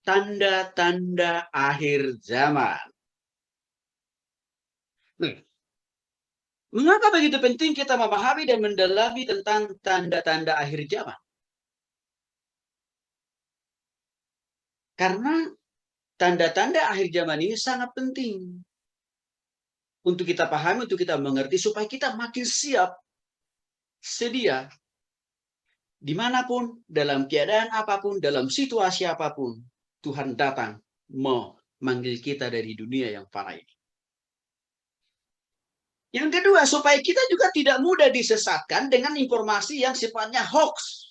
tanda-tanda akhir zaman. Nah, mengapa begitu penting kita memahami dan mendalami tentang tanda-tanda akhir zaman? Karena tanda-tanda akhir zaman ini sangat penting untuk kita pahami, untuk kita mengerti, supaya kita makin siap, sedia, dimanapun, dalam keadaan apapun, dalam situasi apapun, Tuhan datang memanggil kita dari dunia yang fana ini. Yang kedua, supaya kita juga tidak mudah disesatkan dengan informasi yang sifatnya hoax.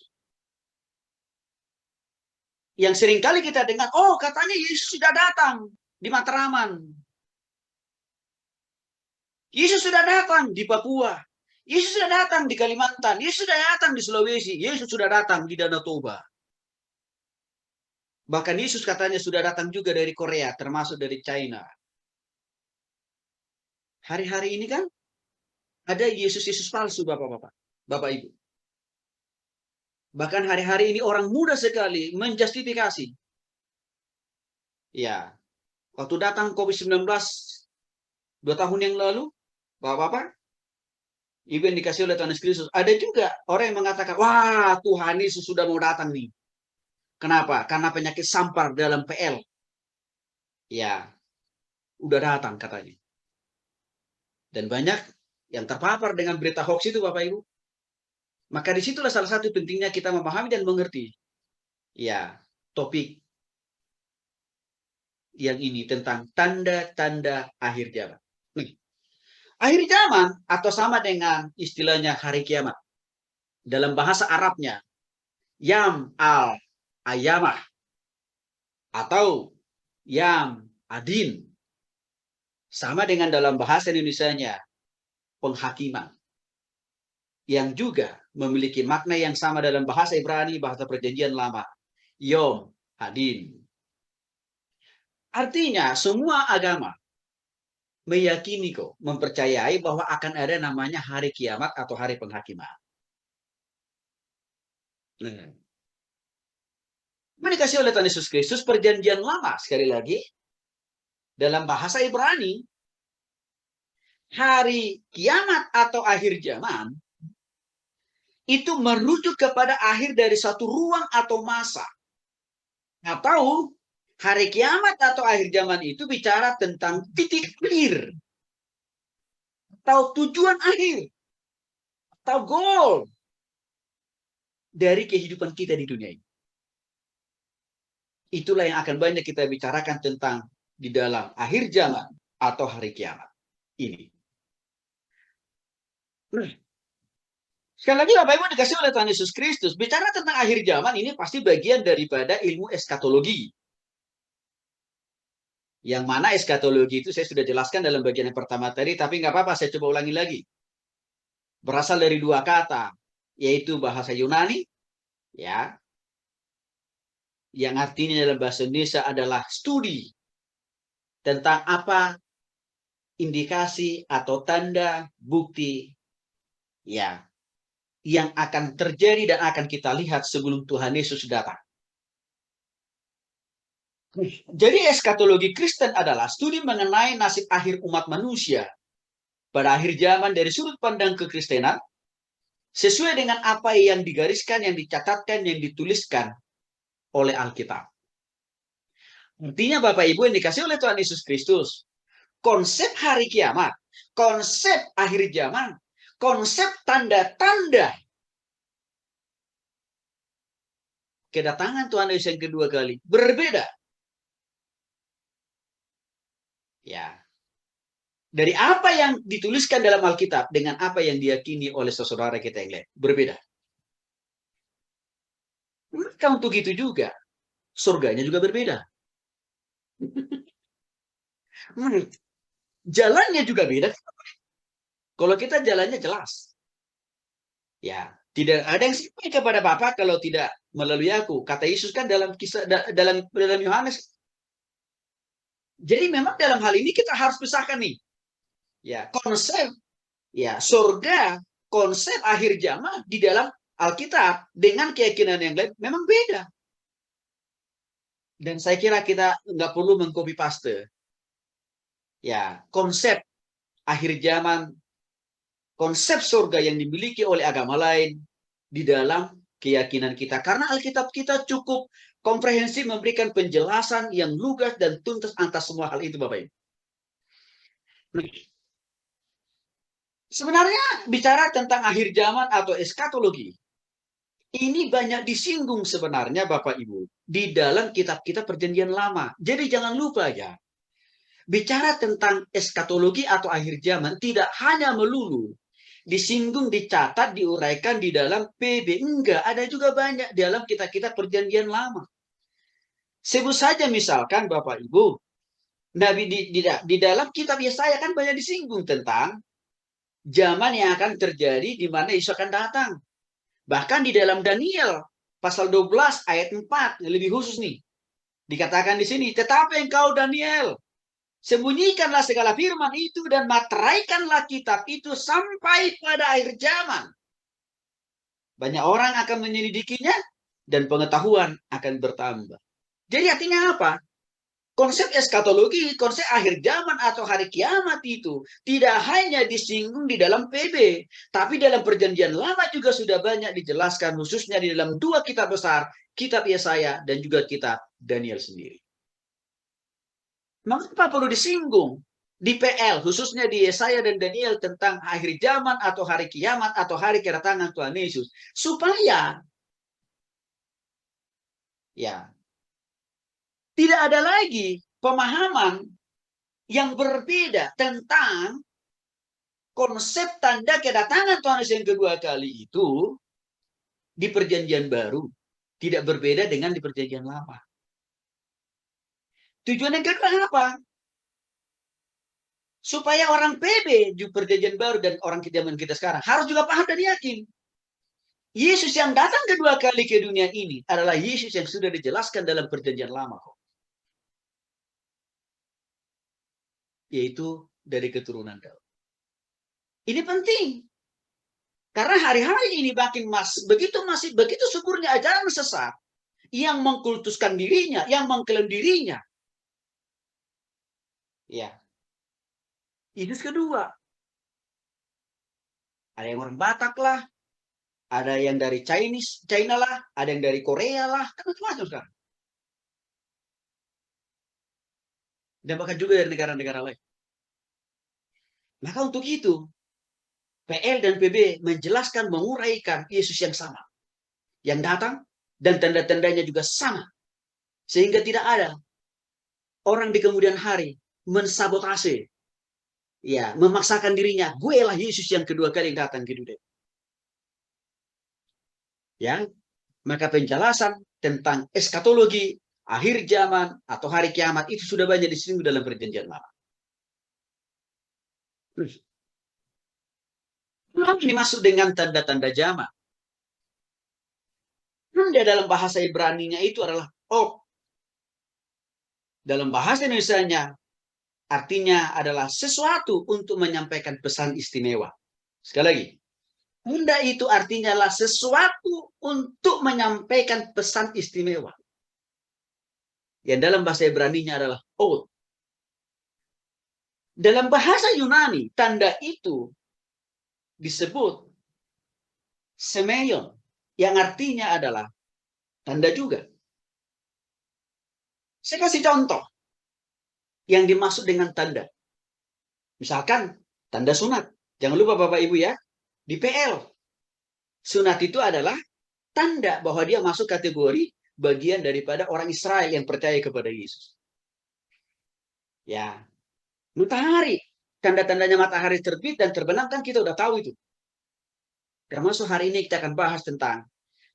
Yang seringkali kita dengar, oh katanya Yesus sudah datang di Matraman. Yesus sudah datang di Papua. Yesus sudah datang di Kalimantan. Yesus sudah datang di Sulawesi. Yesus sudah datang di Danau Toba. Bahkan Yesus katanya sudah datang juga dari Korea, termasuk dari China. Hari-hari ini kan ada Yesus-Yesus palsu, Bapak-Bapak, Bapak-Ibu. Bahkan hari-hari ini orang mudah sekali menjustifikasi. Ya, waktu datang COVID-19 2 tahun yang lalu, Bapak-Bapak, Ibu yang dikasih oleh Tuhan Yesus Kristus, ada juga orang yang mengatakan, wah Tuhan Yesus sudah mau datang nih. Kenapa? Karena penyakit sampar dalam PL. Ya, udah datang katanya. Dan banyak yang terpapar dengan berita hoax itu, Bapak Ibu. Maka disitulah salah satu pentingnya kita memahami dan mengerti. Ya, topik yang ini tentang tanda-tanda akhir zaman. Nih, akhir zaman atau sama dengan istilahnya hari kiamat. Dalam bahasa Arabnya, Yam al-Ayamah atau Yam Adin. Sama dengan dalam bahasa Indonesianya, penghakiman. Yang juga memiliki makna yang sama dalam bahasa Ibrani, bahasa Perjanjian Lama, Yom Hadin. Artinya semua agama meyakini kok, mempercayai bahwa akan ada namanya hari kiamat atau hari penghakiman. Nah, dikasih oleh Tuhan Yesus Kristus Perjanjian Lama, sekali lagi, dalam bahasa Ibrani, hari kiamat atau akhir zaman itu merujuk kepada akhir dari satu ruang atau masa. Atau hari kiamat atau akhir zaman itu bicara tentang titik akhir. Atau tujuan akhir. Atau goal dari kehidupan kita di dunia ini. Itulah yang akan banyak kita bicarakan tentang di dalam akhir zaman atau hari kiamat ini. Nah, sekali lagi Bapak Ibu dikasih oleh Tuhan Yesus Kristus, bicara tentang akhir zaman ini pasti bagian daripada ilmu eskatologi. Yang mana eskatologi itu saya sudah jelaskan dalam bagian yang pertama tadi, tapi nggak apa-apa, saya coba ulangi lagi. Berasal dari dua kata, yaitu bahasa Yunani, ya, yang artinya dalam bahasa Indonesia adalah studi tentang apa indikasi atau tanda bukti, ya, yang akan terjadi dan akan kita lihat sebelum Tuhan Yesus datang. Jadi eskatologi Kristen adalah studi mengenai nasib akhir umat manusia pada akhir zaman dari sudut pandang kekristenan, sesuai dengan apa yang digariskan, yang dicatatkan, yang dituliskan oleh Alkitab. Artinya Bapak Ibu yang dikasih oleh Tuhan Yesus Kristus, konsep hari kiamat, konsep akhir zaman, konsep tanda-tanda kedatangan Tuhan Yesus yang kedua kali berbeda. Ya. Dari apa yang dituliskan dalam Alkitab dengan apa yang diyakini oleh saudara kita yang lain. Berbeda. Maka untuk itu juga, surganya juga berbeda. Jalannya juga beda. Kalau kita jalannya jelas. Ya, tidak ada yang sampai kepada Bapa kalau tidak melalui aku. Kata Yesus kan dalam kisah dalam Yohanes. Jadi memang dalam hal ini kita harus pisahkan nih. Ya, konsep ya surga, konsep akhir zaman di dalam Alkitab dengan keyakinan yang lain memang beda. Dan saya kira kita nggak perlu mengcopy paste. Ya, konsep akhir zaman, konsep surga yang dimiliki oleh agama lain di dalam keyakinan kita. Karena Alkitab kita cukup komprehensif memberikan penjelasan yang lugas dan tuntas atas semua hal itu, Bapak Ibu. Sebenarnya bicara tentang akhir zaman atau eskatologi, ini banyak disinggung sebenarnya Bapak Ibu di dalam kitab-kitab perjanjian lama. Jadi jangan lupa ya, bicara tentang eskatologi atau akhir zaman tidak hanya melulu disinggung, dicatat, diuraikan di dalam PB. Enggak, ada juga banyak di dalam kitab-kitab perjanjian lama. Sebut saja misalkan Bapak Ibu, Nabi di dalam kitab Yesaya kan banyak disinggung tentang zaman yang akan terjadi di mana Yesus akan datang. Bahkan di dalam Daniel pasal 12 ayat 4 lebih khusus nih. Dikatakan di sini, tetapi engkau Daniel, sembunyikanlah segala firman itu dan materaikanlah kitab itu sampai pada akhir zaman. Banyak orang akan menyelidikinya dan pengetahuan akan bertambah. Jadi artinya apa? Konsep eskatologi, konsep akhir zaman atau hari kiamat itu tidak hanya disinggung di dalam PB, tapi dalam perjanjian lama juga sudah banyak dijelaskan, khususnya di dalam dua kitab besar, kitab Yesaya dan juga kitab Daniel sendiri. Mengapa perlu disinggung di PL, khususnya di Yesaya dan Daniel tentang akhir zaman atau hari kiamat atau hari kedatangan Tuhan Yesus? Supaya ya tidak ada lagi pemahaman yang berbeda tentang konsep tanda kedatangan Tuhan Yesus yang kedua kali itu di perjanjian baru. Tidak berbeda dengan di perjanjian lama. Tujuan yang kedua apa? Supaya orang PB di perjanjian baru dan orang zaman kita sekarang harus juga paham dan yakin. Yesus yang datang kedua kali ke dunia ini adalah Yesus yang sudah dijelaskan dalam perjanjian lama. Yaitu dari keturunan Daud. Ini penting. Karena hari-hari ini begitu suburnya ajaran sesat yang mengkultuskan dirinya, yang mengklaim dirinya. Ya. Itu kedua. Ada yang orang Batak lah, ada yang dari China lah, ada yang dari Korea lah, kan macam-macam sekarang. Dan bahkan juga dari negara-negara lain. Maka untuk itu, PL dan PB menjelaskan, menguraikan Yesus yang sama. Yang datang dan tanda-tandanya juga sama. Sehingga tidak ada orang di kemudian hari mensabotase, ya, memaksakan dirinya, gue lah Yesus yang kedua kali datang ke dunia. Ya, maka penjelasan tentang eskatologi, akhir zaman atau hari kiamat itu sudah banyak disinggung dalam perjanjian lama. Lalu dimaksud dengan tanda-tanda zaman. Tanda dalam bahasa Ibrani-nya itu adalah dalam bahasa Indonesia-nya artinya adalah sesuatu untuk menyampaikan pesan istimewa. Sekali lagi, tanda itu artinya adalah sesuatu untuk menyampaikan pesan istimewa. Yang dalam bahasa Ibrani-nya adalah Dalam bahasa Yunani, tanda itu disebut semeion, yang artinya adalah tanda juga. Saya kasih contoh yang dimaksud dengan tanda. Misalkan tanda sunat. Jangan lupa Bapak Ibu ya, di PL. Sunat itu adalah tanda bahwa dia masuk kategori bagian daripada orang Israel yang percaya kepada Yesus. Ya, matahari. Tanda-tandanya matahari terbit dan terbenam kan kita udah tahu itu. Termasuk hari ini kita akan bahas tentang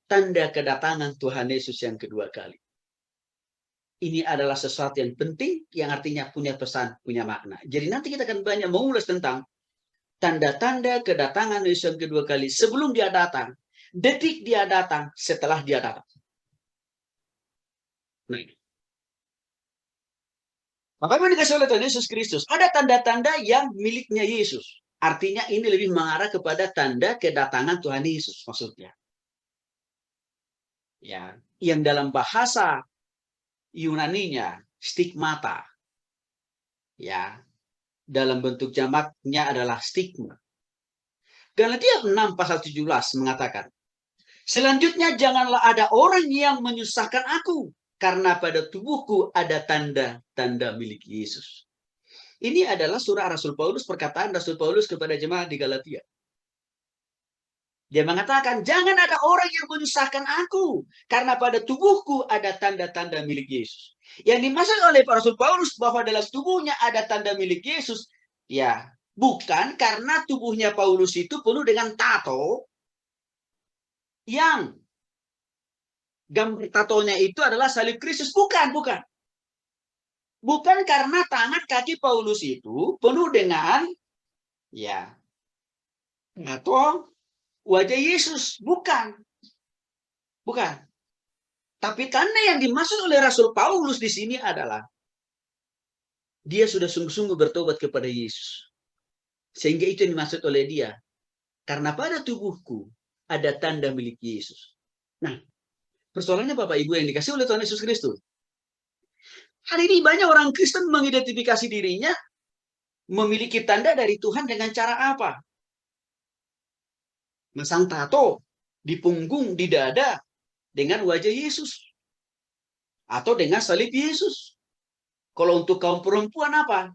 tanda kedatangan Tuhan Yesus yang kedua kali. Ini adalah sesuatu yang penting, yang artinya punya pesan, punya makna. Jadi nanti kita akan banyak mengulas tentang tanda-tanda kedatangan Yesus yang kedua kali sebelum dia datang, detik dia datang, setelah dia datang. Nah, maka dikasih oleh Tuhan Yesus Kristus, ada tanda-tanda yang miliknya Yesus. Artinya ini lebih mengarah kepada tanda kedatangan Tuhan Yesus maksudnya. Ya, yang dalam bahasa Yunaninya stigmata. Ya, dalam bentuk jamaknya adalah stigma. Galatia 6 pasal 17 mengatakan, selanjutnya janganlah ada orang yang menyusahkan aku, karena pada tubuhku ada tanda-tanda milik Yesus. Ini adalah surah Rasul Paulus, perkataan Rasul Paulus kepada jemaat di Galatia. Dia mengatakan, jangan ada orang yang menyusahkan aku, karena pada tubuhku ada tanda-tanda milik Yesus. Yang dimaksud oleh Rasul Paulus bahwa dalam tubuhnya ada tanda milik Yesus, ya bukan karena tubuhnya Paulus itu penuh dengan tato, yang gambar tatonya itu adalah salib Kristus. Bukan. Bukan karena tangan kaki Paulus itu penuh dengan ya tato wajah Yesus. Bukan. Tapi tanda yang dimaksud oleh Rasul Paulus di sini adalah dia sudah sungguh-sungguh bertobat kepada Yesus. Sehingga itu yang dimaksud oleh dia. Karena pada tubuhku ada tanda milik Yesus. Nah, persoalannya Bapak Ibu yang dikasih oleh Tuhan Yesus Kristus. Hari ini banyak orang Kristen mengidentifikasi dirinya memiliki tanda dari Tuhan dengan cara apa? Masang tato di punggung, di dada dengan wajah Yesus. Atau dengan salib Yesus. Kalau untuk kaum perempuan apa?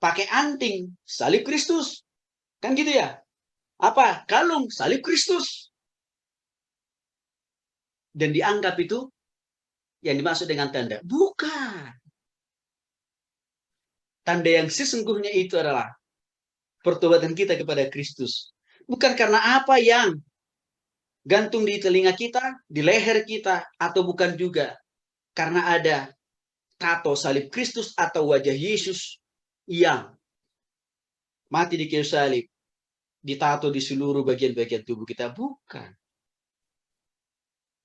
Pakai anting, salib Kristus. Kan gitu ya? Apa? Kalung, salib Kristus. Dan dianggap itu yang dimaksud dengan tanda. Bukan. Tanda yang sesungguhnya itu adalah pertobatan kita kepada Kristus. Bukan karena apa yang gantung di telinga kita, di leher kita, atau bukan juga karena ada tato salib Kristus atau wajah Yesus yang mati di kayu salib, ditato di seluruh bagian-bagian tubuh kita. Bukan.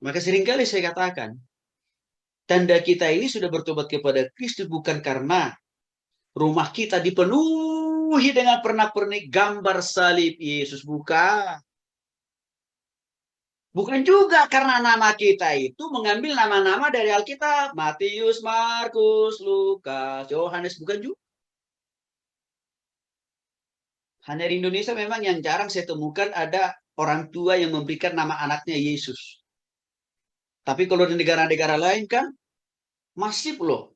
Maka seringkali saya katakan, tanda kita ini sudah bertobat kepada Kristus bukan karena rumah kita dipenuhi dengan pernak-pernik gambar salib Yesus. Bukan. Bukan juga karena nama kita itu mengambil nama-nama dari Alkitab. Matius, Markus, Lukas, Yohanes. Bukan juga. Hanya di Indonesia memang yang jarang saya temukan ada orang tua yang memberikan nama anaknya Yesus. Tapi kalau di negara-negara lain kan masif loh.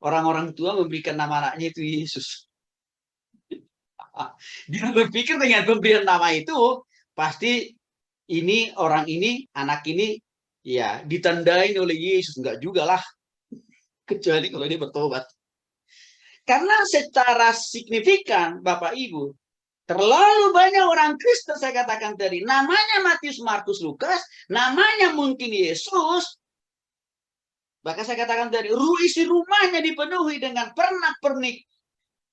Orang-orang tua memberikan nama anaknya itu Yesus. Dia berpikir dengan pemberian nama itu pasti ini orang ini, anak ini ya ditandain oleh Yesus. Enggak juga lah. Kecuali kalau dia bertobat. Karena secara signifikan Bapak Ibu, terlalu banyak orang Kristen saya katakan tadi, namanya Matius, Markus, Lukas, namanya mungkin Yesus. Bahkan saya katakan tadi, isi rumahnya dipenuhi dengan pernak-pernik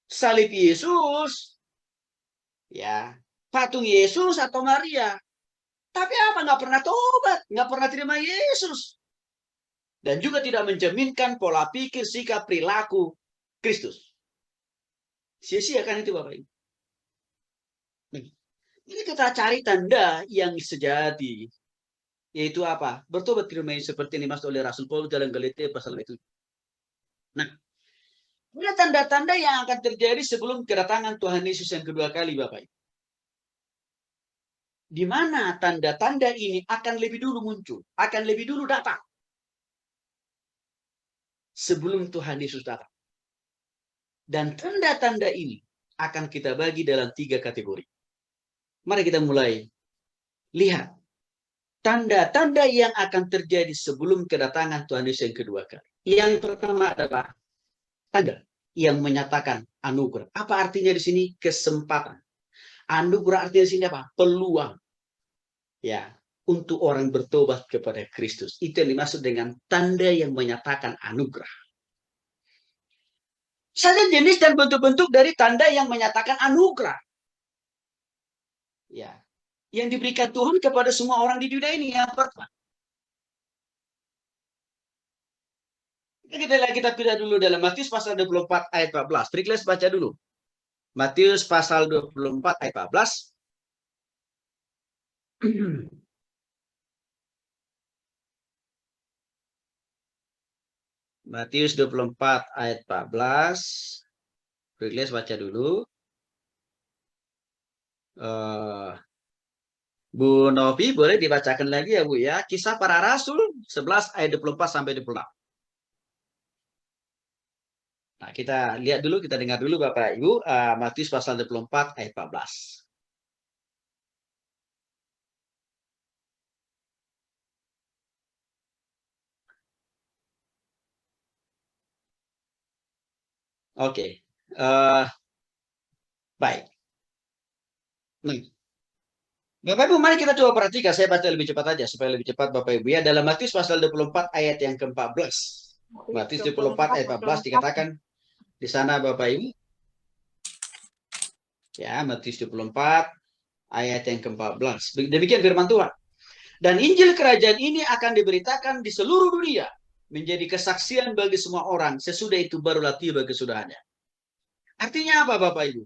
salib Yesus, ya, patung Yesus atau Maria. Tapi apa? Nggak pernah tobat, nggak pernah terima Yesus. Dan juga tidak mencerminkan pola pikir, sikap, perilaku Kristus. Sia-sia kan itu Bapak Ibu. Ini kita cari tanda yang sejati. Yaitu apa? Bertobat terima Yesus seperti yang dimaksud oleh Rasul Paulus dalam Galatia pasal itu. Nah, ada tanda-tanda yang akan terjadi sebelum kedatangan Tuhan Yesus yang kedua kali Bapak Ibu. Di mana tanda-tanda ini akan lebih dulu muncul, akan lebih dulu datang. Sebelum Tuhan Yesus datang. Dan tanda-tanda ini akan kita bagi dalam 3 kategori. Mari kita mulai lihat tanda-tanda yang akan terjadi sebelum kedatangan Tuhan Yesus yang kedua kali. Yang pertama adalah tanda yang menyatakan anugerah. Apa artinya di sini? Kesempatan. Anugerah artinya di sini apa? Peluang. Ya, untuk orang bertobat kepada Kristus. Itu yang dimaksud dengan tanda yang menyatakan anugerah. Saja jenis dan bentuk-bentuk dari tanda yang menyatakan anugerah. Ya, yang diberikan Tuhan kepada semua orang di dunia ini. Yang pertama, kita pindah dulu dalam Matius pasal 24 ayat 14. Perikles baca dulu. Matius pasal 24 ayat 14. Matius 24 ayat 14. Rilis baca dulu. Bu Novi boleh dibacakan lagi ya Bu ya. Kisah Para Rasul 11 ayat 24 sampai 26. Nah, kita lihat dulu, kita dengar dulu Bapak Ibu. Matius pasal 24 ayat 14. Oke. Baik. Nih. Bapak Ibu, mari kita coba perhatikan. Saya baca lebih cepat aja supaya lebih cepat Bapak Ibu ya. Dalam Matius pasal 24 ayat yang ke-14. Matius 24 ayat 14 dikatakan di sana Bapak Ibu. Ya, Matius 24 ayat yang ke-14. Demikian firman Tuhan. Dan Injil kerajaan ini akan diberitakan di seluruh dunia, menjadi kesaksian bagi semua orang. Sesudah itu barulah tiba kesudahannya. Artinya apa Bapak Ibu?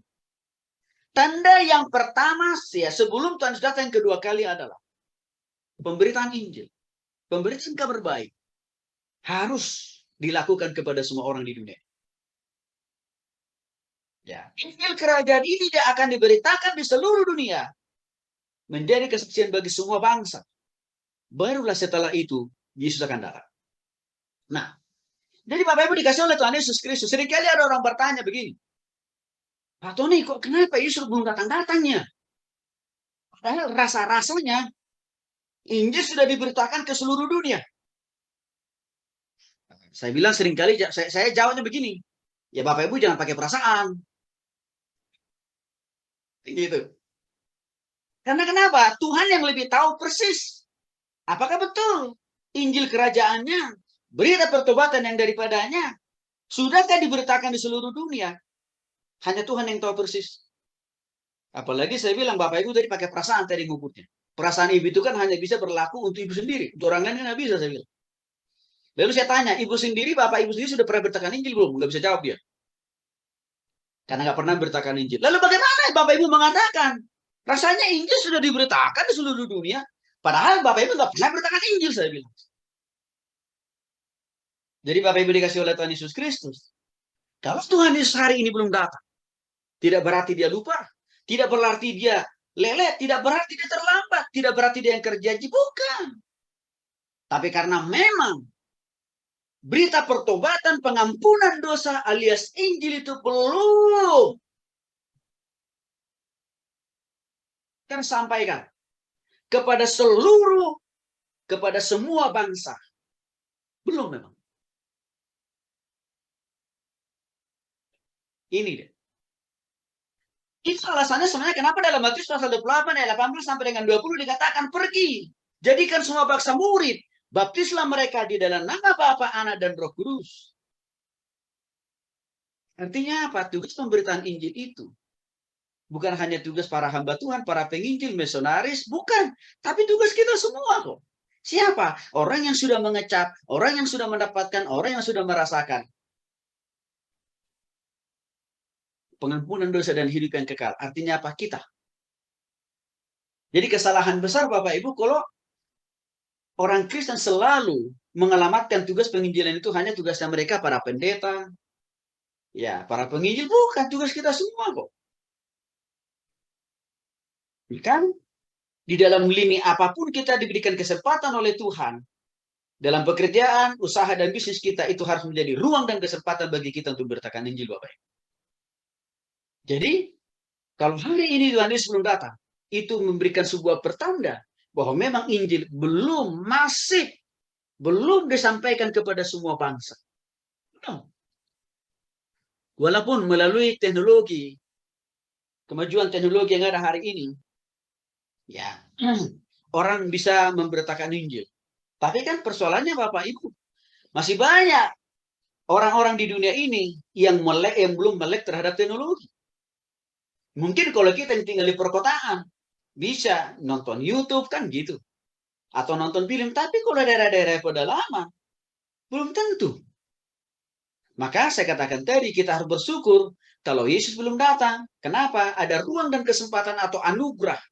Tanda yang pertama ya, sebelum Tuhan datang yang kedua kali adalah pemberitaan Injil. Pemberitaan kabar baik harus dilakukan kepada semua orang di dunia. Ya, Injil kerajaan ini dia akan diberitakan di seluruh dunia, menjadi kesaksian bagi semua bangsa. Barulah setelah itu Yesus akan datang. Nah, jadi Bapak Ibu dikasih oleh Tuhan Yesus Kristus. Seringkali ada orang bertanya begini, Pak Tony, kok kenapa Yesus belum datang-datangnya? Padahal rasa-rasanya Injil sudah diberitakan ke seluruh dunia. Saya bilang seringkali, saya jawabnya begini, ya Bapak Ibu jangan pakai perasaan. Gitu. Karena kenapa? Tuhan yang lebih tahu persis. Apakah betul Injil kerajaannya, berita pertobatan yang daripadanya, sudahkah diberitakan di seluruh dunia? Hanya Tuhan yang tahu persis. Apalagi saya bilang, Bapak Ibu tadi pakai perasaan tadi ngukurnya. Perasaan ibu itu kan hanya bisa berlaku untuk ibu sendiri. Untuk orang lain kan nggak bisa, saya bilang. Lalu saya tanya, ibu sendiri, Bapak Ibu sendiri sudah pernah beritakan Injil belum? Nggak bisa jawab dia. Karena nggak pernah beritakan Injil. Lalu bagaimana Bapak Ibu mengatakan? Rasanya Injil sudah diberitakan di seluruh dunia. Padahal Bapak Ibu nggak pernah beritakan Injil, saya bilang. Jadi Bapak Ibu dikasih oleh Tuhan Yesus Kristus. Kalau Tuhan Yesus hari ini belum datang, tidak berarti dia lupa. Tidak berarti dia lelet. Tidak berarti dia terlambat. Tidak berarti dia yang kerjanji. Bukan. Tapi karena memang berita pertobatan, pengampunan dosa alias Injil itu belum tersampaikan kepada semua bangsa. Belum memang. Ini deh. Itu alasannya sebenarnya kenapa dalam Matius pasal 28 ayat 18 sampai dengan 20 dikatakan pergi. Jadikan semua bangsa murid. Baptislah mereka di dalam nama Bapa, Anak, dan Roh Kudus. Artinya apa? Tugas pemberitaan Injil itu bukan hanya tugas para hamba Tuhan, para penginjil, misionaris, bukan. Tapi tugas kita semua kok. Siapa? Orang yang sudah mengecap, orang yang sudah mendapatkan, orang yang sudah merasakan pengampunan dosa dan hidup yang kekal. Artinya apa? Kita. Jadi kesalahan besar Bapak Ibu kalau orang Kristen selalu mengalamatkan tugas penginjilan itu hanya tugasnya mereka para pendeta, ya para penginjil, bukan tugas kita semua kok. Kan di dalam lini apapun kita diberikan kesempatan oleh Tuhan. Dalam pekerjaan, usaha, dan bisnis kita itu harus menjadi ruang dan kesempatan bagi kita untuk beritakan Injil Bapak. Jadi, kalau hari ini Tuhan Yesus belum datang, itu memberikan sebuah pertanda bahwa memang Injil belum disampaikan kepada semua bangsa. Walaupun melalui teknologi, kemajuan teknologi yang ada hari ini, ya orang bisa memberitakan Injil. Tapi kan persoalannya Bapak Ibu, masih banyak orang-orang di dunia ini yang belum melek terhadap teknologi. Mungkin kalau kita yang tinggal di perkotaan, bisa nonton YouTube kan gitu. Atau nonton film. Tapi kalau daerah-daerah pedalaman, belum tentu. Maka saya katakan tadi, kita harus bersyukur kalau Yesus belum datang. Kenapa? Ada ruang dan kesempatan atau anugerah.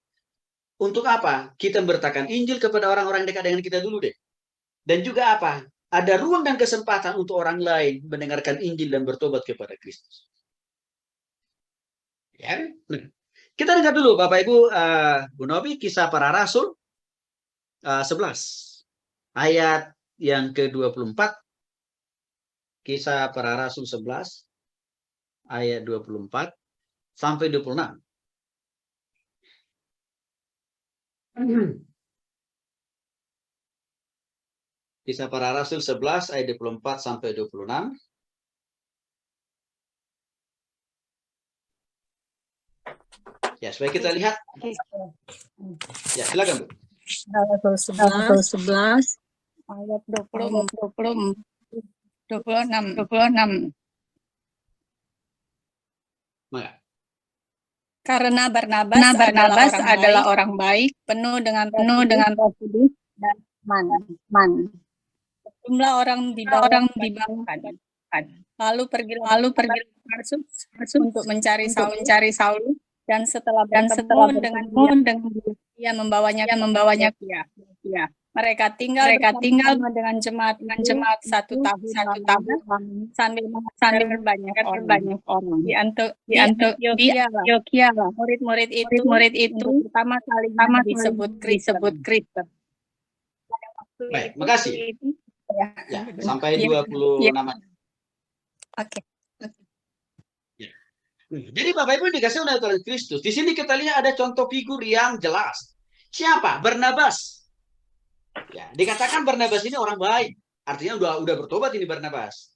Untuk apa? Kita memberitakan Injil kepada orang-orang dekat dengan kita dulu deh. Dan juga apa? ada ruang dan kesempatan untuk orang lain mendengarkan Injil dan bertobat kepada Kristus. Ya. Kita dengar dulu Bapak Ibu, Bu Novi, Kisah Para Rasul 11 ayat yang ke-24. Kisah Para Rasul 11 ayat 24 sampai 26. Kisah Para Rasul 11 ayat 24 sampai 26. Ya, supaya kita lihat. Ya, silakan Bu. Rasul 11 ayat 26. Maka. Karena Barnabas adalah orang baik, penuh dengan Roh Kudus dan iman. Jumlah orang dibawakan. Lalu pergilah Tarsus untuk mencari Saulus, dan setelah bertemu dengan dia membawanya ke Antiokhia. Mereka tinggal bersama dengan jemaat satu tahun sambil banyak orang. Di Antiokhia murid-murid itu pertama kali disebut Kristen. Baik, makasih. Ya, sampai 26. Oke. Ya. Jadi Bapak Ibu dikasih oleh Tuhan Kristus. Di sini kita lihat ada contoh figur yang jelas. Siapa? Barnabas. Ya, dikatakan Barnabas ini orang baik. Artinya udah bertobat ini Barnabas.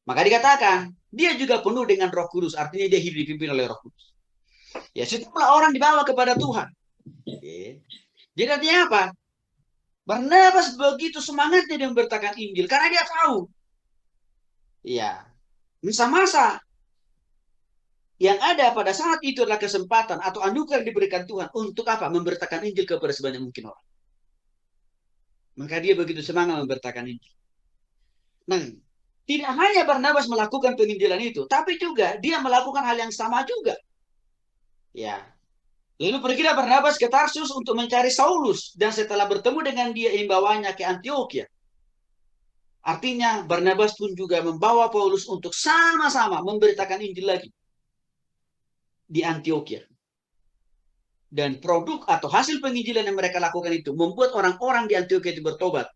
Maka dikatakan dia juga penuh dengan Roh Kudus. Artinya dia hidup dipimpin oleh Roh Kudus. Ya, sejumlah orang dibawa kepada Tuhan. Oke. Jadi artinya apa? Barnabas begitu semangatnya dia memberitakan Injil karena dia tahu. Ya, masa-masa yang ada pada saat itu adalah kesempatan atau anugerah yang diberikan Tuhan untuk apa? Memberitakan Injil kepada sebanyak mungkin orang. Maka dia begitu semangat memberitakan Injil. Nah, tidak hanya Barnabas melakukan penginjilan itu, tapi juga dia melakukan hal yang sama juga. Ya. Lalu pergilah Barnabas ke Tarsus untuk mencari Saulus, dan setelah bertemu dengan dia, membawanya ke Antiokhia. Artinya Barnabas pun juga membawa Paulus untuk sama-sama memberitakan Injil lagi di Antiokhia. Dan produk atau hasil penginjilan yang mereka lakukan itu membuat orang-orang di Antiokhia itu bertobat.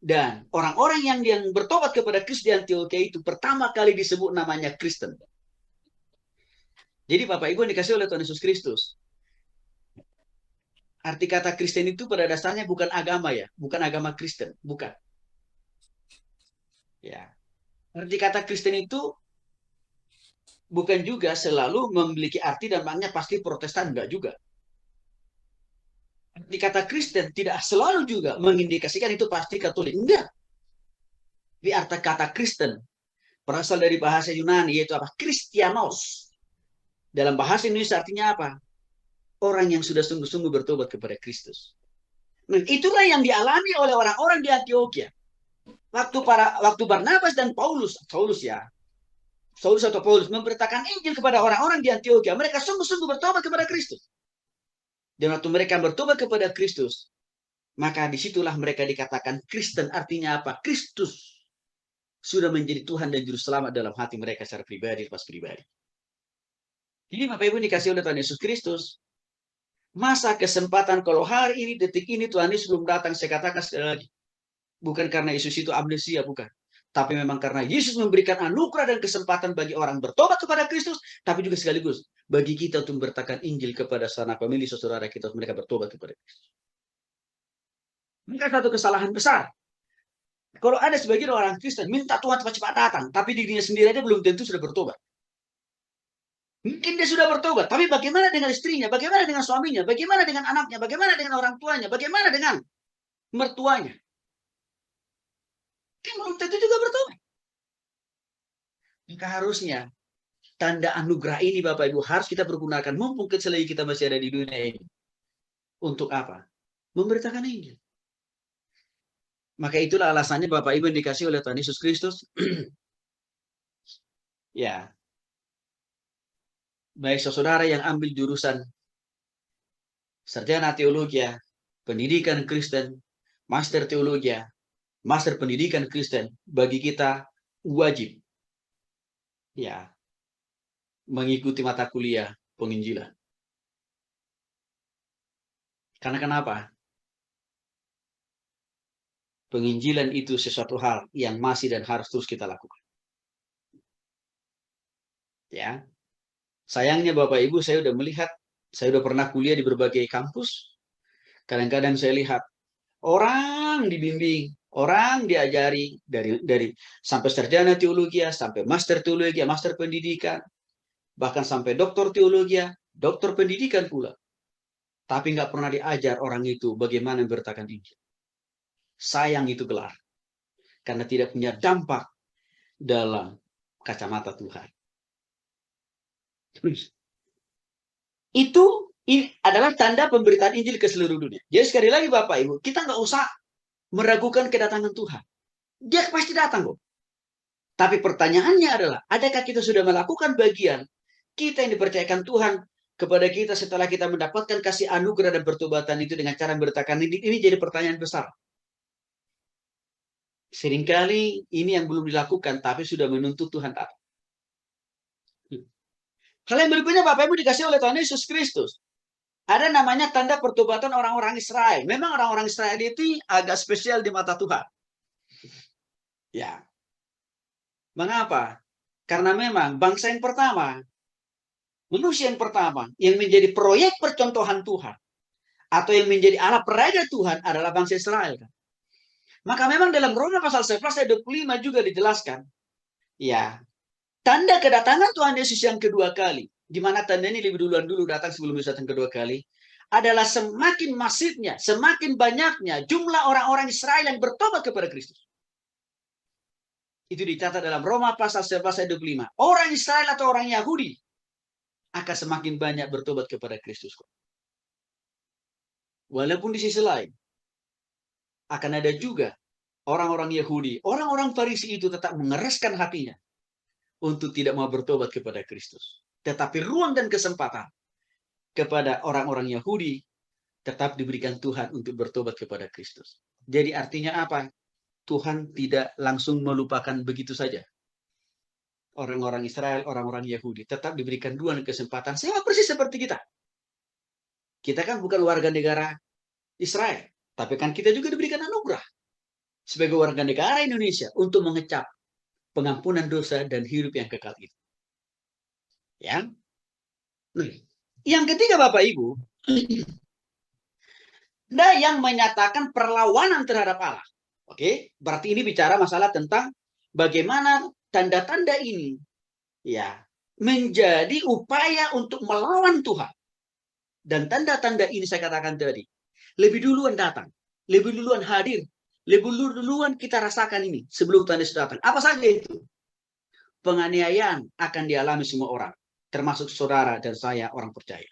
Dan orang-orang yang bertobat kepada Kristus di Antiokhia itu pertama kali disebut namanya Kristen. Jadi Bapak Ibu yang dikasih oleh Tuhan Yesus Kristus, arti kata Kristen itu pada dasarnya bukan agama ya, bukan agama Kristen, bukan. Ya. Arti kata Kristen itu bukan juga selalu memiliki arti dan maknanya pasti Protestan, enggak juga. Arti kata Kristen tidak selalu juga mengindikasikan itu pasti Katolik, enggak. Di arti kata Kristen berasal dari bahasa Yunani yaitu apa? Kristianos. Dalam bahasa Indonesia artinya apa? Orang yang sudah sungguh-sungguh bertobat kepada Kristus. Nah, itulah yang dialami oleh orang-orang di Antiokhia. Waktu Barnabas dan Saulus atau Paulus memberitakan Injil kepada orang-orang di Antiokhia, mereka sungguh-sungguh bertobat kepada Kristus. Dan waktu mereka bertobat kepada Kristus, maka disitulah mereka dikatakan Kristen. Artinya apa? Kristus sudah menjadi Tuhan dan Juru Selamat dalam hati mereka secara pribadi, lepas pribadi. Jadi Bapak Ibu dikasih oleh Tuhan Yesus Kristus, masa kesempatan kalau hari ini, detik ini Tuhan Yesus belum datang, saya katakan sekali lagi, bukan karena Yesus itu amnesia, bukan. Tapi memang karena Yesus memberikan anugerah dan kesempatan bagi orang bertobat kepada Kristus, tapi juga sekaligus bagi kita untuk memberitakan Injil kepada sanak famili, saudara kita, mereka bertobat kepada Kristus. Maka satu kesalahan besar. Kalau ada sebagian orang Kristen minta Tuhan cepat-cepat datang, tapi dirinya sendiri aja belum tentu sudah bertobat. Mungkin dia sudah bertobat, tapi bagaimana dengan istrinya, bagaimana dengan suaminya, bagaimana dengan anaknya, bagaimana dengan orang tuanya, bagaimana dengan mertuanya? Kan belum tentu juga bertobat. Maka harusnya tanda anugerah ini Bapak Ibu harus kita pergunakan mumpung selagi kita masih ada di dunia ini. Untuk apa? Memberitakan Injil. Maka itulah alasannya Bapak Ibu yang dikasih oleh Tuhan Yesus Kristus. Ya. Baik saudara yang ambil jurusan sarjana teologi, pendidikan Kristen, master teologi, Master Pendidikan Kristen, bagi kita wajib ya mengikuti mata kuliah penginjilan. Karena kenapa? Penginjilan itu sesuatu hal yang masih dan harus terus kita lakukan. Ya, sayangnya Bapak Ibu, saya udah pernah kuliah di berbagai kampus. Kadang-kadang saya lihat orang dibimbing, orang diajari dari sampai sarjana teologi, sampai master teologi, master pendidikan, bahkan sampai doktor teologi, doktor pendidikan pula. Tapi nggak pernah diajar orang itu bagaimana memberitakan Injil. Sayang itu gelar, karena tidak punya dampak dalam kacamata Tuhan. Itu adalah tanda pemberitaan Injil ke seluruh dunia. Jadi sekali lagi Bapak Ibu, kita nggak usah meragukan kedatangan Tuhan. Dia pasti datang kok. Tapi pertanyaannya adalah, adakah kita sudah melakukan bagian kita yang dipercayakan Tuhan kepada kita setelah kita mendapatkan kasih anugerah dan pertobatan itu dengan cara memberitakan ini jadi pertanyaan besar. Seringkali ini yang belum dilakukan, tapi sudah menuntut Tuhan datang. Hal yang berikutnya Bapak Ibu dikasih oleh Tuhan Yesus Kristus. Ada namanya tanda pertobatan orang-orang Israel. Memang orang-orang Israel itu agak spesial di mata Tuhan. Ya. Mengapa? Karena memang bangsa yang pertama, manusia yang pertama, yang menjadi proyek percontohan Tuhan, atau yang menjadi alat peraga Tuhan adalah bangsa Israel. Maka memang dalam Roma pasal 11 ayat 25 juga dijelaskan, ya, tanda kedatangan Tuhan Yesus yang kedua kali, di mana tanda ini lebih duluan dulu datang sebelum Yesus datang kedua kali, adalah semakin masifnya, semakin banyaknya jumlah orang-orang Israel yang bertobat kepada Kristus. Itu dicatat dalam Roma pasal 11 ayat 25. Orang Israel atau orang Yahudi akan semakin banyak bertobat kepada Kristus. Walaupun di sisi lain, akan ada juga orang-orang Yahudi, orang-orang Farisi itu tetap mengeraskan hatinya untuk tidak mau bertobat kepada Kristus. Tetapi ruang dan kesempatan kepada orang-orang Yahudi tetap diberikan Tuhan untuk bertobat kepada Kristus. Jadi artinya apa? Tuhan tidak langsung melupakan begitu saja orang-orang Israel, orang-orang Yahudi. Tetap diberikan ruang dan kesempatan. Sama persis seperti kita. Kita kan bukan warga negara Israel, tapi kan kita juga diberikan anugerah sebagai warga negara Indonesia untuk mengecap pengampunan dosa dan hidup yang kekal itu. Ya. Yang ketiga Bapak Ibu, ada yang menyatakan perlawanan terhadap Allah. Oke, berarti ini bicara masalah tentang bagaimana tanda-tanda ini ya menjadi upaya untuk melawan Tuhan. Dan tanda-tanda ini saya katakan tadi, lebih duluan datang, lebih duluan hadir, lebih duluan kita rasakan ini sebelum Tuhan Yesus datang. Apa saja itu? Penganiayaan akan dialami semua orang, termasuk saudara dan saya orang percaya.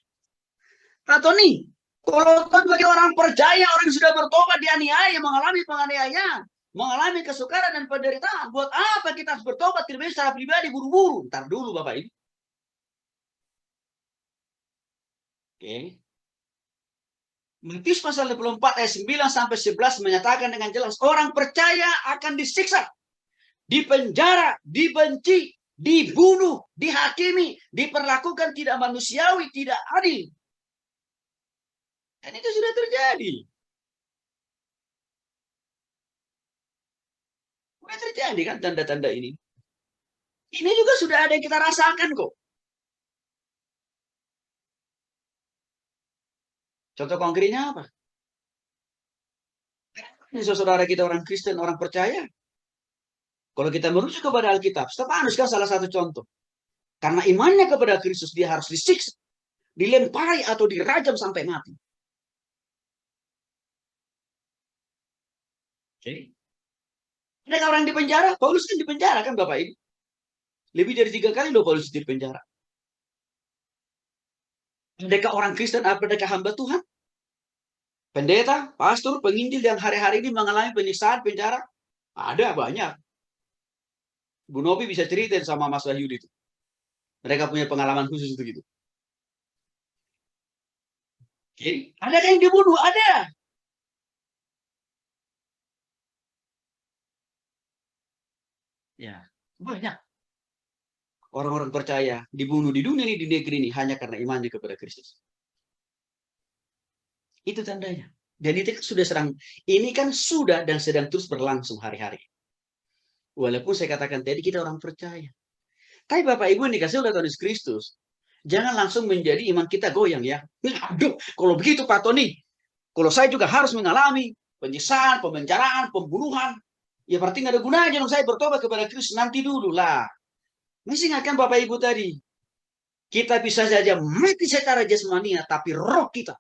Atau nih, kalau bagi orang percaya, orang yang sudah bertobat dianiaya, mengalami penganiayaan, mengalami kesukaran dan penderitaan, buat apa kita harus bertobat secara pribadi buru-buru? Ntar dulu Bapak Ibu. Oke. Matius pasal 24 ayat 9 sampai 11 menyatakan dengan jelas orang percaya akan disiksa, dipenjara, dibenci, dibunuh, dihakimi, diperlakukan tidak manusiawi, tidak adil. Dan itu sudah terjadi. Sudah terjadi kan tanda-tanda ini. Ini juga sudah ada yang kita rasakan kok. Contoh konkretnya apa? Ini saudara kita orang Kristen, orang percaya. Kalau kita merujuk kepada Alkitab, Stefanus kan salah satu contoh. Karena imannya kepada Kristus, dia harus disiksa, dilempari atau dirajam sampai mati. Oke. Ada orang di penjara, Paulus kan di penjara kan Bapak Ibu. Lebih dari 3 kali loh Paulus di penjara. Adakah orang Kristen, adakah hamba Tuhan? Pendeta, pastor, penginjil yang hari-hari ini mengalami penyiksaan, penjara? Ada banyak. Bu Novi bisa ceritain sama Mas Wahyu itu. Mereka punya pengalaman khusus begitu. Oke. Ada yang dibunuh? Ada. Ya, banyak orang-orang percaya dibunuh di dunia ini, di negeri ini hanya karena imannya kepada Kristus. Itu tandanya. Dan itu kan sudah ini kan sudah dan sedang terus berlangsung hari-hari. Walaupun saya katakan tadi kita orang percaya. Tapi Bapak Ibu ini dikasih oleh Tuhan Yesus Kristus, jangan langsung menjadi iman kita goyang ya. Aduh, kalau begitu Pak Tony, kalau saya juga harus mengalami penyiksaan, pemenjaraan, pembunuhan, ya berarti nggak ada gunanya dong saya bertobat kepada Kristus. Nanti dulu lah. Masih ingatkan Bapak Ibu tadi, kita bisa saja mati secara jasmania, tapi roh kita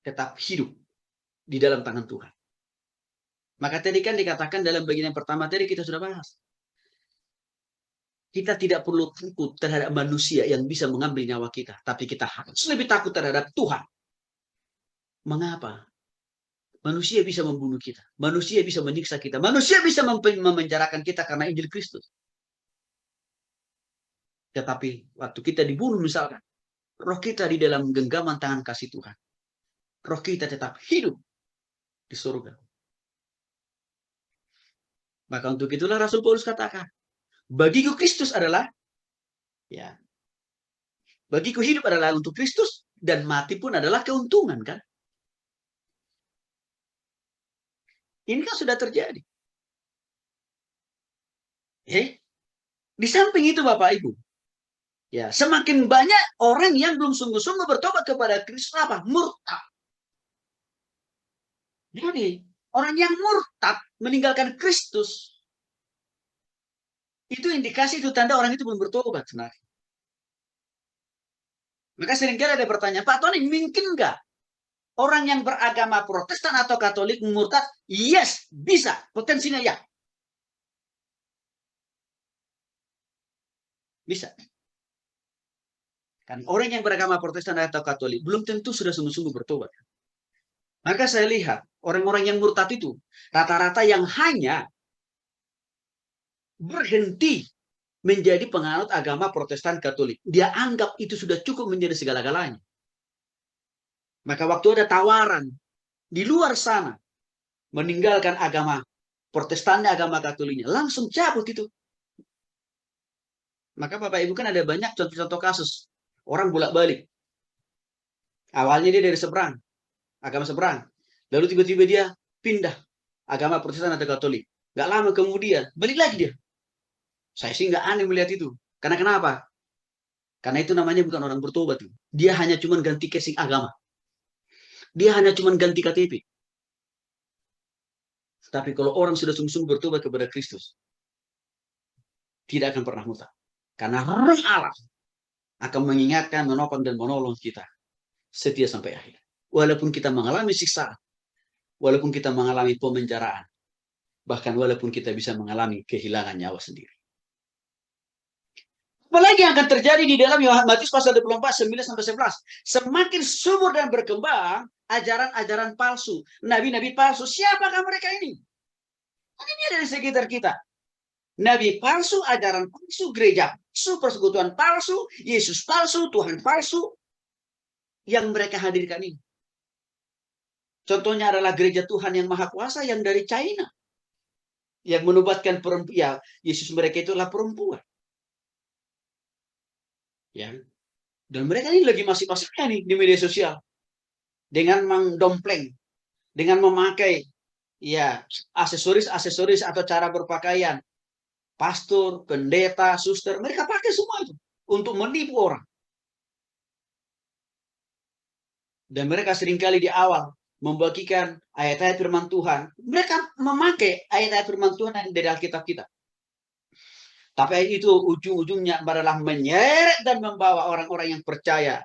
tetap hidup di dalam tangan Tuhan. Maka tadi kan dikatakan dalam bagian yang pertama tadi kita sudah bahas. Kita tidak perlu takut terhadap manusia yang bisa mengambil nyawa kita. Tapi kita harus lebih takut terhadap Tuhan. Mengapa? Manusia bisa membunuh kita. Manusia bisa menyiksa kita. Manusia bisa memenjarakan kita karena Injil Kristus. Tetapi waktu kita dibunuh misalkan, roh kita di dalam genggaman tangan kasih Tuhan. Roh kita tetap hidup di surga. Maka untuk itulah Rasul Paulus katakan, bagiku Kristus adalah, ya, bagiku hidup adalah untuk Kristus, dan mati pun adalah keuntungan, kan? Ini kan sudah terjadi. Di samping itu Bapak Ibu, ya, semakin banyak orang yang belum sungguh-sungguh bertobat kepada Kristus, apa? Murtad. Jadi, orang yang murtad meninggalkan Kristus, itu indikasi, itu tanda orang itu belum bertobat sebenarnya. Maka seringkali ada pertanyaan, Pak Tony, mungkin nggak orang yang beragama Protestan atau Katolik murtad? Yes, bisa. Potensinya ya. Bisa. Kan orang yang beragama Protestan atau Katolik belum tentu sudah sungguh-sungguh bertobat. Maka saya lihat orang-orang yang murtad itu rata-rata yang hanya berhenti menjadi penganut agama Protestan Katolik. Dia anggap itu sudah cukup menjadi segala-galanya. Maka waktu ada tawaran di luar sana meninggalkan agama Protestannya, agama Katoliknya, langsung cabut itu. Maka Bapak Ibu kan ada banyak contoh-contoh kasus orang bolak-balik. Awalnya dia dari seberang, agama seberang, lalu tiba-tiba dia pindah agama Protestan atau Katolik. Gak lama kemudian balik lagi dia. Saya sih nggak aneh melihat itu. Karena kenapa? Karena itu namanya bukan orang bertobat. Dia hanya cuma ganti casing agama. Dia hanya cuma ganti KTP. Tapi kalau orang sudah sungguh-sungguh bertobat kepada Kristus, tidak akan pernah murtad. Karena roh Allah akan mengingatkan, menopang, dan menolong kita setia sampai akhir. Walaupun kita mengalami siksaan, walaupun kita mengalami pemenjaraan, bahkan walaupun kita bisa mengalami kehilangan nyawa sendiri. Apalagi yang akan terjadi di dalam Matius pasal 24, 9-11. Semakin subur dan berkembang ajaran-ajaran palsu, nabi-nabi palsu. Siapakah mereka ini? Ini ada di sekitar kita. Nabi palsu, ajaran palsu, gereja palsu, persekutuan palsu, Yesus palsu, Tuhan palsu, yang mereka hadirkan ini. Contohnya adalah gereja Tuhan yang Maha Kuasa yang dari China, yang menubatkan perempuan, ya, Yesus mereka itulah perempuan. Ya. Dan mereka ini lagi masih-masihnya nih di media sosial dengan mendompleng, dengan memakai, ya, aksesoris atau cara berpakaian pastor, pendeta, suster, mereka pakai semua itu untuk menipu orang. Dan mereka seringkali di awal membagikan ayat-ayat firman Tuhan. Mereka memakai ayat-ayat firman Tuhan dari Alkitab kita. Tapi itu ujung-ujungnya adalah menyeret dan membawa orang-orang yang percaya,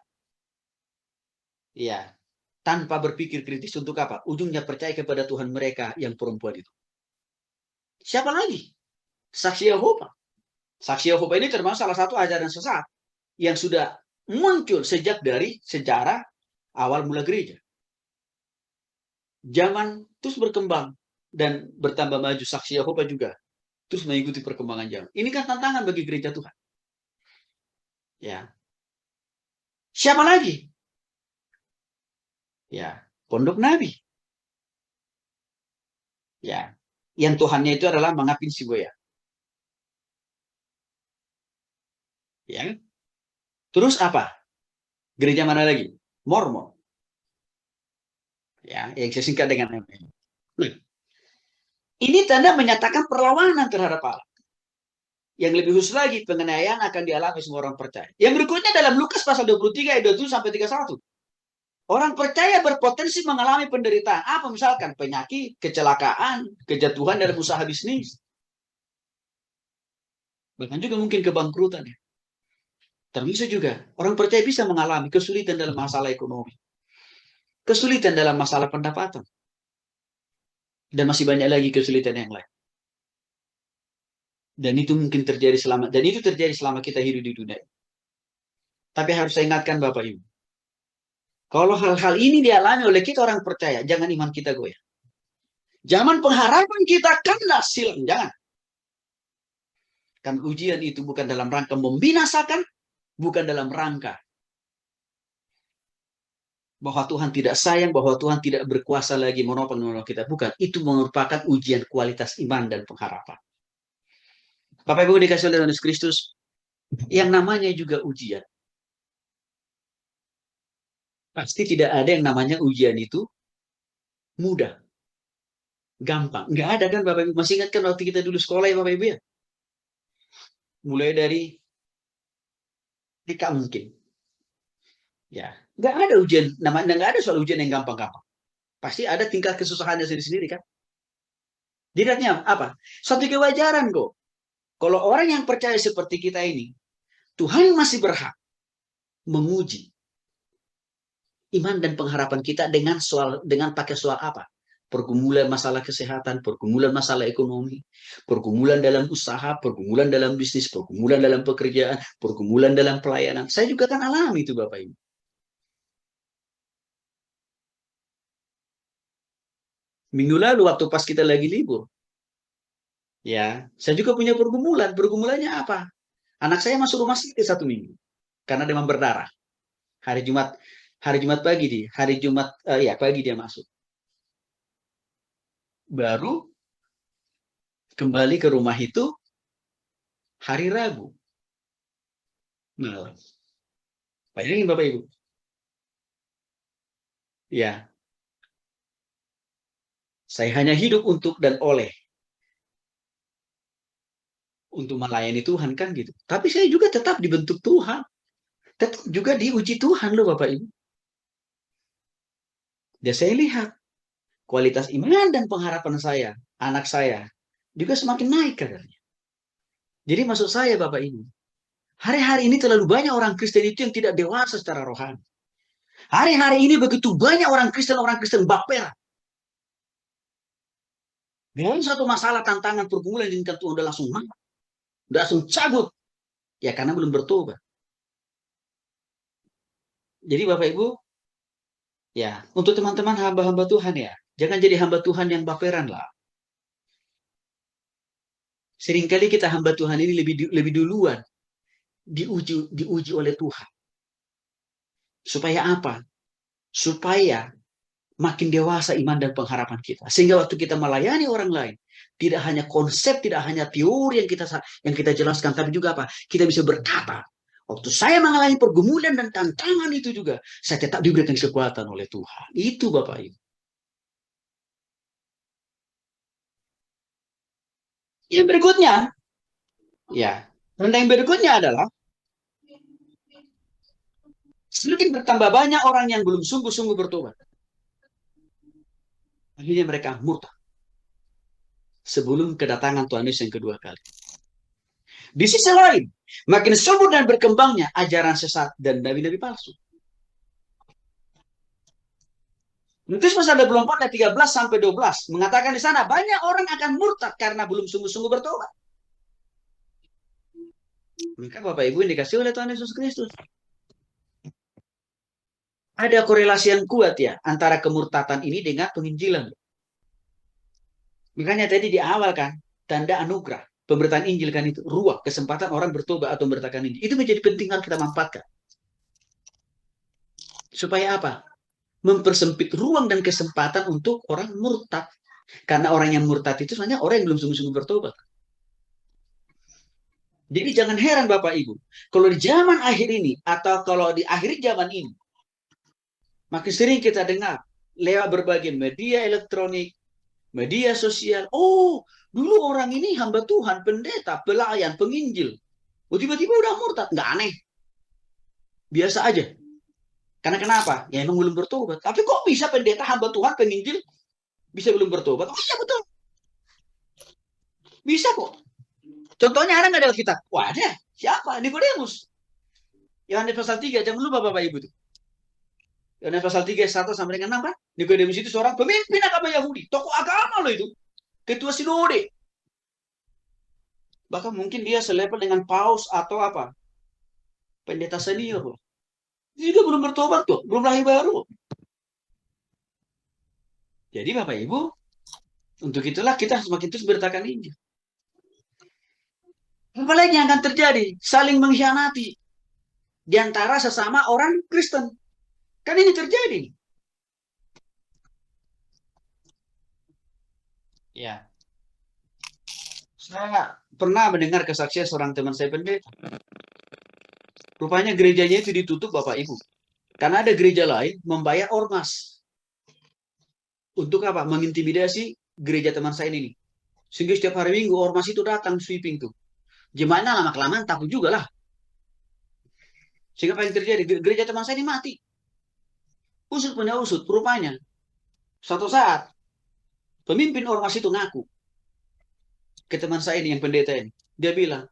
ya, tanpa berpikir kritis untuk apa? Ujungnya percaya kepada Tuhan mereka yang perempuan itu. Siapa lagi? Saksi Yehova. Saksi Yehova ini termasuk salah satu ajaran sesat yang sudah muncul sejak dari sejarah awal mula gereja. Zaman terus berkembang dan bertambah maju, saksi Yehova juga terus mengikuti perkembangan zaman. Ini kan tantangan bagi gereja Tuhan. Ya. Siapa lagi? Ya, pondok nabi. Ya. yang Tuhannya itu adalah mengapin si buaya. Ya. Terus apa? Gereja mana lagi? Mormon. Ya, yang saya singkat dengan MM. Nah, ini tanda menyatakan perlawanan terhadap Allah. Yang lebih khusus lagi, penganiayaan akan dialami semua orang percaya. Yang berikutnya dalam Lukas pasal 23 ayat 27 sampai 31. Orang percaya berpotensi mengalami penderitaan. Apa misalkan? Penyakit, kecelakaan, kejatuhan dalam usaha bisnis. Bahkan juga mungkin kebangkrutan. Termasuk juga orang percaya bisa mengalami kesulitan dalam masalah ekonomi. Kesulitan dalam masalah pendapatan. Dan masih banyak lagi kesulitan yang lain. Dan itu mungkin terjadi selama kita hidup di dunia. Tapi harus saya ingatkan Bapak Ibu. Kalau hal-hal ini dialami oleh kita orang percaya, jangan iman kita goyah. Jangan pengharapan kita kandas silang, jangan. Kan ujian itu bukan dalam rangka membinasakan, bukan dalam rangka bahwa Tuhan tidak sayang, bahwa Tuhan tidak berkuasa lagi menopang kita. Bukan, itu merupakan ujian kualitas iman dan pengharapan. Bapak Ibu dikasih oleh Yesus Kristus, yang namanya juga ujian. Pasti tidak ada yang namanya ujian itu mudah, gampang. Nggak ada kan Bapak Ibu? Masih ingat kan waktu kita dulu sekolah ya Bapak Ibu ya? Mulai dari TK mungkin. Ya, nggak ada ujian, namanya nggak ada soal ujian yang gampang-gampang. Pasti ada tingkat kesusahannya sendiri-sendiri kan? Dilihatnya apa? Satu kewajaran kok. Kalau orang yang percaya seperti kita ini, Tuhan masih berhak menguji iman dan pengharapan kita dengan pakai soal apa? Pergumulan masalah kesehatan, pergumulan masalah ekonomi, pergumulan dalam usaha, pergumulan dalam bisnis, pergumulan dalam pekerjaan, pergumulan dalam pelayanan. Saya juga kan alami itu Bapak Ibu. Minggu lalu waktu pas kita lagi libur, ya, saya juga punya pergumulan. Pergumulannya apa? Anak saya masuk rumah sakit 1 minggu karena demam berdarah. Hari Jumat pagi pagi dia masuk. Baru kembali ke rumah itu hari Rabu. Nah, bayangin Bapak Ibu. Ya, saya hanya hidup untuk dan oleh untuk melayani Tuhan kan gitu. Tapi saya juga tetap dibentuk Tuhan. Tetap juga diuji Tuhan loh Bapak Ibu. Dan saya lihat kualitas iman dan pengharapan saya, anak saya, juga semakin naik kadarnya. Jadi maksud saya Bapak Ibu, hari-hari ini terlalu banyak orang Kristen itu yang tidak dewasa secara rohani. Hari-hari ini begitu banyak orang Kristen baper. Dengan satu masalah, tantangan, pergumulan yang Tuhan udah langsung cabut. Ya karena belum bertobat. Jadi Bapak Ibu, ya untuk teman-teman hamba-hamba Tuhan ya, jangan jadi hamba Tuhan yang baperan lah. Seringkali kita hamba Tuhan ini lebih duluan diuji oleh Tuhan. Supaya apa? Supaya makin dewasa iman dan pengharapan kita. Sehingga waktu kita melayani orang lain, tidak hanya konsep, tidak hanya teori yang kita jelaskan, tapi juga apa? Kita bisa berkata, waktu saya mengalami pergumulan dan tantangan itu juga, saya tetap diberikan kekuatan oleh Tuhan. Itu Bapak Ibu. Yang berikutnya, ya, yang berikutnya adalah semakin bertambah banyak orang yang belum sungguh-sungguh bertobat. Akhirnya mereka murtad sebelum kedatangan Tuhan Yesus yang kedua kali. Di sisi lain, makin subur dan berkembangnya ajaran sesat dan nabi-nabi palsu. Matius pasal 24 ayat 13 sampai 12 mengatakan di sana banyak orang akan murtad karena belum sungguh-sungguh bertobat. Maka Bapak Ibu yang dikasih oleh Tuhan Yesus Kristus, ada korelasi yang kuat ya antara kemurtatan ini dengan penginjilan. Makanya tadi di awal kan, tanda anugerah, pemberitaan Injil kan itu, ruang, kesempatan orang bertobat atau memberitakan Injil. Itu menjadi penting harus kita manfaatkan. Supaya apa? Mempersempit ruang dan kesempatan untuk orang murtad. Karena orang yang murtad itu sebenarnya orang yang belum sungguh-sungguh bertobat. Jadi jangan heran Bapak Ibu, kalau di zaman akhir ini atau kalau di akhir zaman ini, makin sering kita dengar lewat berbagai media elektronik, media sosial, oh dulu orang ini hamba Tuhan, pendeta, pelayan, penginjil. Oh, tiba-tiba udah murtad, nggak aneh. Biasa aja. Karena kenapa? Ya emang belum bertobat. Tapi kok bisa pendeta, hamba Tuhan, penginjil bisa belum bertobat? Oh iya betul. Bisa kok. Contohnya ada nggak di Alkitab? Wah ada. Siapa? Nikodemus. Yohanes pasal 3, jangan lupa Bapak Ibu itu. Yohanes pasal 3, 1 sampai dengan 6 kan? Nikodemus itu seorang pemimpin agama Yahudi. Tokoh agama loh itu. Ketua sinode. Bahkan mungkin dia selevel dengan paus atau apa? Pendeta senior. Dia juga belum bertobat tuh. Belum lahir baru. Jadi Bapak Ibu, untuk itulah kita semakin terus beritakan Injil. Apalagi yang akan terjadi? Saling mengkhianati di antara sesama orang Kristen. Kan ini terjadi. Ya. Saya pernah mendengar kesaksian seorang teman saya pendeta. Rupanya gerejanya itu ditutup Bapak Ibu. Karena ada gereja lain membayar ormas. Untuk apa? Mengintimidasi gereja teman saya ini. Sehingga setiap hari Minggu ormas itu datang sweeping tuh. Jemaahnya lama-kelamaan takut juga lah. Sehingga apa yang terjadi? Gereja teman saya ini mati. Usut punya usut. Rupanya suatu saat pemimpin ormas itu ngaku ke teman saya ini yang pendeta ini. Dia bilang,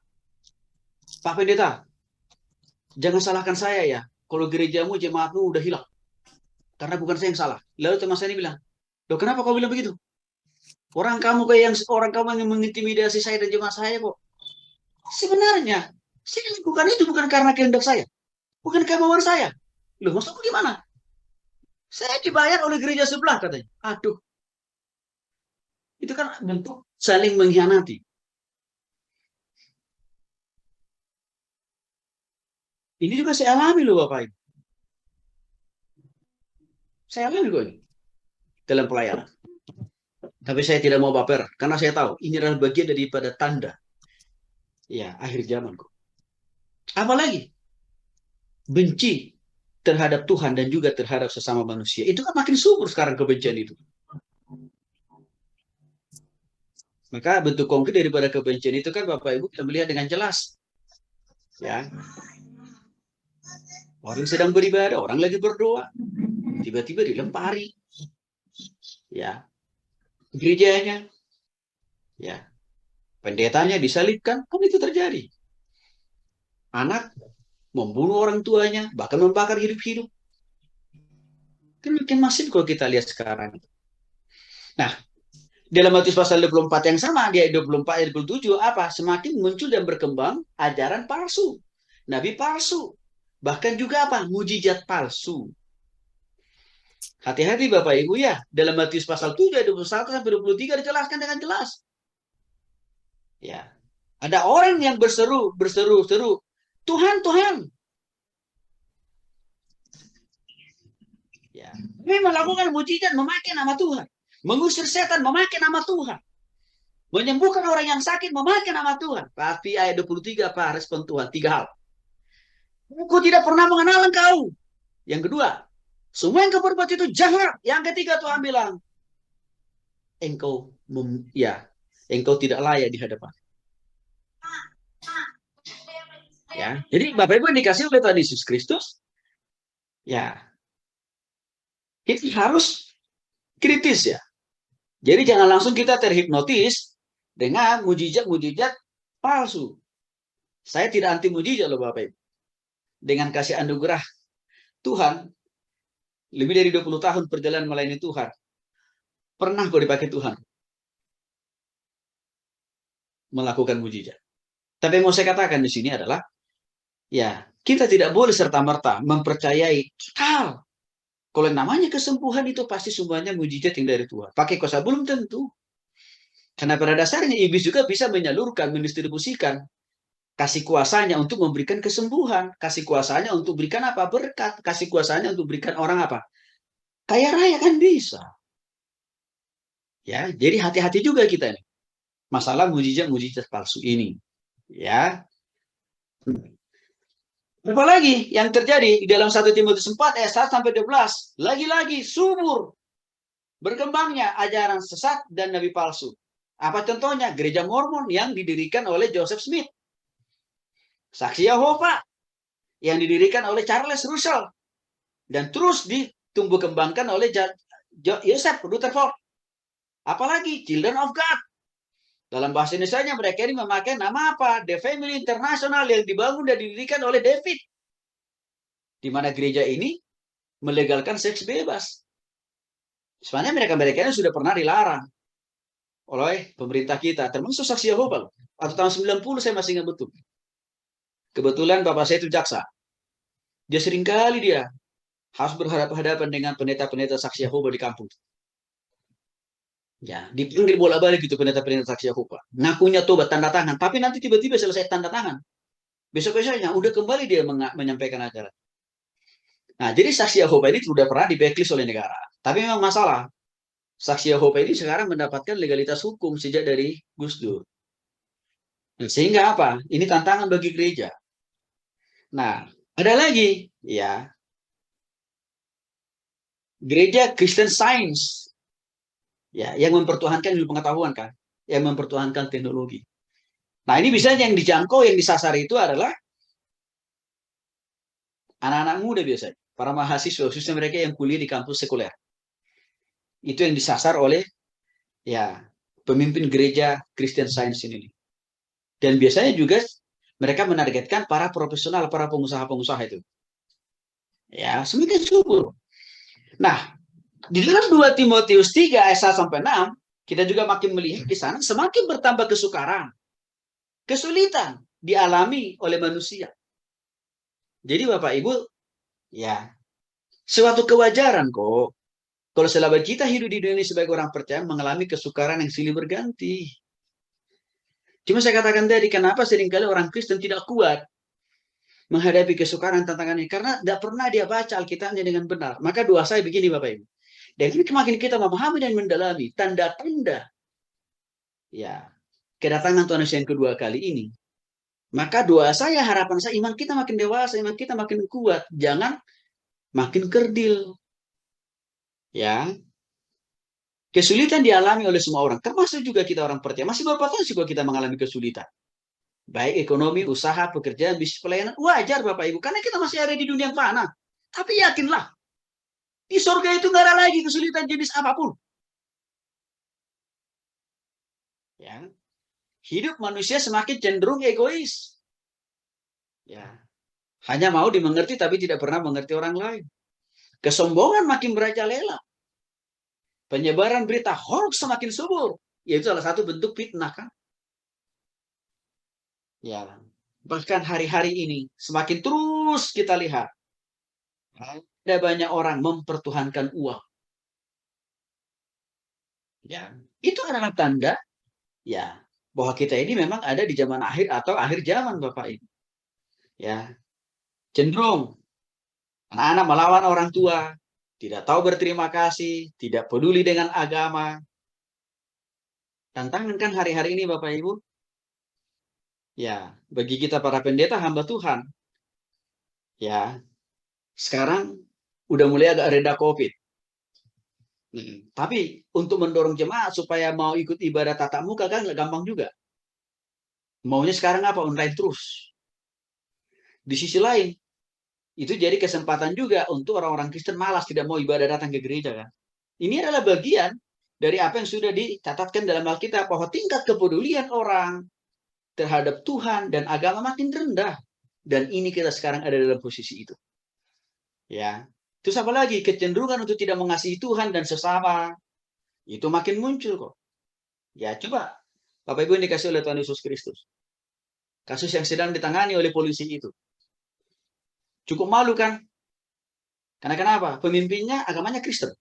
Pak Pendeta, jangan salahkan saya ya. Kalau gerejamu, jemaatmu udah hilang. Karena bukan saya yang salah. Lalu teman saya ini bilang, loh kenapa kau bilang begitu? Orang kamu yang mengintimidasi saya dan jemaat saya kok. Sebenarnya, saya lakukan itu bukan karena kehendak saya. Bukan kemauan saya. Loh, maksudku gimana? Saya dibayar oleh gereja sebelah katanya. Aduh. Itu kan bentuk saling mengkhianati. Ini juga saya alami loh Bapak Ibu. Saya alami kok ini. Dalam pelayanan. Tapi saya tidak mau baper. Karena saya tahu ini adalah bagian daripada tanda. Ya, akhir zaman kok. Apalagi? Benci terhadap Tuhan dan juga terhadap sesama manusia. Itu kan makin subur sekarang kebencian itu. Maka bentuk konkret daripada kebencian itu kan Bapak Ibu kita melihat dengan jelas. Ya. Orang sedang beribadah, orang lagi berdoa, tiba-tiba dilempari. Ya. Gerejanya. Ya. Pendetanya disalibkan, kan itu terjadi. Anak membunuh orang tuanya, bahkan membakar hidup-hidup. Kan makin masif kalau kita lihat sekarang. Nah, dalam Matius pasal 24 yang sama, di ayat 24 ayat 27, apa? Semakin muncul dan berkembang ajaran palsu. Nabi palsu. Bahkan juga apa? Mujizat palsu. Hati-hati Bapak Ibu ya. Dalam Matius pasal 7 ayat 21 sampai 23 dijelaskan dengan jelas. Ya. Ada orang yang berseru. Tuhan, Tuhan. Ya. Ini melakukan mujizat memakai nama Tuhan. Mengusir setan memakai nama Tuhan. Menyembuhkan orang yang sakit memakai nama Tuhan. Tapi ayat 23 apa respon Tuhan? 3 hal. Aku tidak pernah mengenal engkau. Yang kedua, semua yang kau perbuat itu jahat. Yang ketiga Tuhan bilang, engkau tidak layak di hadapan. Ya, jadi Bapak Ibu dikasih oleh Tuhan Yesus Kristus. Ya, kita harus kritis ya. Jadi jangan langsung kita terhipnotis dengan mujizat-mujizat palsu. Saya tidak anti mujizat loh Bapak Ibu. Dengan kasih anugerah Tuhan, lebih dari 20 tahun perjalanan melayani Tuhan, pernah kok dipakai Tuhan melakukan mujizat. Tapi yang mau saya katakan di sini adalah, ya, kita tidak boleh serta-merta mempercayai hal. Kalau yang namanya kesembuhan itu pasti semuanya mujizat yang dari Tuhan. Pakai kuasa belum tentu. Karena pada dasarnya iblis juga bisa menyalurkan, mendistribusikan kasih kuasanya untuk memberikan kesembuhan, kasih kuasanya untuk berikan apa? Berkat, kasih kuasanya untuk berikan orang apa? Kaya raya kan bisa. Ya, jadi hati-hati juga kita nih. Masalah mujizat-mujizat palsu ini. Ya. Apalagi yang terjadi di dalam 1 Timotius 4 ayat 1 sampai 12. Lagi-lagi subur berkembangnya ajaran sesat dan nabi palsu. Apa contohnya? Gereja Mormon yang didirikan oleh Joseph Smith. Saksi Yehova yang didirikan oleh Charles Russell. Dan terus ditumbuh kembangkan oleh Joseph Rutherford. Apalagi Children of God. Dalam bahasa Indonesia mereka ini memakai nama apa? The Family International yang dibangun dan didirikan oleh David. Di mana gereja ini melegalkan seks bebas. Sebenarnya mereka ini sudah pernah dilarang oleh pemerintah kita, termasuk Saksi Yehova. Atau tahun 90 saya masih ingat betul. Kebetulan bapak saya itu jaksa. Dia seringkali harus berhadapan-hadapan dengan pendeta-pendeta Saksi Yehova di kampung. Ya, dipanggil bolak-balik gitu pendeta-pendeta Saksi Yehova. Ngakunya tobat tanda tangan, tapi nanti tiba-tiba selesai tanda tangan. Besok-besoknya udah kembali dia menyampaikan acara. Nah, jadi Saksi Yehova ini sudah pernah di blacklist oleh negara. Tapi memang masalah. Saksi Yehova ini sekarang mendapatkan legalitas hukum sejak dari Gus Dur. Sehingga apa? Ini tantangan bagi gereja. Nah, ada lagi, ya, gereja Kristen Science, ya, yang mempertuhankan ilmu pengetahuan kan, yang mempertuhankan teknologi. Nah, ini biasanya yang dijangkau, yang disasar itu adalah anak-anak muda biasanya, para mahasiswa, khususnya mereka yang kuliah di kampus sekuler. Itu yang disasar oleh, ya, pemimpin gereja Kristen Science ini. Dan biasanya juga mereka menargetkan para profesional, para pengusaha-pengusaha itu. Ya, semakin subur. Nah, di dalam 2 Timotius 3 ayat 1 sampai 6, kita juga makin melihat di sana semakin bertambah kesukaran, kesulitan dialami oleh manusia. Jadi Bapak Ibu, ya, suatu kewajaran kok kalau selama kita hidup di dunia ini sebagai orang percaya mengalami kesukaran yang silih berganti. Cuma saya katakan tadi, kenapa seringkali orang Kristen tidak kuat menghadapi kesukaran tantangan ini? Karena tidak pernah dia baca Alkitabnya dengan benar. Maka doa saya begini Bapak Ibu. Dan semakin kita memahami dan mendalami tanda-tanda, ya, kedatangan Tuhan Yesus yang kedua kali ini, maka doa saya, harapan saya, iman kita makin dewasa, iman kita makin kuat. Jangan makin kerdil. Ya, kesulitan dialami oleh semua orang, termasuk juga kita orang percaya. Masih berapa tahun juga kita mengalami kesulitan. Baik ekonomi, usaha, pekerjaan, bisnis, pelayanan. Wajar Bapak Ibu, karena kita masih ada di dunia yang fana. Tapi yakinlah, di surga itu nggak ada lagi kesulitan jenis apapun. Ya, hidup manusia semakin cenderung egois. Ya, hanya mau dimengerti tapi tidak pernah mengerti orang lain. Kesombongan makin merajalela. Penyebaran berita hoax semakin subur. Yaitu salah satu bentuk fitnah kan. Ya, bahkan hari-hari ini semakin terus kita lihat ada banyak orang mempertuhankan uang. Ya, itu adalah tanda, ya, bahwa kita ini memang ada di zaman akhir atau akhir zaman Bapak Ibu. Ya, cenderung anak-anak melawan orang tua, tidak tahu berterima kasih, tidak peduli dengan agama. Tantangan kan hari-hari ini Bapak Ibu. Ya, bagi kita para pendeta hamba Tuhan, ya, sekarang udah mulai agak reda COVID. Tapi untuk mendorong jemaat supaya mau ikut ibadah tatap muka kan nggak gampang juga. Maunya sekarang apa? Online terus. Di sisi lain, itu jadi kesempatan juga untuk orang-orang Kristen malas tidak mau ibadah datang ke gereja kan. Ini adalah bagian dari apa yang sudah dicatatkan dalam Alkitab bahwa tingkat kepedulian orang terhadap Tuhan dan agama makin rendah. Dan ini kita sekarang ada dalam posisi itu. Ya. Terus apa lagi? Kecenderungan untuk tidak mengasihi Tuhan dan sesama. Itu makin muncul kok. Ya, coba Bapak Ibu yang dikasih oleh Tuhan Yesus Kristus. Kasus yang sedang ditangani oleh polisi itu. Cukup malu kan? Karena kenapa? Pemimpinnya agamanya Kristen.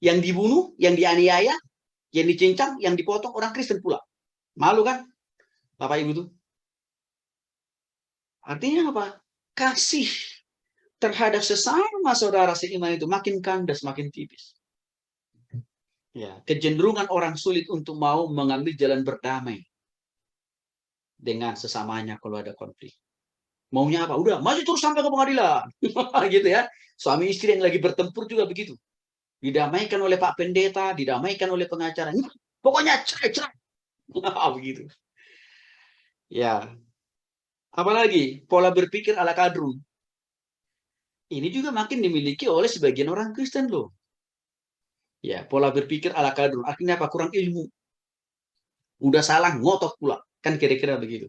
Yang dibunuh, yang dianiaya, yang dicincang, yang dipotong orang Kristen pula. Malu kan? Bapak Ibu tuh. Artinya apa? Kasih terhadap sesama saudara seiman itu makin kandas, makin tipis. Ya, kecenderungan orang sulit untuk mau mengambil jalan berdamai dengan sesamanya kalau ada konflik. Maunya apa? Udah, maju terus sampai ke pengadilan. Gitu ya. Suami istri yang lagi bertempur juga begitu. Didamaikan oleh Pak Pendeta, didamaikan oleh pengacara. Pokoknya cerai. Begitu. Ya. Apalagi pola berpikir ala kadrun. Ini juga makin dimiliki oleh sebagian orang Kristen loh. Ya, pola berpikir ala kadrun. Artinya apa? Kurang ilmu. Udah salah, ngotot pula. Kan kira-kira begitu.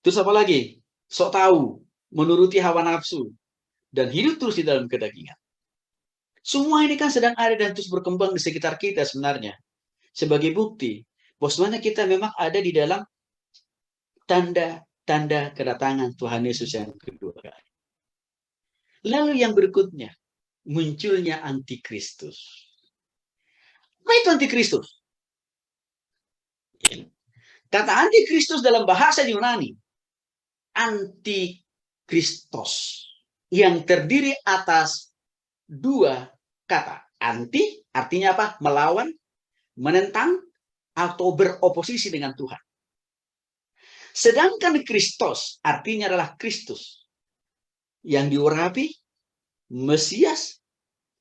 Terus apa lagi? Sok tahu, menuruti hawa nafsu, dan hidup terus di dalam kedagingan. Semua ini kan sedang ada dan terus berkembang di sekitar kita sebenarnya. Sebagai bukti, bahwa sebenarnya kita memang ada di dalam tanda-tanda kedatangan Tuhan Yesus yang kedua kali. Lalu yang berikutnya, munculnya antikristus. Apa itu antikristus? Kata antikristus dalam bahasa Yunani, antikristos, yang terdiri atas dua kata. Anti artinya apa? Melawan, menentang, atau beroposisi dengan Tuhan. Sedangkan Kristos artinya adalah Kristus yang diurapi, Mesias,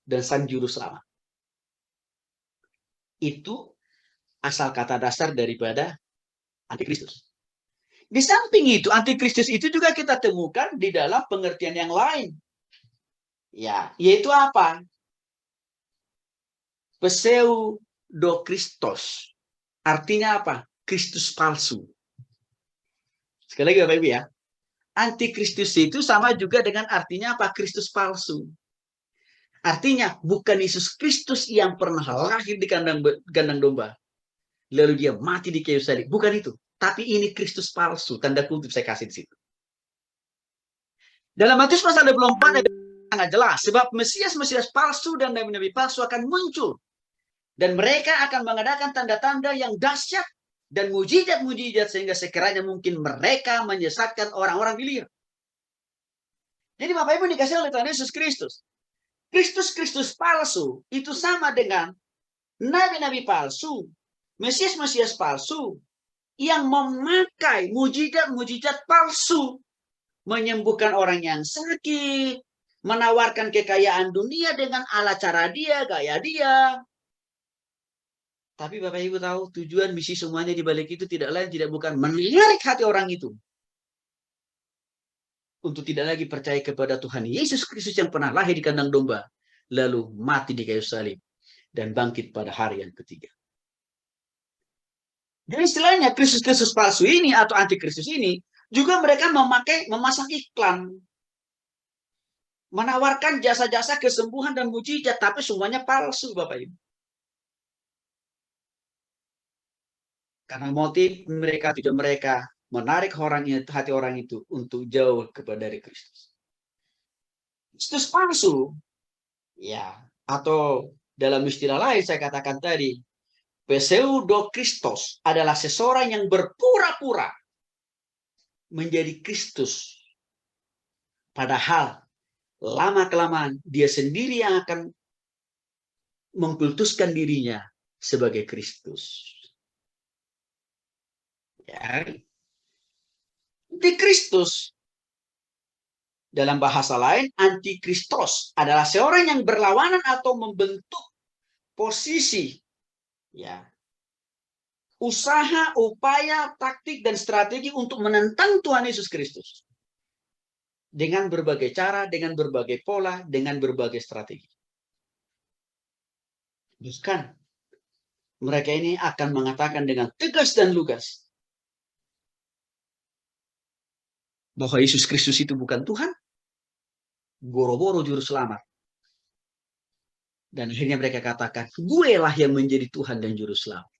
dan Sang Juru Selamat. Itu asal kata dasar daripada antikristus. Di samping itu, antikristus itu juga kita temukan di dalam pengertian yang lain. Ya, yaitu apa? Pseudokristos. Artinya apa? Kristus palsu. Sekali lagi Bapak Ibu ya. Antikristus itu sama juga dengan artinya apa? Kristus palsu. Artinya bukan Yesus Kristus yang pernah lahir di kandang domba. Lalu dia mati di kayu salib. Bukan itu. Tapi ini Kristus palsu. Tanda kutip saya kasih di situ. Dalam Matius pasal 24 ada sangat jelas. Sebab Mesias palsu dan nabi-nabi palsu akan muncul. Dan mereka akan mengadakan tanda-tanda yang dahsyat dan mujizat-mujizat sehingga sekiranya mungkin mereka menyesatkan orang-orang pilihan. Jadi Bapak Ibu dikasih oleh Tuhan Yesus Kristus. Kristus palsu itu sama dengan nabi-nabi palsu, Mesias palsu yang memakai mujizat palsu, menyembuhkan orang yang sakit, menawarkan kekayaan dunia dengan ala cara dia, gaya dia. Tapi Bapak Ibu tahu tujuan misi semuanya di balik itu tidak lain tidak bukan menarik hati orang itu untuk tidak lagi percaya kepada Tuhan Yesus Kristus yang pernah lahir di kandang domba, lalu mati di kayu salib, dan bangkit pada hari yang ketiga. Jadi istilahnya Kristus palsu ini atau antikristus ini, juga mereka memasang iklan. Menawarkan jasa-jasa kesembuhan dan mujizat, tapi semuanya palsu Bapak Ibu. Karena motif mereka menarik hati orang itu untuk jauh kepada dari Kristus. Kristus palsu, ya, atau dalam istilah lain saya katakan tadi, pseudokristos adalah seseorang yang berpura-pura menjadi Kristus. Padahal lama-kelamaan dia sendiri yang akan mengkultuskan dirinya sebagai Kristus. Ya. Antikristus dalam bahasa lain, antikristos adalah seorang yang berlawanan atau membentuk posisi, ya, usaha, upaya, taktik, dan strategi untuk menentang Tuhan Yesus Kristus dengan berbagai cara, dengan berbagai pola, dengan berbagai strategi. Bahkan mereka ini akan mengatakan dengan tegas dan lugas bahwa Yesus Kristus itu bukan Tuhan, boro-boro juru selamat. Dan akhirnya mereka katakan, gue lah yang menjadi Tuhan dan juru selamat.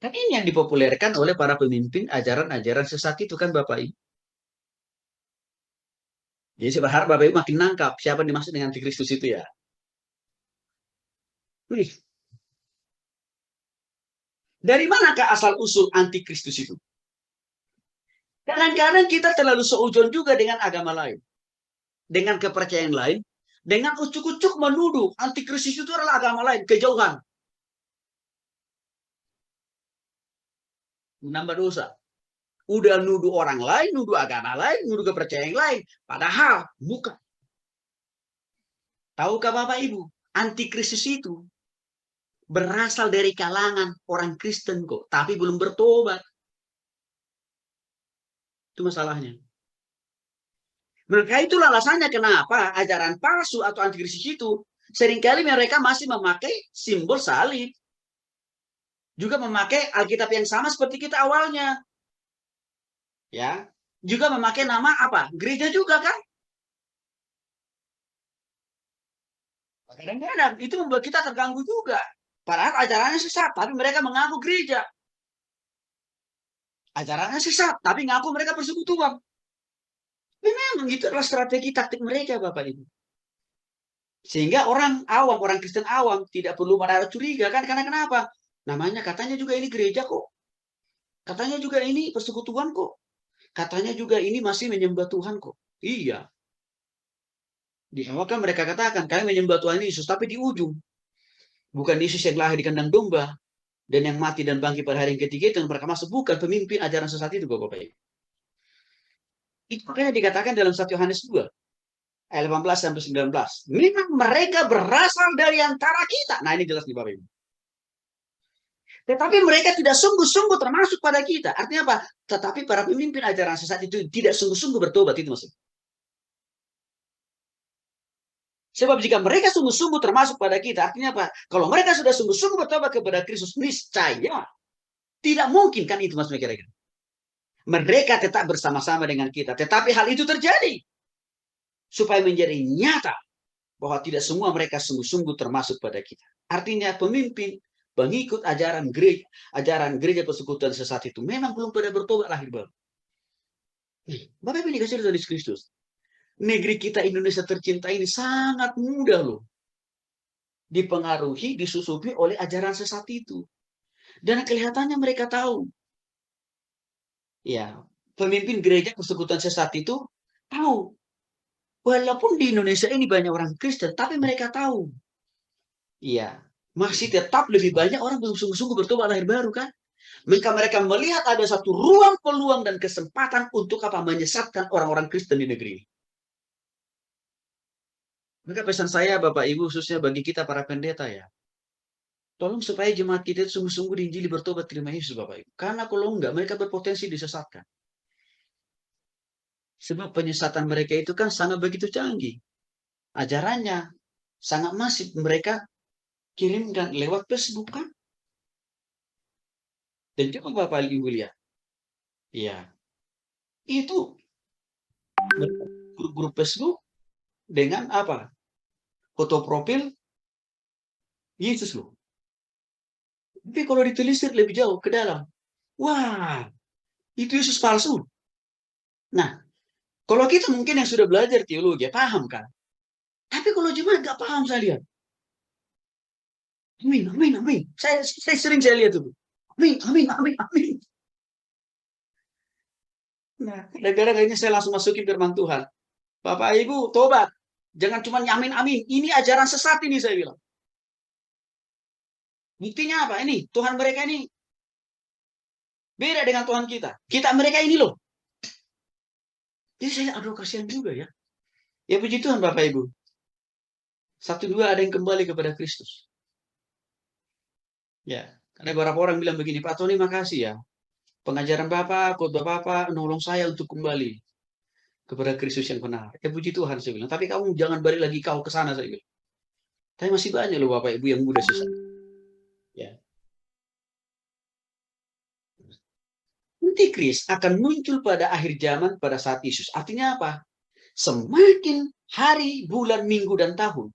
Dan ini yang dipopulerkan oleh para pemimpin ajaran-ajaran sesat itu kan Bapak Ibu. Jadi saya berharap Bapak Ibu makin nangkap siapa yang dimaksud dengan antikristus itu ya. Dari manakah asal-usul antikristus itu? Kadang-kadang kita terlalu seujon juga dengan agama lain. Dengan kepercayaan lain. dengan ucuk-ucuk menuduh antikristus itu adalah agama lain, kejauhan. Menambah dosa. Udah nuduh orang lain, nuduh agama lain, nuduh kepercayaan lain. Padahal bukan. Tahukah Bapak Ibu, antikristus itu berasal dari kalangan orang Kristen kok, tapi belum bertobat. Itu masalahnya. Maka itulah alasannya kenapa ajaran palsu atau antikristus itu seringkali mereka masih memakai simbol salib. Juga memakai Alkitab yang sama seperti kita awalnya. Ya, juga memakai nama apa? Gereja juga kan? Kadang-kadang itu membuat kita terganggu juga. Padahal ajarannya sesat, tapi mereka mengaku gereja. Ajarannya sesat, tapi ngaku mereka persekutuan. Memang itu adalah strategi taktik mereka, Bapak Ibu. Sehingga orang awam, orang Kristen awam tidak perlu menaruh curiga kan? Karena kenapa? Namanya katanya juga ini gereja kok. Katanya juga ini persekutuan kok. Katanya juga ini masih menyembah Tuhan kok. Iya. Di awal kan mereka katakan kami menyembah Tuhan Yesus, tapi di ujung bukan Yesus yang lahir di kandang domba dan yang mati dan bangkit pada hari yang ketiga itu mereka masuk, bukan pemimpin ajaran sesat itu, Bapak Ibu. Itu makanya dikatakan dalam 1 Yohanes 2 ayat 18 sampai 19. Memang mereka berasal dari antara kita. Nah, ini jelas di Bapak Ibu. Tetapi mereka tidak sungguh-sungguh termasuk pada kita. Artinya apa? Tetapi para pemimpin ajaran sesat itu tidak sungguh-sungguh bertobat, itu maksudnya. Sebab jika mereka sungguh-sungguh termasuk pada kita, artinya apa? Kalau mereka sudah sungguh-sungguh bertobat kepada Kristus, niscaya tidak mungkin kan itu maksudnya kira-kira. Mereka tetap bersama-sama dengan kita. Tetapi hal itu terjadi supaya menjadi nyata bahwa tidak semua mereka sungguh-sungguh termasuk pada kita. Artinya pemimpin, pengikut ajaran gereja persekutuan sesat itu memang belum pada bertobat lahir baru. Bapak Ibu dikasih oleh Kristus. Negeri kita Indonesia tercinta ini sangat mudah loh dipengaruhi, disusupi oleh ajaran sesat itu. Dan kelihatannya mereka tahu. Ya, pemimpin gereja persekutuan sesat itu tahu. Walaupun di Indonesia ini banyak orang Kristen, tapi mereka tahu. Iya, masih tetap lebih banyak orang belum sungguh-sungguh bertobat lahir baru kan? Mereka melihat ada satu ruang peluang dan kesempatan untuk apa? Menyesatkan orang-orang Kristen di negeri ini. Maka pesan saya Bapak Ibu khususnya bagi kita para pendeta ya. Tolong supaya jemaat kita itu sungguh-sungguh diinjili bertobat terima Yesus Bapak Ibu. Karena kalau enggak mereka berpotensi disesatkan. Sebab penyesatan mereka itu kan sangat begitu canggih. Ajarannya sangat masif, mereka kirimkan lewat Facebook kan. Dan coba Bapak Ibu lihat. Ya. Itu grup Facebook dengan apa? Foto profil Yesus loh. Tapi kalau ditelisik lebih jauh ke dalam, wah, itu Yesus palsu. Nah, kalau kita mungkin yang sudah belajar teologi, paham kan? Tapi kalau jemaat nggak paham saya lihat. Amin, amin, amin. Saya sering lihat itu. Amin, amin, amin, amin. Nah, gara-gara kayaknya saya langsung masukin firman Tuhan. Bapak Ibu, tobat. Jangan cuma nyamin amin. Ini ajaran sesat ini saya bilang. Buktinya apa? Ini, Tuhan mereka ini beda dengan Tuhan kita. Kita mereka ini loh. Jadi saya, aduh kasihan juga ya. Ya puji Tuhan Bapak Ibu. 1-2 ada yang kembali kepada Kristus. Ya, karena beberapa orang bilang begini, Pak Tony makasih ya. Pengajaran Bapak, khotbah Bapak, nolong saya untuk kembali kepada Kristus yang benar. Ya puji Tuhan saya bilang. Tapi kamu jangan balik lagi kau ke sana saya bilang. Tapi masih banyak loh Bapak Ibu yang muda sesat. Ya. Antikris akan muncul pada akhir zaman pada saat Yesus. Artinya apa? Semakin hari, bulan, minggu, dan tahun,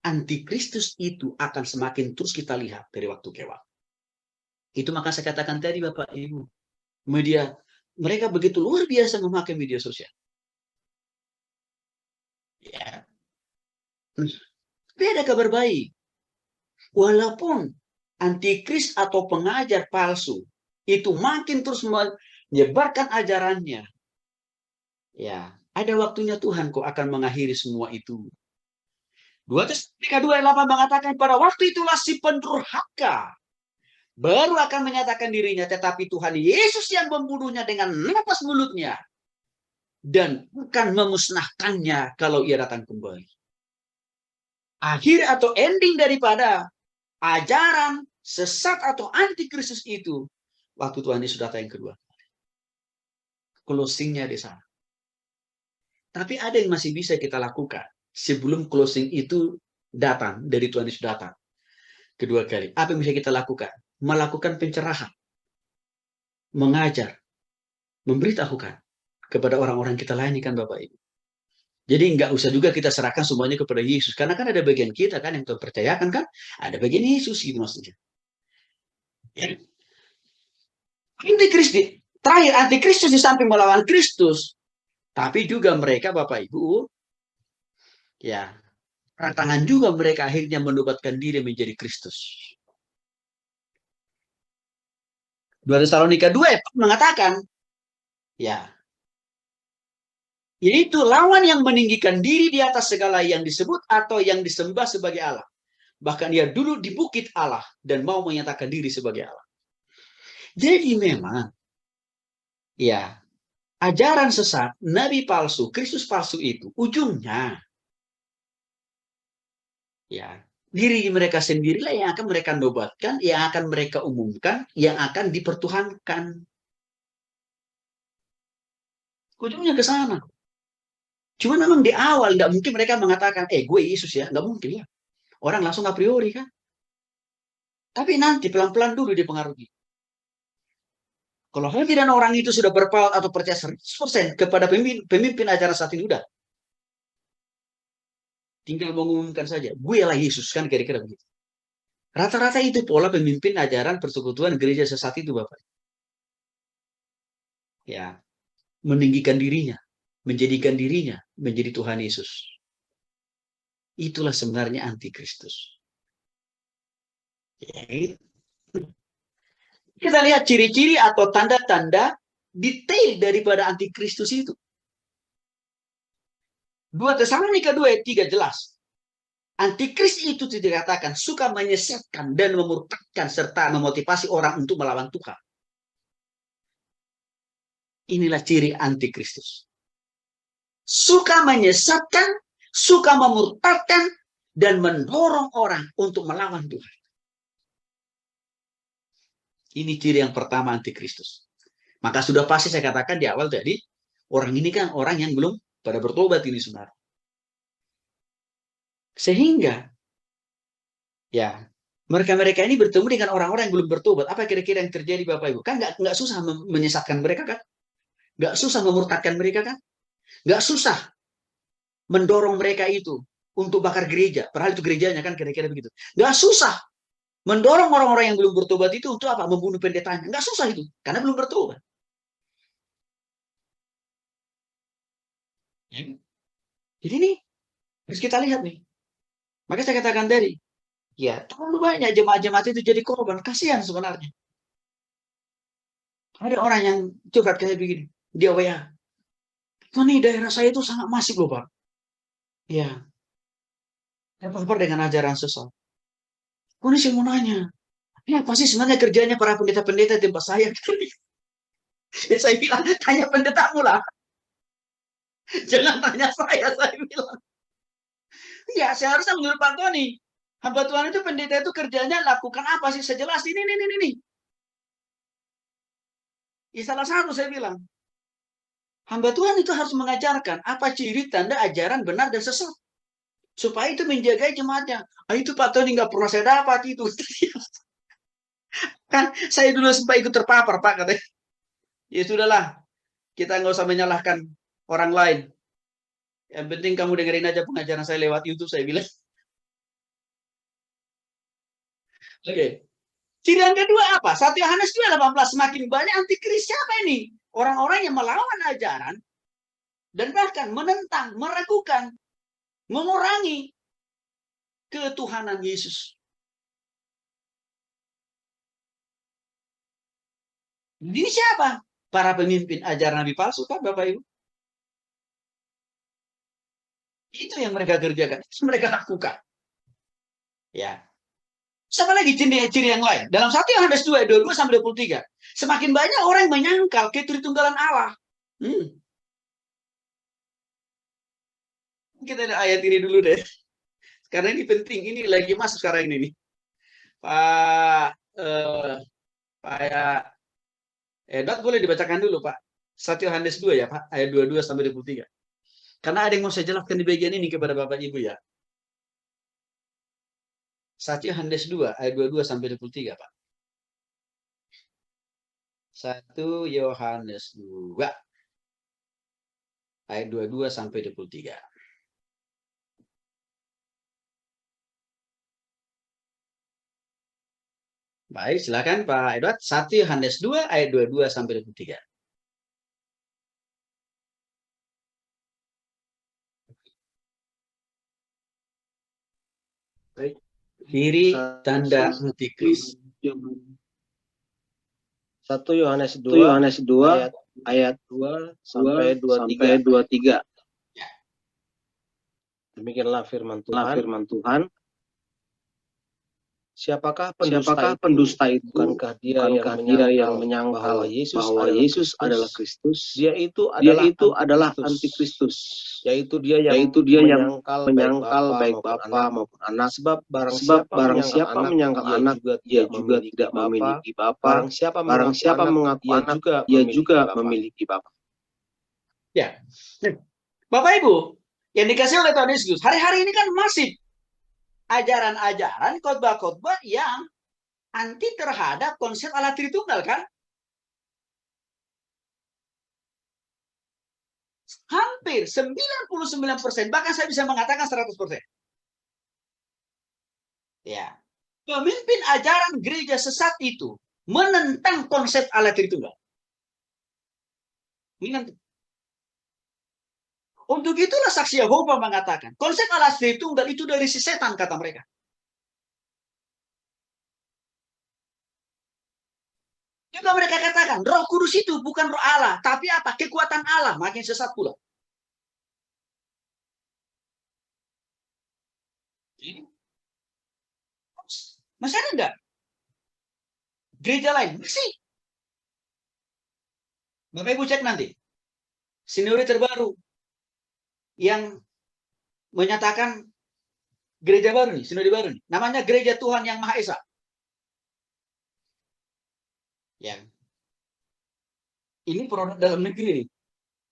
antikristus itu akan semakin terus kita lihat dari waktu ke waktu. Itu maka saya katakan tadi Bapak Ibu, media mereka begitu luar biasa memakai media sosial. Ya. Tapi ada kabar baik. Walaupun antikris atau pengajar palsu itu makin terus menyebarkan ajarannya, ya ada waktunya Tuhan kok akan mengakhiri semua itu. 2 Tesalonika 2 ayat 8 mengatakan, pada waktu itulah si pendurhaka baru akan menyatakan dirinya, tetapi Tuhan Yesus yang membunuhnya dengan nafas mulutnya dan akan memusnahkannya kalau ia datang kembali. Akhir atau ending daripada ajaran sesat atau antikristus itu waktu Tuhan Yesus datang yang kedua. Closingnya di sana. Tapi ada yang masih bisa kita lakukan sebelum closing itu datang, dari Tuhan Yesus datang kedua kali. Apa yang bisa kita lakukan? Melakukan pencerahan, mengajar, memberitahukan kepada orang-orang kita layani kan Bapak Ibu. Jadi nggak usah juga kita serahkan semuanya kepada Yesus. Karena kan ada bagian kita kan yang terpercayakan kan. Ada bagian Yesus gitu maksudnya. Antikristus. Terakhir, antikristus di samping melawan Kristus. Tapi juga mereka Bapak Ibu. Ya, tantangan juga mereka akhirnya menobatkan diri menjadi Kristus. 2 Tesalonika 2 mengatakan, ya, yaitu lawan yang meninggikan diri di atas segala yang disebut atau yang disembah sebagai Allah. Bahkan dia duduk di bukit Allah dan mau menyatakan diri sebagai Allah. Jadi memang, ya, ajaran sesat, nabi palsu, Kristus palsu itu ujungnya, ya, diri mereka sendirilah yang akan mereka nobatkan, yang akan mereka umumkan, yang akan dipertuhankan. Ujungnya ke sana. Cuma memang di awal nggak mungkin mereka mengatakan, gue Yesus ya, nggak mungkin ya. Orang langsung a priori kan. Tapi nanti pelan-pelan dulu dipengaruhi. Kalau hadiran orang itu sudah berpaut atau percaya 100% kepada pemimpin ajaran saat ini, udah. Tinggal mengumumkan saja, gue lah Yesus, kan kira-kira begitu. Rata-rata itu pola pemimpin ajaran persekutuan gereja sesat itu Bapak. Ya, meninggikan dirinya, menjadikan dirinya menjadi Tuhan Yesus. Itulah sebenarnya antikristus. Ya, kita lihat ciri-ciri atau tanda-tanda detail daripada antikristus itu. 2 Tesalonika 2 ayat 3 jelas. Antikris itu dikatakan suka menyesatkan dan memurtadkan serta memotivasi orang untuk melawan Tuhan. Inilah ciri antikristus. Suka menyesatkan, suka memurtadkan, dan mendorong orang untuk melawan Tuhan. Ini ciri yang pertama antikristus. Maka sudah pasti saya katakan di awal tadi, orang ini kan orang yang belum pada bertobat ini sebenarnya. Sehingga, ya, mereka-mereka ini bertemu dengan orang-orang yang belum bertobat. Apa kira-kira yang terjadi Bapak Ibu? Kan nggak susah menyesatkan mereka kan? Nggak susah memurtadkan mereka kan? Nggak susah mendorong mereka itu untuk bakar gereja. Padahal itu gerejanya kan kira-kira begitu. Nggak susah mendorong orang-orang yang belum bertobat itu untuk apa? Membunuh pendetanya. Nggak susah itu. Karena belum bertobat. Jadi nih, harus kita lihat nih. Maka saya katakan tadi, ya terlalu banyak jemaat-jemaat itu jadi korban. Kasihan sebenarnya. Ada orang yang curhat kayak begini. Dia WA. Nih daerah saya itu sangat masif loh Pak. Ya, terpapar dengan ajaran sesat. Ini saya mau nanya, ini apa sih sebenarnya kerjanya para pendeta-pendeta di tempat saya? Ya, saya bilang, tanya pendetamu lah. Jangan tanya saya bilang. Ya, seharusnya menurut Pak Tony, hamba Tuhan itu pendeta itu kerjanya lakukan apa sih? Sejelas ini. Ya, salah satu saya bilang, hamba Tuhan itu harus mengajarkan apa ciri tanda ajaran benar dan sesat. Supaya itu menjaga jemaatnya. Itu Pak Tony nggak pernah saya dapat itu. Kan saya dulu sempat ikut terpapar Pak katanya. Ya sudahlah, kita nggak usah menyalahkan orang lain. Yang penting kamu dengerin aja pengajaran saya lewat YouTube, saya bilang. Oke. Ciri yang kedua apa? 1 Yohanes 2:18, semakin banyak antikris. Siapa ini? Orang-orang yang melawan ajaran dan bahkan menentang, meragukan, mengurangi ketuhanan Yesus. Ini siapa? Para pemimpin ajaran nabi palsu kan Bapak Ibu? Itu yang mereka kerjakan, itu mereka lakukan. Ya. Sama lagi ciri yang lain. Dalam 1 Yohanes 2 ayat 22 sampai 23. Semakin banyak orang yang menyangkal ketritunggalan Allah. Kita lihat ayat ini dulu deh. Karena ini penting. Ini lagi masuk sekarang ini. Pak Edward boleh dibacakan dulu, Pak. 1 Yohanes 2 ya, Pak. Ayat 22 sampai 23. Karena ada yang mau saya jelaskan di bagian ini kepada Bapak Ibu ya. 1 Yohanes 2 ayat 22 sampai 23, Pak. 1 Yohanes 2 ayat 22 sampai 23. Baik, silakan Pak Edward. 1 Yohanes 2 ayat 22 sampai 23. Baik. Ciri tanda antikris. 1 Yohanes 2 ayat 2 sampai 23. Demikianlah firman Tuhan. Siapakah pendusta itu? Bukankah dia yang menyangkal bahwa Yesus adalah Kristus? Dia itu adalah antikristus, yaitu dia yang menyangkal baik Bapa maupun Anak. Sebab barang siapa menyangkal Anak, dia juga tidak memiliki Bapa. Barang siapa mengaku Anak, dia juga memiliki Bapa. Ya, Bapak Ibu, yang dikasih oleh Tuhan Yesus, hari-hari ini kan masih ajaran-ajaran, khotbah-khotbah yang anti terhadap konsep Allah Tritunggal kan? Hampir 99%, bahkan saya bisa mengatakan 100%. Ya. Pemimpin ajaran gereja sesat itu menentang konsep Allah Tritunggal. Untuk itulah saksi Yehova mengatakan, konsep Allah Tritunggal itu dari si setan, kata mereka. Juga mereka katakan, Roh Kudus itu bukan roh Allah, tapi apa? Kekuatan Allah, makin sesat pula. Masih ada enggak? Gereja lain? Masih. Bapak Ibu cek nanti. Sinode terbaru yang menyatakan gereja baru nih, sinode baru nih. Namanya Gereja Tuhan Yang Maha Esa. Ya. Ini produk dalam negeri nih.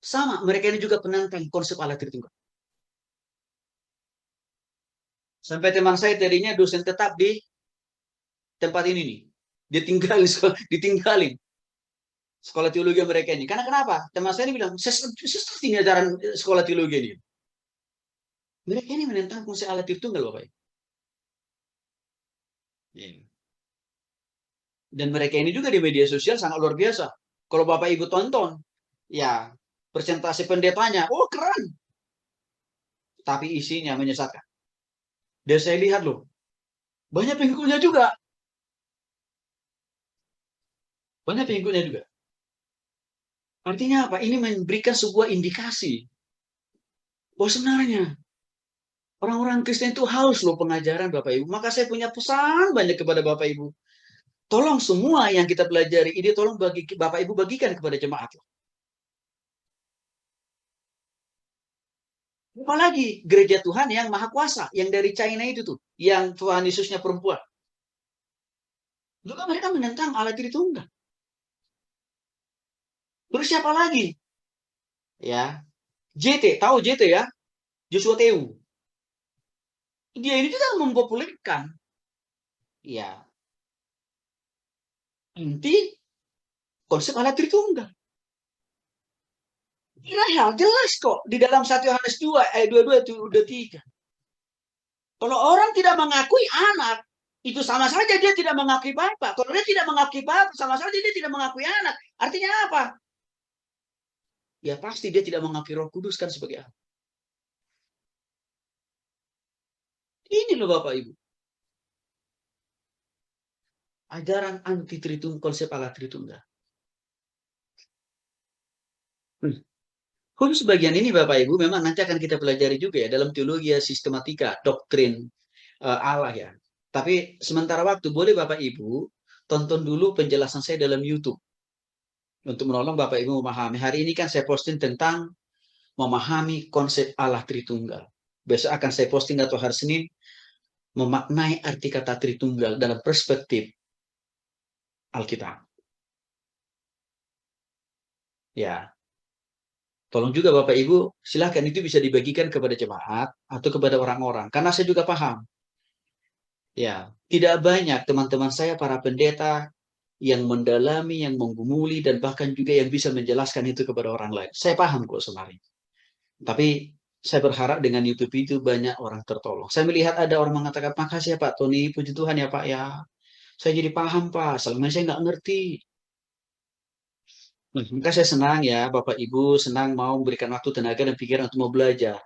Sama, mereka ini juga penantang konsep Allah Tritunggal. Sampai teman saya tadinya dosen tetap di tempat ini nih. Ditinggalin sekolah teologi mereka ini. Karena kenapa? Teman saya ini bilang, sesat ini ajaran sekolah teologi ini. Mereka ini menentang konsep Allah Tritunggal, Bapak Ibu. Dan mereka ini juga di media sosial sangat luar biasa. Kalau Bapak Ibu tonton, ya presentasi pendetanya, oh keren. Tapi isinya menyesatkan. Dan saya lihat loh, banyak pengikutnya juga. Banyak pengikutnya juga. Artinya apa? Ini memberikan sebuah indikasi bahwa sebenarnya orang-orang Kristen itu haus loh pengajaran Bapak Ibu. Maka saya punya pesan banyak kepada Bapak Ibu. Tolong semua yang kita pelajari ini tolong bagi Bapak Ibu bagikan kepada jemaat. Apalagi gereja Tuhan yang maha kuasa, yang dari China itu tuh, yang Tuhan Yesusnya perempuan. Juga mereka menentang Allah Tritunggal. Terus siapa lagi? Ya, JT, tahu JT ya? Joshua Teu. Dia ini juga mempopulerkan, ya, anti konsep Allah Tritunggal. Hal jelas kok di dalam 1 Yohanes 2 ayat 22 itu udah 3. Kalau orang tidak mengakui anak, itu sama saja dia tidak mengakui Bapa. Kalau dia tidak mengakui Bapa, sama saja dia tidak mengakui anak. Artinya apa? Ya pasti dia tidak mengakui Roh Kudus kan sebagai anak. Ini loh Bapak Ibu. Ajaran anti Tritunggal, konsep Allah Tritunggal. Khusus bagian ini Bapak Ibu memang nanti akan kita pelajari juga ya dalam teologi sistematika, doktrin Allah ya. Tapi sementara waktu boleh Bapak Ibu tonton dulu penjelasan saya dalam YouTube untuk menolong Bapak Ibu memahami. Hari ini kan saya posting tentang memahami konsep Allah Tritunggal. Besok akan saya posting atau hari Senin memaknai arti kata Tritunggal dalam perspektif Alkitab. Ya, tolong juga Bapak Ibu, silahkan itu bisa dibagikan kepada jemaat atau kepada orang-orang. Karena saya juga paham. Ya, tidak banyak teman-teman saya para pendeta yang mendalami, yang menggumuli, dan bahkan juga yang bisa menjelaskan itu kepada orang lain. Saya paham kok sebenarnya. Tapi saya berharap dengan YouTube itu banyak orang tertolong. Saya melihat ada orang mengatakan, makasih ya Pak Tony, puji Tuhan ya Pak ya. Saya jadi paham Pak, selama ini saya nggak ngerti. Maka saya senang ya, Bapak Ibu senang mau memberikan waktu, tenaga, dan pikiran untuk mau belajar.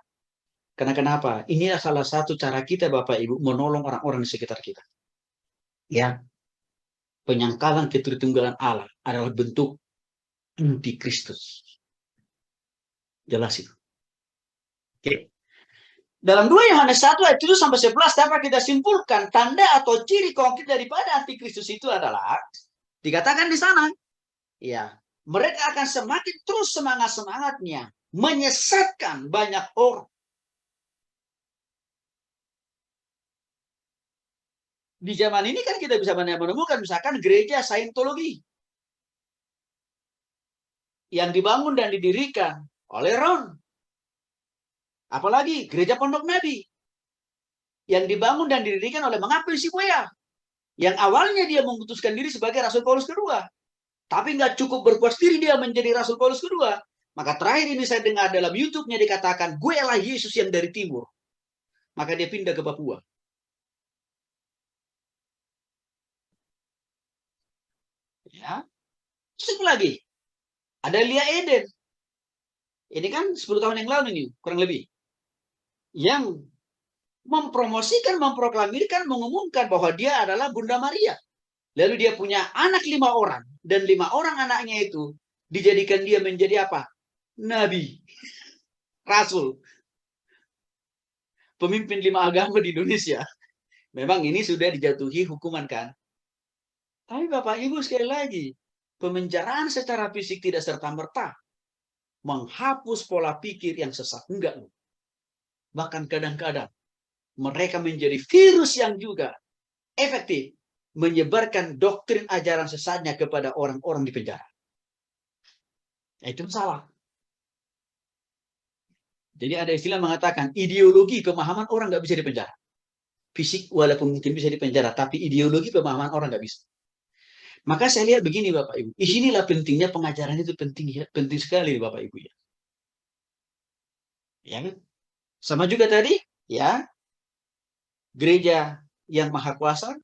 Karena kenapa? Inilah salah satu cara kita, Bapak Ibu, menolong orang-orang di sekitar kita. Ya, penyangkalan ketritunggalan Allah adalah bentuk anti-Kristus. Jelas itu. Oke. Dalam 2 Yohanes 1 ayat 7 sampai 11 dapat kita simpulkan tanda atau ciri konkret daripada anti-Kristus itu adalah dikatakan di sana, ya, mereka akan semakin terus semangat-semangatnya menyesatkan banyak orang. Di zaman ini kan kita bisa menemukan misalkan gereja Saintologi yang dibangun dan didirikan oleh Ron. Apalagi gereja Pondok Nabi yang dibangun dan didirikan oleh Mengapel Sibuya, yang awalnya dia memutuskan diri sebagai Rasul Paulus kedua, tapi nggak cukup berpuas diri dia menjadi Rasul Paulus kedua. Maka terakhir ini saya dengar dalam YouTube-nya dikatakan, gue lah Yesus yang dari timur. Maka dia pindah ke Papua. Ya, terus lagi ada Lia Eden. Ini kan 10 tahun yang lalu ini, kurang lebih. Yang mempromosikan, memproklamirkan, mengumumkan bahwa dia adalah Bunda Maria. Lalu dia punya anak 5 orang. Dan 5 orang anaknya itu dijadikan dia menjadi apa? Nabi. Rasul. Pemimpin 5 agama di Indonesia. Memang ini sudah dijatuhi hukuman kan? Tapi Bapak Ibu sekali lagi, pemenjaraan secara fisik tidak serta-merta menghapus pola pikir yang sesat. Enggak. Bahkan kadang-kadang mereka menjadi virus yang juga efektif menyebarkan doktrin ajaran sesatnya kepada orang-orang di penjara. Itu salah. Jadi ada istilah mengatakan ideologi pemahaman orang nggak bisa dipenjara. Fisik walaupun mungkin bisa dipenjara, tapi ideologi pemahaman orang nggak bisa. Maka saya lihat begini Bapak Ibu, disinilah pentingnya pengajaran itu penting sekali Bapak Ibu ya. Ya, sama juga tadi ya, gereja yang maha kuasa,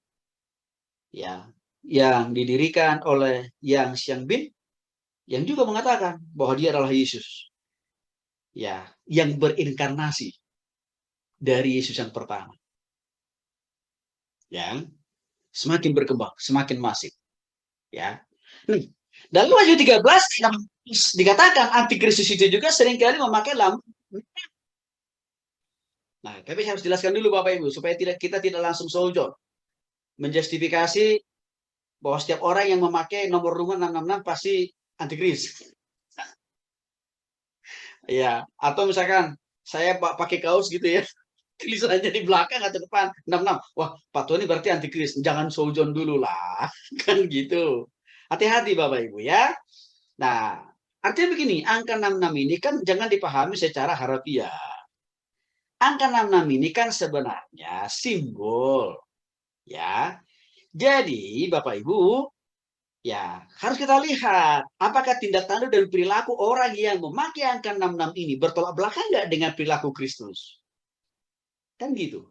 ya, yang didirikan oleh Yang Xiangbin, yang juga mengatakan bahwa dia adalah Yesus, ya, yang berinkarnasi dari Yesus yang pertama, yang semakin berkembang, semakin masif, ya. Nih, dalam Wahyu 13 yang dikatakan antikristus itu juga seringkali memakai lampu. Nah, tapi saya harus jelaskan dulu Bapak Ibu supaya kita tidak langsung seujon menjustifikasi bahwa setiap orang yang memakai nomor rumah 666 pasti antikris. Ya, atau misalkan saya pakai kaos gitu ya, tulisannya di belakang atau depan 66. Wah, Pak Tony berarti antikris. Jangan seujon dulu lah, kan gitu. Hati-hati Bapak Ibu ya. Nah, artinya begini, angka 66 ini kan jangan dipahami secara harfiah. Angka 66 ini kan sebenarnya simbol. Ya. Jadi, Bapak Ibu, ya, harus kita lihat apakah tindak tanduk dan perilaku orang yang memakai angka 66 ini bertolak belakang nggak dengan perilaku Kristus. Kan gitu.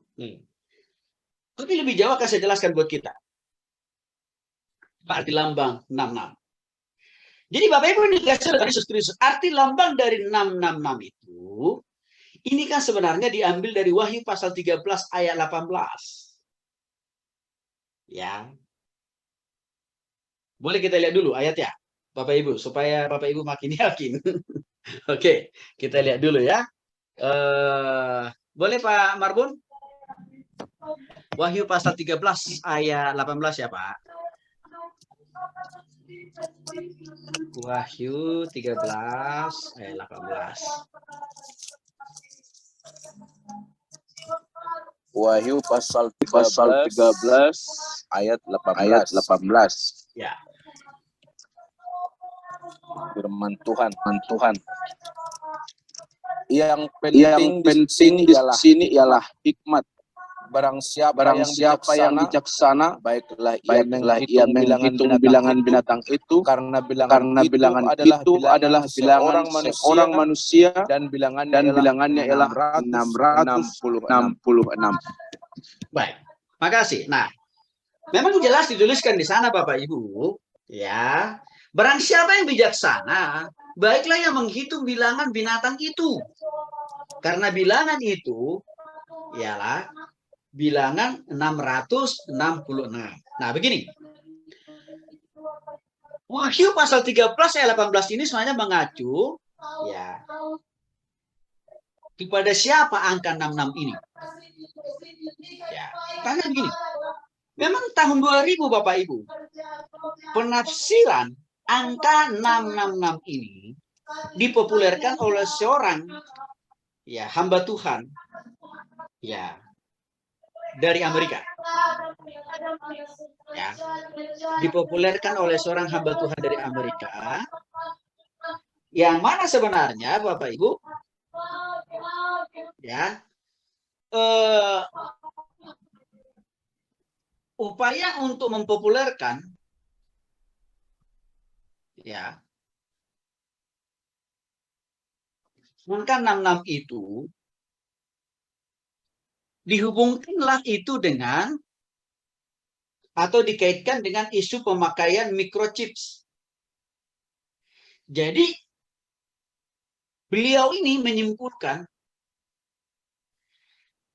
Tapi lebih jauh akan saya jelaskan buat kita. Arti lambang 66. Jadi Bapak Ibu ini Yesus Kristus. Arti lambang dari 666 itu, ini kan sebenarnya diambil dari Wahyu pasal 13 ayat 18. Ya. Boleh kita lihat dulu ayatnya, Bapak Ibu, supaya Bapak Ibu makin yakin. Oke, kita lihat dulu ya. Boleh Pak Marbun? Wahyu pasal 13 ayat 18 ya Pak. Wahyu 13 ayat 18. Wahyu pasal 13 ayat 18. ayat 18. Ya. Firman Tuhan. Yang Yang penting penting di sini ialah hikmat. barang siapa yang bijaksana, baiklah ia menghitung bilangan binatang itu, karena karena bilangan itu adalah bilangan seorang manusia, dan dan bilangannya ialah 666. Baik, makasih. Nah, memang jelas dituliskan di sana Bapak Ibu, ya. Barang siapa yang bijaksana, baiklah yang menghitung bilangan binatang itu. Karena bilangan itu ialah bilangan 666. Nah, begini. Wahyu pasal 13 ayat 18 ini sebenarnya mengacu ya kepada siapa angka 66 ini. Ya, tanya begini. Memang tahun 2000 Bapak Ibu, penafsiran angka 666 ini dipopulerkan oleh seorang ya hamba Tuhan ya dari Amerika. Ya, dipopulerkan oleh seorang hamba Tuhan dari Amerika yang mana sebenarnya Bapak Ibu ya upaya untuk mempopulerkan ya angka 66 itu dihubungkanlah itu dengan atau dikaitkan dengan isu pemakaian microchips. Jadi beliau ini menyimpulkan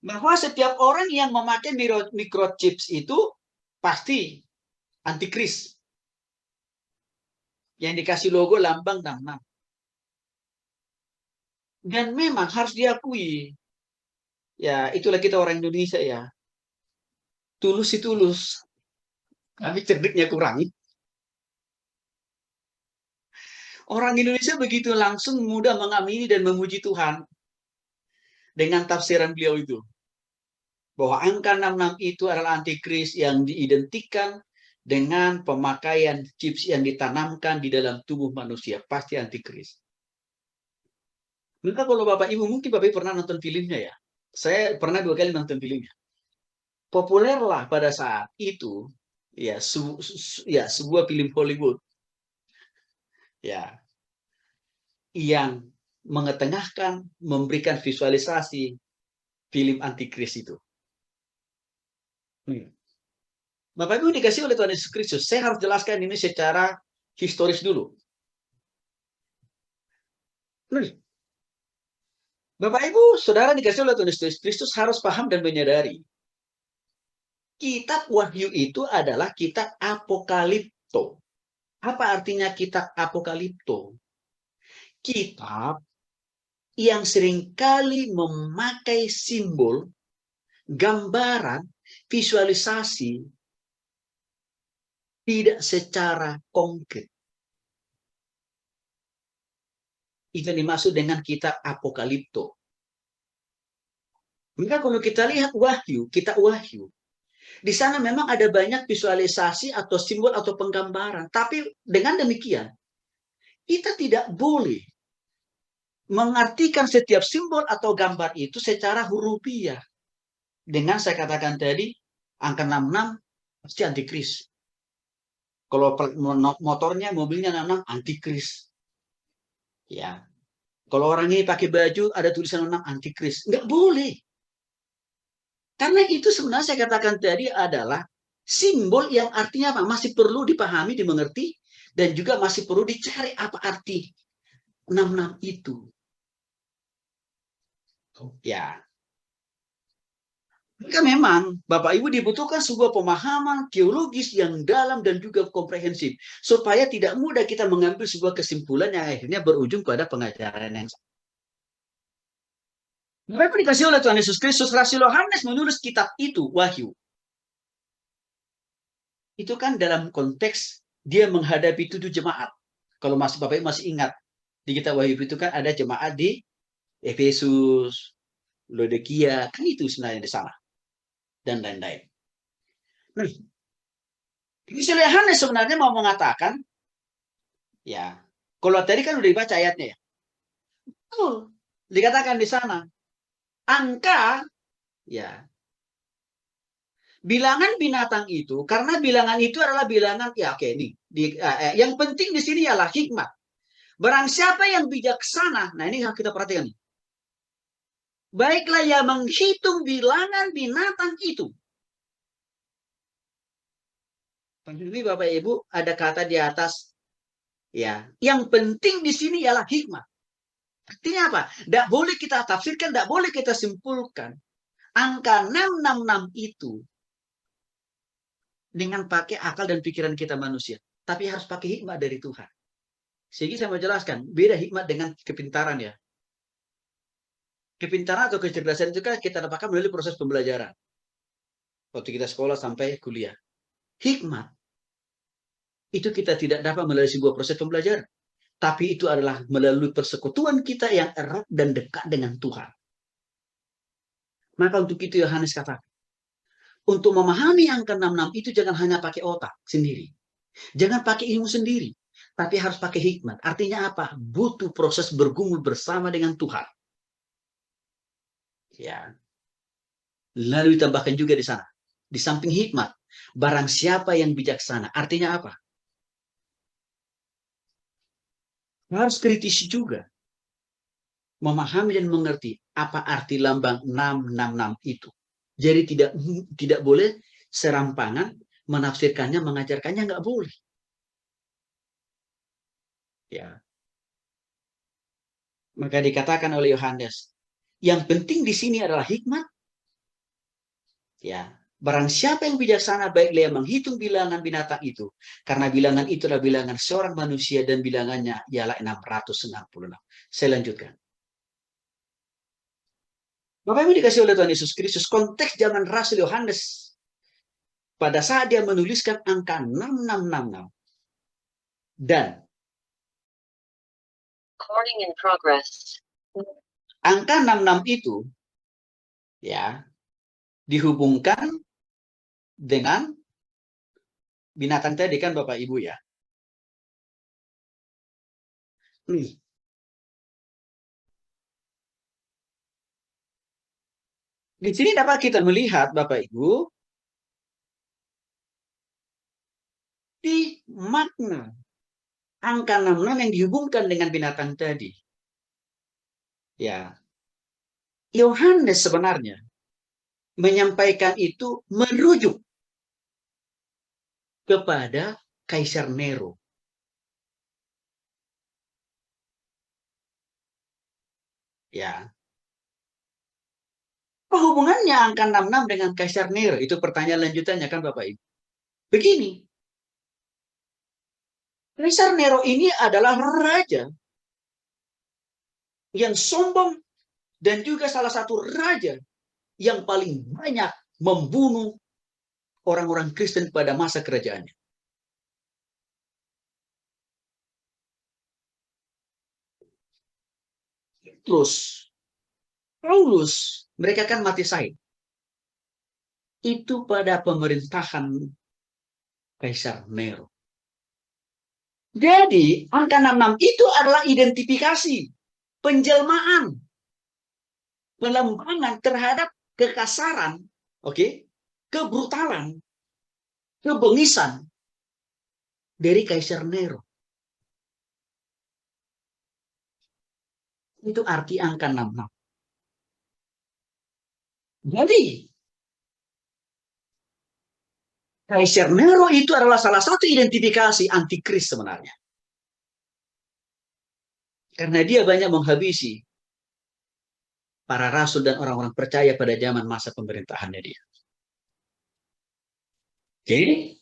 bahwa setiap orang yang memakai microchips itu pasti antikris. Yang dikasih logo lambang 66. Dan memang harus diakui, ya itulah kita orang Indonesia ya. Tulus sih tulus. Tapi cerdiknya kurang. Orang Indonesia begitu langsung mudah mengamini dan memuji Tuhan. Dengan tafsiran beliau itu. Bahwa angka 66 itu adalah antikris yang diidentikan dengan pemakaian chips yang ditanamkan di dalam tubuh manusia. Pasti antikris. Maka kalau Bapak Ibu, mungkin Bapak Ibu pernah nonton filmnya ya. Saya pernah 2 kali nonton filmnya. Populerlah pada saat itu ya, sebuah film Hollywood ya yang mengetengahkan, memberikan visualisasi film antikris itu. Bapak Ibu dikasih oleh Tuhan Yesus Kristus. Saya harus jelaskan ini secara historis dulu. Bapak Ibu, saudara dikasih oleh Tuhan Yesus Kristus harus paham dan menyadari. Kitab Wahyu itu adalah kitab apokalipto. Apa artinya kitab apokalipto? Kitab yang seringkali memakai simbol, gambaran, visualisasi tidak secara konkret. Itu yang dimaksud dengan kitab apokalipto. Maka kalau kita lihat Wahyu, kitab Wahyu, di sana memang ada banyak visualisasi atau simbol atau penggambaran. Tapi dengan demikian, kita tidak boleh mengartikan setiap simbol atau gambar itu secara hurufiah. Dengan saya katakan tadi, angka 66 pasti antikris. Kalau motornya, mobilnya 66 antikris. Ya. Kalau orang ini pakai baju ada tulisan 66 antikris. Nggak boleh. Karena itu sebenarnya saya katakan tadi adalah simbol yang artinya apa? Masih perlu dipahami, dimengerti, dan juga masih perlu dicari apa arti 66 itu. Ya. Maka memang Bapak Ibu dibutuhkan sebuah pemahaman teologis yang dalam dan juga komprehensif supaya tidak mudah kita mengambil sebuah kesimpulan yang akhirnya berujung pada pengajaran yang salah. Bapak Ibu dikasih oleh Tuhan Yesus Kristus, Rasul Yohanes menulis kitab itu, Wahyu. Itu kan dalam konteks dia menghadapi 7 jemaat. Kalau Bapak Ibu masih ingat, di kitab Wahyu itu kan ada jemaat di Efesus, Laodikia, kan itu sebenarnya di sana. Dan lain-lain. Nah, Rasul Yohanes sebenarnya mau mengatakan, ya, kalau tadi kan udah dibaca ayatnya ya. Dikatakan di sana, angka, ya, bilangan binatang itu, karena bilangan itu adalah bilangan, ya oke, nih, yang penting di sini ialah hikmat. Barang siapa yang bijaksana, nah ini yang kita perhatikan. Baiklah yang menghitung bilangan binatang itu. Ini Bapak Ibu ada kata di atas, ya, yang penting di sini ialah hikmat. Artinya apa? Tidak boleh kita tafsirkan, tidak boleh kita simpulkan. Angka 666 itu dengan pakai akal dan pikiran kita manusia. Tapi harus pakai hikmat dari Tuhan. Sehingga saya mau jelaskan, beda hikmat dengan kepintaran ya. Kepintaran atau kecerdasan itu kan kita dapatkan melalui proses pembelajaran. Waktu kita sekolah sampai kuliah. Hikmat, itu kita tidak dapat melalui sebuah proses pembelajaran. Tapi itu adalah melalui persekutuan kita yang erat dan dekat dengan Tuhan. Maka untuk itu Yohanes katakan, untuk memahami angka 66 itu jangan hanya pakai otak sendiri. Jangan pakai ilmu sendiri. Tapi harus pakai hikmat. Artinya apa? Butuh proses bergumul bersama dengan Tuhan. Ya. Lalu ditambahkan juga di sana. Di samping hikmat, barang siapa yang bijaksana. Artinya apa? Harus kritisi juga. Memahami dan mengerti apa arti lambang 666 itu. Jadi tidak boleh serampangan menafsirkannya, mengajarkannya, nggak boleh. Ya. Maka dikatakan oleh Yohanes, yang penting di sini adalah hikmat. Ya, barang siapa yang bijaksana baiklah yang menghitung bilangan binatang itu, karena bilangan itu adalah bilangan seorang manusia dan bilangannya ialah 666. Saya lanjutkan. Bapak Ibu dikasih oleh Tuhan Yesus Kristus, konteks zaman Rasul Yohanes pada saat dia menuliskan angka 6666 dan Recording in progress. angka 66 itu ya dihubungkan dengan binatang tadi kan Bapak Ibu ya. Nih. Di sini dapat kita melihat Bapak Ibu di makna angka 66 yang dihubungkan dengan binatang tadi. Ya. Yohanes sebenarnya menyampaikan itu merujuk kepada Kaisar Nero. Ya. Apa hubungannya angka 66 dengan Kaisar Nero? Itu pertanyaan lanjutannya kan Bapak Ibu. Begini. Kaisar Nero ini adalah raja yang sombong dan juga salah satu raja yang paling banyak membunuh orang-orang Kristen pada masa kerajaannya. Terus, Paulus, mereka kan mati syahid. Itu pada pemerintahan Kaisar Nero. Jadi, angka 66 itu adalah identifikasi, penjelmaan, pelembangan terhadap kekasaran, kebrutalan, kebengisan dari Kaisar Nero. Itu arti angka 66. Jadi, Kaisar Nero itu adalah salah satu identifikasi antikris sebenarnya. Karena dia banyak menghabisi para rasul dan orang-orang percaya pada zaman masa pemerintahannya dia. Jadi,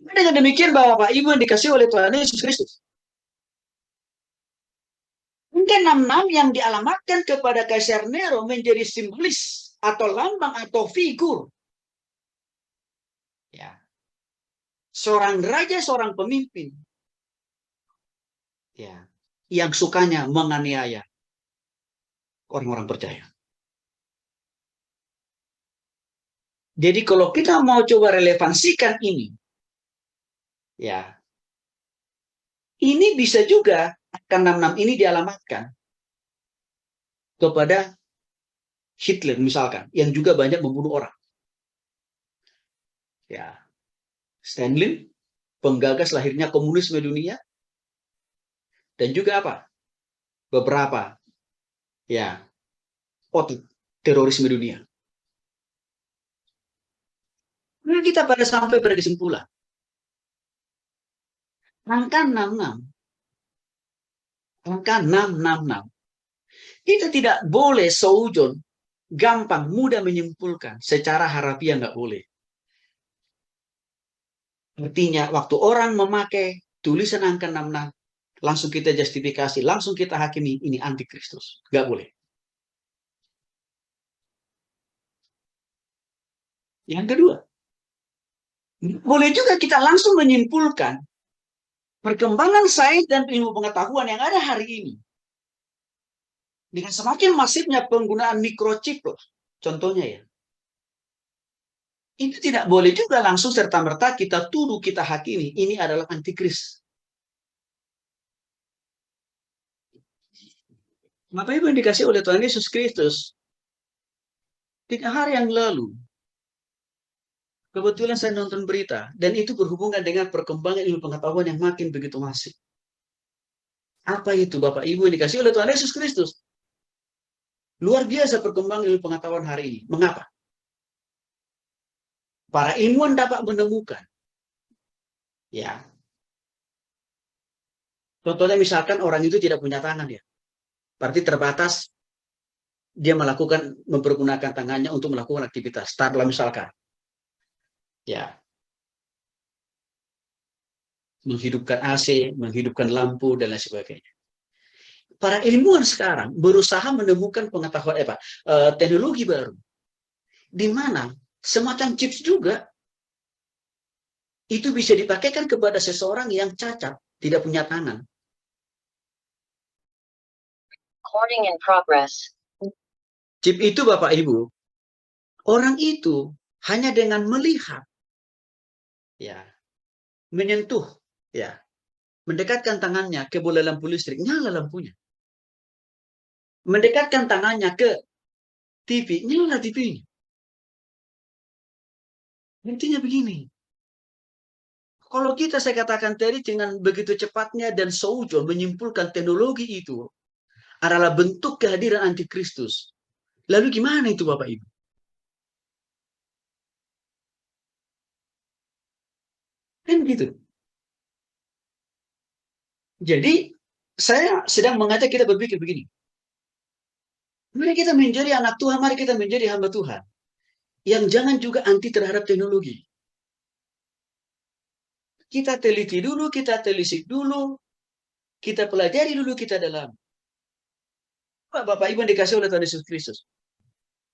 dengan demikian Bapak Ibu yang dikasih oleh Tuhan Yesus Kristus. Mungkin 66 yang dialamatkan kepada Kaisar Nero menjadi simbolis atau lambang atau figur. Ya. Seorang raja, seorang pemimpin. Ya. Yang sukanya menganiaya orang-orang percaya. Jadi kalau kita mau coba relevansikan ini, ya, ini bisa juga akan 66 ini dialamatkan kepada Hitler misalkan, yang juga banyak membunuh orang. Ya, Stalin, penggagas lahirnya komunisme dunia, dan juga apa? Beberapa, ya, terorisme dunia. Nah, kita pada sampai pada kesimpulan. Angka 66. Angka 666. Kita tidak boleh seujon, gampang, mudah menyimpulkan. Secara harafiah nggak boleh. Artinya, waktu orang memakai tulisan angka 66, langsung kita justifikasi, langsung kita hakimi, ini antikristus. Nggak boleh. Yang kedua, boleh juga kita langsung menyimpulkan perkembangan sains dan ilmu pengetahuan yang ada hari ini. Dengan semakin masifnya penggunaan microchip, contohnya ya. Itu tidak boleh juga langsung serta-merta kita tuduh, kita hakimi, ini adalah antikris. Bapak Ibu yang dikasih oleh Tuhan Yesus Kristus, 3 hari yang lalu, kebetulan saya nonton berita, dan itu berhubungan dengan perkembangan ilmu pengetahuan yang makin begitu masif. Apa itu Bapak Ibu yang dikasih oleh Tuhan Yesus Kristus? Luar biasa perkembangan ilmu pengetahuan hari ini. Mengapa? Para ilmuwan dapat menemukan. Ya. Contohnya misalkan orang itu tidak punya tangan ya. Berarti terbatas dia mempergunakan tangannya untuk melakukan aktivitas. Taruhlah misalkan. Ya. Menghidupkan AC, menghidupkan lampu, dan lain sebagainya. Para ilmuwan sekarang berusaha menemukan pengetahuan teknologi baru. Di mana semacam chips juga itu bisa dipakaikan kepada seseorang yang cacat, tidak punya tangan. Recording in progress. Chip itu Bapak Ibu, orang itu hanya dengan melihat, ya, menyentuh, ya, mendekatkan tangannya ke bola lampu listrik, nyala lampunya. Mendekatkan tangannya ke TV, nyala TV-nya. Intinya begini. Kalau kita, saya katakan tadi, dengan begitu cepatnya dan seujon menyimpulkan teknologi itu adalah bentuk kehadiran antikristus. Lalu gimana itu Bapak Ibu? Kan gitu. Jadi, saya sedang mengajak kita berpikir begini. Mari kita menjadi anak Tuhan, mari kita menjadi hamba Tuhan. Yang jangan juga anti terhadap teknologi. Kita teliti dulu, kita telisik dulu, kita pelajari dulu, kita dalam. Bapak Ibu yang dikasih oleh Tuhan Yesus Kristus.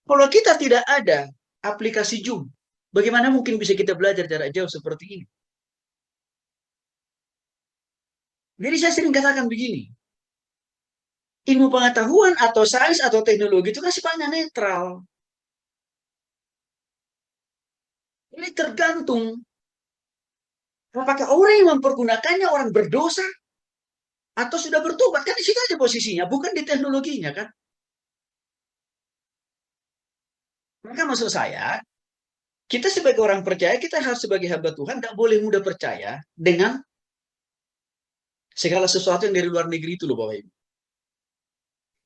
Kalau kita tidak ada aplikasi Zoom, bagaimana mungkin bisa kita belajar jarak jauh seperti ini? Jadi saya sering katakan begini, ilmu pengetahuan atau sains atau teknologi itu kan sifatnya netral. Ini tergantung apakah orang yang mempergunakannya orang berdosa atau sudah bertobat. Kan di situ aja posisinya, bukan di teknologinya kan. Maka maksud saya, kita sebagai orang percaya, kita harus sebagai hamba Tuhan tidak boleh mudah percaya dengan segala sesuatu yang dari luar negeri itu loh Bapak Ibu.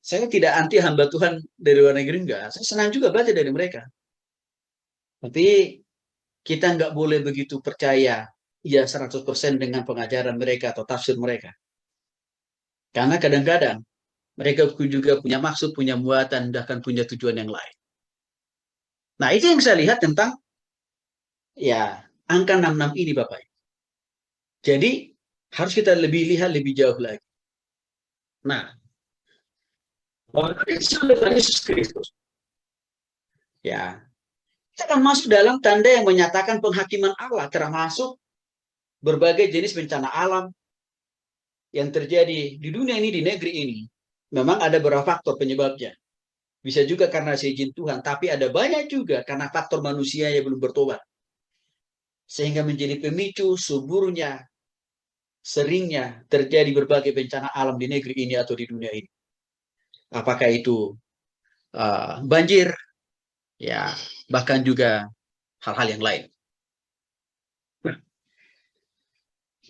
Saya tidak anti hamba Tuhan dari luar negeri, enggak. Saya senang juga belajar dari mereka. Tapi kita nggak boleh begitu percaya ya 100% dengan pengajaran mereka atau tafsir mereka. Karena kadang-kadang Mereka juga punya maksud, punya muatan, bahkan punya tujuan yang lain. Nah, itu yang saya lihat tentang ya angka 66 ini, Bapak. Jadi harus kita lihat lebih jauh lagi. Nah, Yesus Kristus, ya, kita akan masuk dalam tanda yang menyatakan penghakiman Allah, termasuk berbagai jenis bencana alam yang terjadi di dunia ini, di negeri ini. Memang ada beberapa faktor penyebabnya. Bisa juga karena seizin Tuhan, tapi ada banyak juga karena faktor manusia yang belum bertobat. Sehingga menjadi pemicu suburnya, seringnya terjadi berbagai bencana alam di negeri ini atau di dunia ini. Apakah itu banjir, ya, bahkan juga hal-hal yang lain.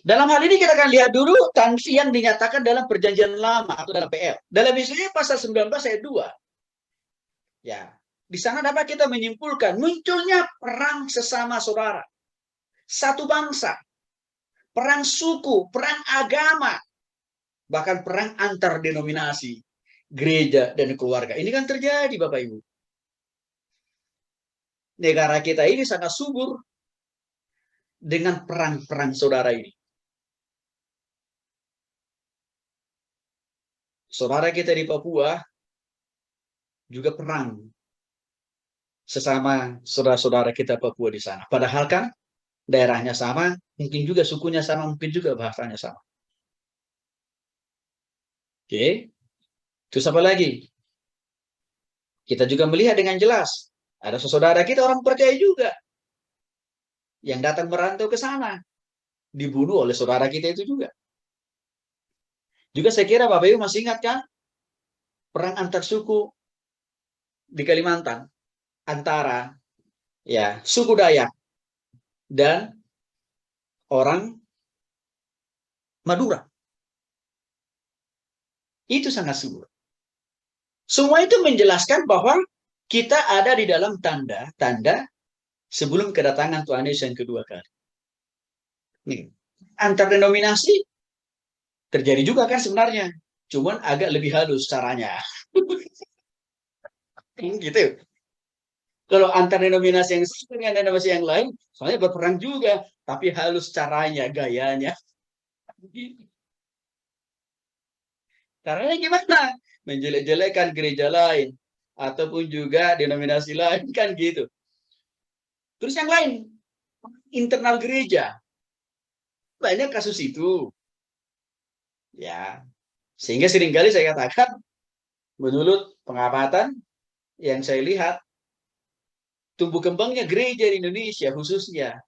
Dalam hal ini kita akan lihat dulu sanksi yang dinyatakan dalam perjanjian lama atau dalam PL. Dalam Yesaya pasal 19 ayat 2. Ya, di sana dapat kita menyimpulkan munculnya perang sesama saudara. Satu bangsa, perang suku, perang agama, bahkan perang antar denominasi, gereja dan keluarga. Ini kan terjadi, Bapak Ibu. Negara kita ini sangat subur dengan perang-perang saudara ini. Saudara kita di Papua juga perang sesama saudara-saudara kita Papua di sana. Padahal kan daerahnya sama, mungkin juga sukunya sama, mungkin juga bahasanya sama. Oke. Terus apa lagi? Kita juga melihat dengan jelas, ada saudara kita orang percaya juga yang datang merantau ke sana, dibunuh oleh saudara kita itu juga. Juga saya kira Bapak Ibu masih ingat kan perang antar suku di Kalimantan antara ya suku Dayak dan orang Madura. Itu sangat subur. Semua itu menjelaskan bahwa kita ada di dalam tanda-tanda sebelum kedatangan Tuhan Yesus yang kedua kali. Nih, antar denominasi terjadi juga kan sebenarnya, cuman agak lebih halus caranya. Gitu. Kalau antar denominasi yang satu dengan denominasi yang lain, soalnya berperang juga, tapi halus caranya, gayanya. Caranya gimana? Menjelek-jelekan gereja lain, ataupun juga denominasi lain, kan gitu. Terus yang lain, internal gereja. Banyak kasus itu. Ya, sehingga seringkali saya katakan, menurut pengamatan yang saya lihat, tumbuh kembangnya gereja di Indonesia khususnya,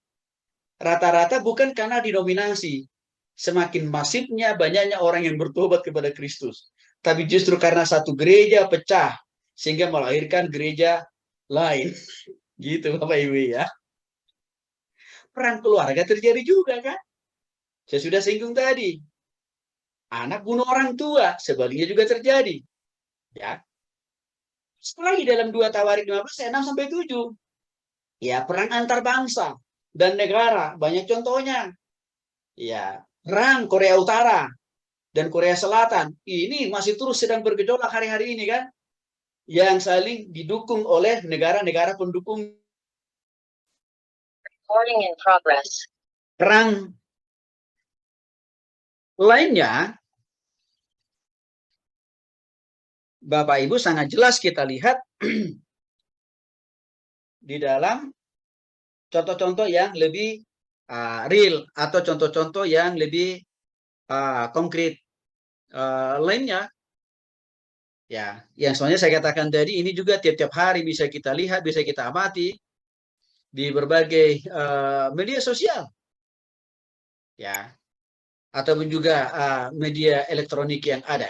rata-rata bukan karena denominasi. Semakin masifnya banyaknya orang yang bertobat kepada Kristus. Tapi justru karena satu gereja pecah, sehingga melahirkan gereja lain. Gitu Bapak Ibu ya. Perang keluarga terjadi juga kan? Saya sudah singgung tadi. Anak bunuh orang tua, sebaliknya juga terjadi. Ya. Setelah di dalam 2 Tawarik 15 ayat 6 sampai 7. Ya, perang antar bangsa dan negara, banyak contohnya. Ya, perang Korea Utara dan Korea Selatan ini masih terus sedang bergejolak hari-hari ini kan, yang saling didukung oleh negara-negara pendukung. Recording in progress. Perang lainnya, Bapak Ibu sangat jelas kita lihat di dalam contoh-contoh yang lebih real atau contoh-contoh yang lebih konkret lainnya. Ya, yang soalnya saya katakan tadi, ini juga tiap-tiap hari bisa kita lihat, bisa kita amati di berbagai media sosial, ya, ataupun juga media elektronik yang ada.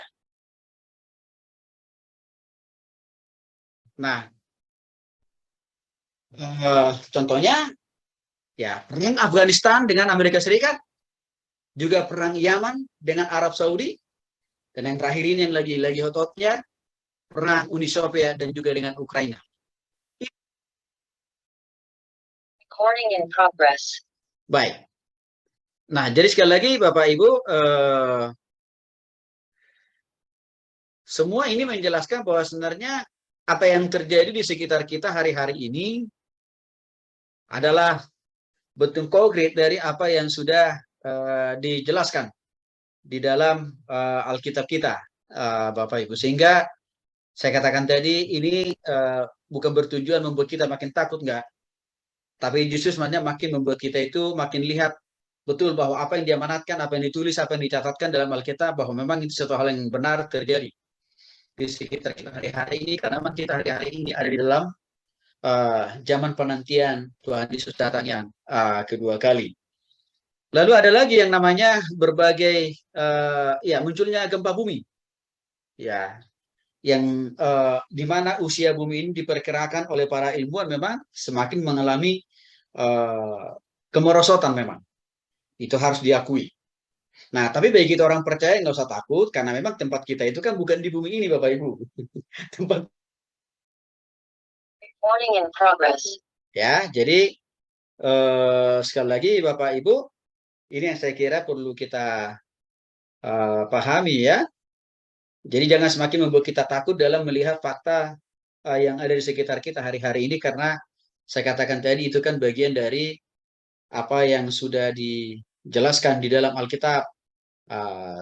Nah, contohnya, ya, perang Afghanistan dengan Amerika Serikat, juga perang Yaman dengan Arab Saudi, dan yang terakhir ini yang lagi hot-hotnya, perang Uni Soviet dan juga dengan Ukraina. Recording in progress. Baik. Nah, jadi sekali lagi Bapak Ibu, Semua ini menjelaskan bahwa sebenarnya apa yang terjadi di sekitar kita hari-hari ini adalah bentuk konkret dari apa yang sudah dijelaskan di dalam Alkitab kita, Bapak Ibu. Sehingga saya katakan tadi ini bukan bertujuan membuat kita makin takut, enggak. Tapi justru sebenarnya makin membuat kita itu makin lihat betul bahwa apa yang diamanatkan, apa yang ditulis, apa yang dicatatkan dalam Alkitab, bahwa memang itu suatu hal yang benar terjadi di sekitar kita hari-hari ini, karena memang kita hari-hari ini ada di dalam zaman penantian Tuhan Yesus datang yang kedua kali. Lalu ada lagi yang namanya berbagai munculnya gempa bumi, ya, yang di mana usia bumi ini diperkirakan oleh para ilmuwan memang semakin mengalami kemerosotan memang. Itu harus diakui. Nah, tapi bagi kita orang percaya nggak usah takut, karena memang tempat kita itu kan bukan di bumi ini, Bapak Ibu. Tempat Recording in progress. ya, jadi sekali lagi Bapak Ibu, ini yang saya kira perlu kita pahami ya. Jadi jangan semakin membuat kita takut dalam melihat fakta yang ada di sekitar kita hari-hari ini, karena saya katakan tadi itu kan bagian dari apa yang sudah dijelaskan di dalam Alkitab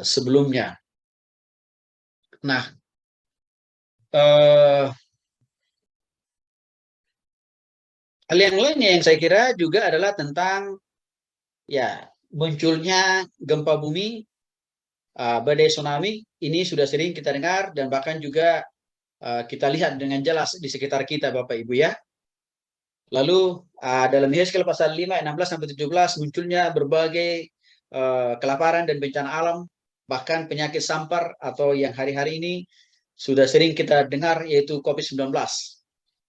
sebelumnya. Nah, hal yang lainnya yang saya kira juga adalah tentang ya munculnya gempa bumi, badai tsunami. Ini sudah sering kita dengar dan bahkan juga kita lihat dengan jelas di sekitar kita, Bapak Ibu ya. Lalu dalam Yesaya pasal 5 16-17 munculnya berbagai kelaparan dan bencana alam, bahkan penyakit sampar atau yang hari-hari ini sudah sering kita dengar, yaitu COVID-19.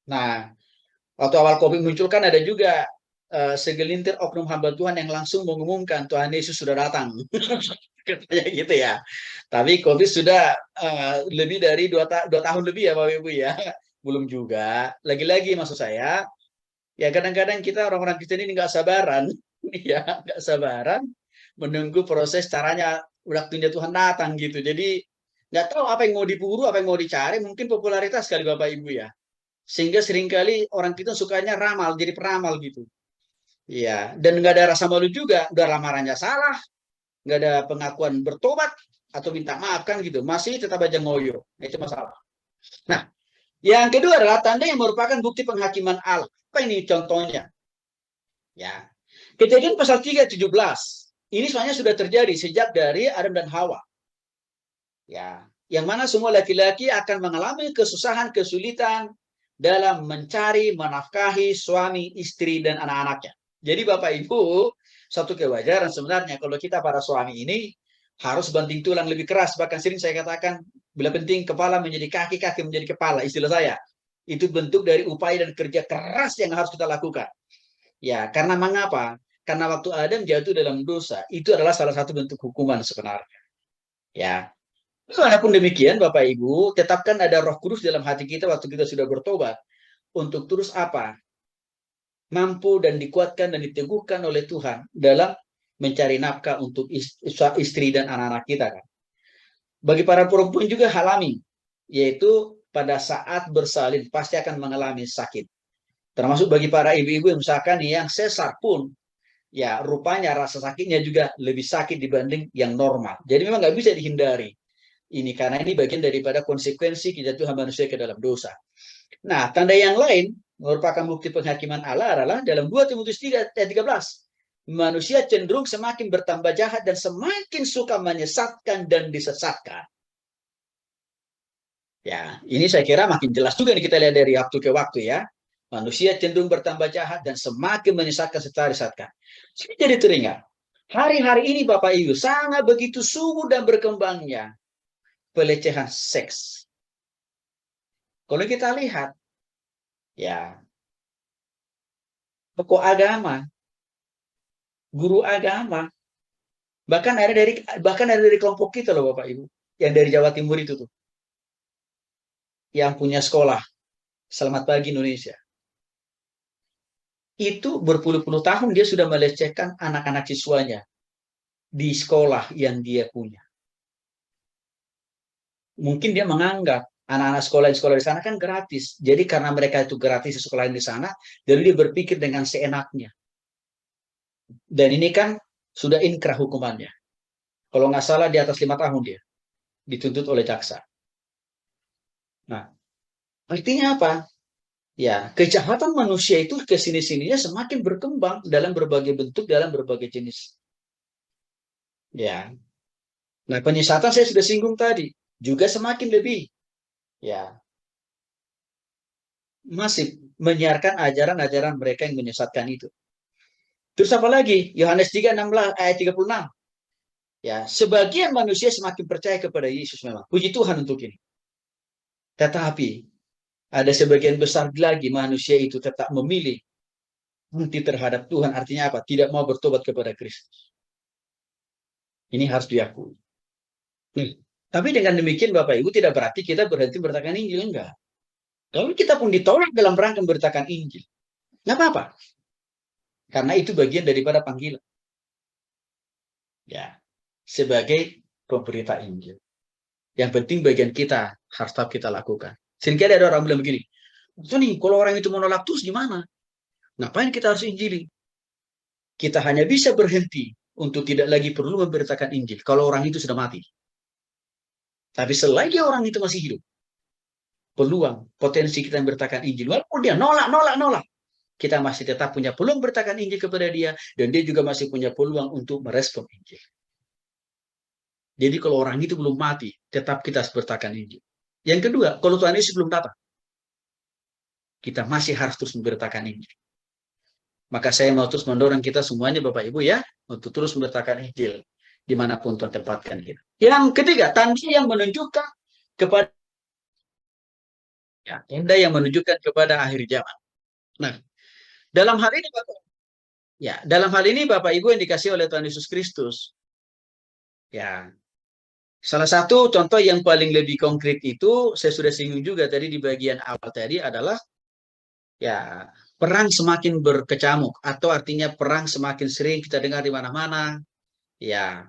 Nah, waktu awal COVID muncul kan ada juga segelintir oknum hamba Tuhan yang langsung mengumumkan Tuhan Yesus sudah datang. Katanya gitu ya. Tapi COVID sudah lebih dari 2 tahun lebih ya Bapak Ibu ya. Belum juga. Lagi-lagi maksud saya, ya kadang-kadang kita orang-orang Kristen ini nggak sabaran, ya nggak sabaran menunggu proses caranya waktunya Tuhan datang gitu. Jadi nggak tahu apa yang mau diburu, apa yang mau dicari, mungkin popularitas kali Bapak Ibu ya. Sehingga seringkali orang kita sukanya ramal, jadi peramal gitu. Ya, dan nggak ada rasa malu juga, udah lamarannya salah, nggak ada pengakuan bertobat atau minta maaf kan gitu, masih tetap aja ngoyo. Itu masalah. Nah, yang kedua adalah tanda yang merupakan bukti penghakiman Allah. Apa ini contohnya? Ya, Kejadian pasal 3:17. Ini sebenarnya sudah terjadi sejak dari Adam dan Hawa. Ya, yang mana semua laki-laki akan mengalami kesusahan, kesulitan dalam mencari, menafkahi suami, istri, dan anak-anaknya. Jadi Bapak Ibu, satu kewajaran sebenarnya kalau kita para suami ini harus banting tulang lebih keras. Bahkan sering saya katakan, bila penting kepala menjadi kaki, kaki menjadi kepala, istilah saya. Itu bentuk dari upaya dan kerja keras yang harus kita lakukan. Ya, karena mengapa? Karena waktu Adam jatuh dalam dosa, itu adalah salah satu bentuk hukuman sebenarnya. Ya, walaupun demikian, Bapak Ibu, tetapkan ada Roh Kudus dalam hati kita waktu kita sudah bertobat untuk terus apa? Mampu dan dikuatkan dan diteguhkan oleh Tuhan dalam mencari nafkah untuk istri dan anak-anak kita kan. Bagi para perempuan juga alami, yaitu pada saat bersalin pasti akan mengalami sakit. Termasuk bagi para ibu-ibu yang misalkan yang sesar pun, ya rupanya rasa sakitnya juga lebih sakit dibanding yang normal. Jadi memang nggak bisa dihindari. Ini karena ini bagian daripada konsekuensi kejatuhan manusia ke dalam dosa. Nah, tanda yang lain merupakan bukti penghakiman Allah adalah dalam 2 Timotius 3:13. Manusia cenderung semakin bertambah jahat dan semakin suka menyesatkan dan disesatkan. Ya, ini saya kira makin jelas juga nih kita lihat dari waktu ke waktu ya. Manusia cenderung bertambah jahat dan semakin menyesatkan serta disesatkan. Jadi teringat, hari-hari ini Bapak Ibu sangat begitu subur dan berkembangnya pelecehan seks. Kalau kita lihat, ya, tokoh agama, guru agama, bahkan ada dari kelompok kita loh Bapak Ibu, yang dari Jawa Timur itu tuh, yang punya sekolah Selamat Pagi Indonesia. Itu berpuluh-puluh tahun dia sudah melecehkan anak-anak siswanya di sekolah yang dia punya. Mungkin dia menganggap anak-anak sekolah di sana kan gratis. Jadi karena mereka itu gratis sekolah di sana, jadi dia berpikir dengan seenaknya. Dan ini kan sudah inkrah hukumannya. Kalau nggak salah di atas 5 tahun dia dituntut oleh jaksa. Nah, artinya apa? Ya, kejahatan manusia itu kesini-sininya semakin berkembang dalam berbagai bentuk, dalam berbagai jenis. Ya, nah penyesatan saya sudah singgung tadi, juga semakin lebih, ya, masih menyiarkan ajaran-ajaran mereka yang menyesatkan itu. Terus apa lagi? Yohanes 3:16 ayat 36. Ya, sebagian manusia semakin percaya kepada Yesus memang. Puji Tuhan untuk ini. Tetapi ada sebagian besar lagi manusia itu tetap memilih anti terhadap Tuhan. Artinya apa? Tidak mau bertobat kepada Kristus. Ini harus diakui. Tapi dengan demikian Bapak Ibu tidak berarti kita berhenti memberitakan Injil. Enggak. Kalau kita pun ditolak dalam rangka memberitakan Injil, nggak apa-apa. Karena itu bagian daripada panggilan. Ya, sebagai pemberita Injil. Yang penting bagian kita harus tetap kita lakukan. Sehingga ada orang bilang begini, nih kalau orang itu menolak terus gimana? Ngapain kita harus injili? Kita hanya bisa berhenti untuk tidak lagi perlu memberitakan Injil kalau orang itu sudah mati. Tapi selagi orang itu masih hidup, peluang, potensi kita memberitakan Injil, walaupun dia nolak, kita masih tetap punya peluang memberitakan Injil kepada dia, dan dia juga masih punya peluang untuk merespon Injil. Jadi kalau orang itu belum mati, tetap kita harus beritakan Injil. Yang kedua, kalau Tuhan Yesus belum datang, kita masih harus terus memberitakan Injil. Maka saya mau terus mendorong kita semuanya Bapak Ibu ya, untuk terus memberitakan Injil dimanapun Tuhan tempatkan kita. Yang ketiga, tanda yang menunjukkan kepada tanda yang menunjukkan kepada akhir zaman. Nah, dalam hal ini dalam hal ini Bapak Ibu yang dikasih oleh Tuhan Yesus Kristus, ya, salah satu contoh yang paling lebih konkret itu saya sudah singgung juga tadi di bagian awal tadi adalah ya perang semakin berkecamuk, atau artinya perang semakin sering kita dengar di mana-mana, ya,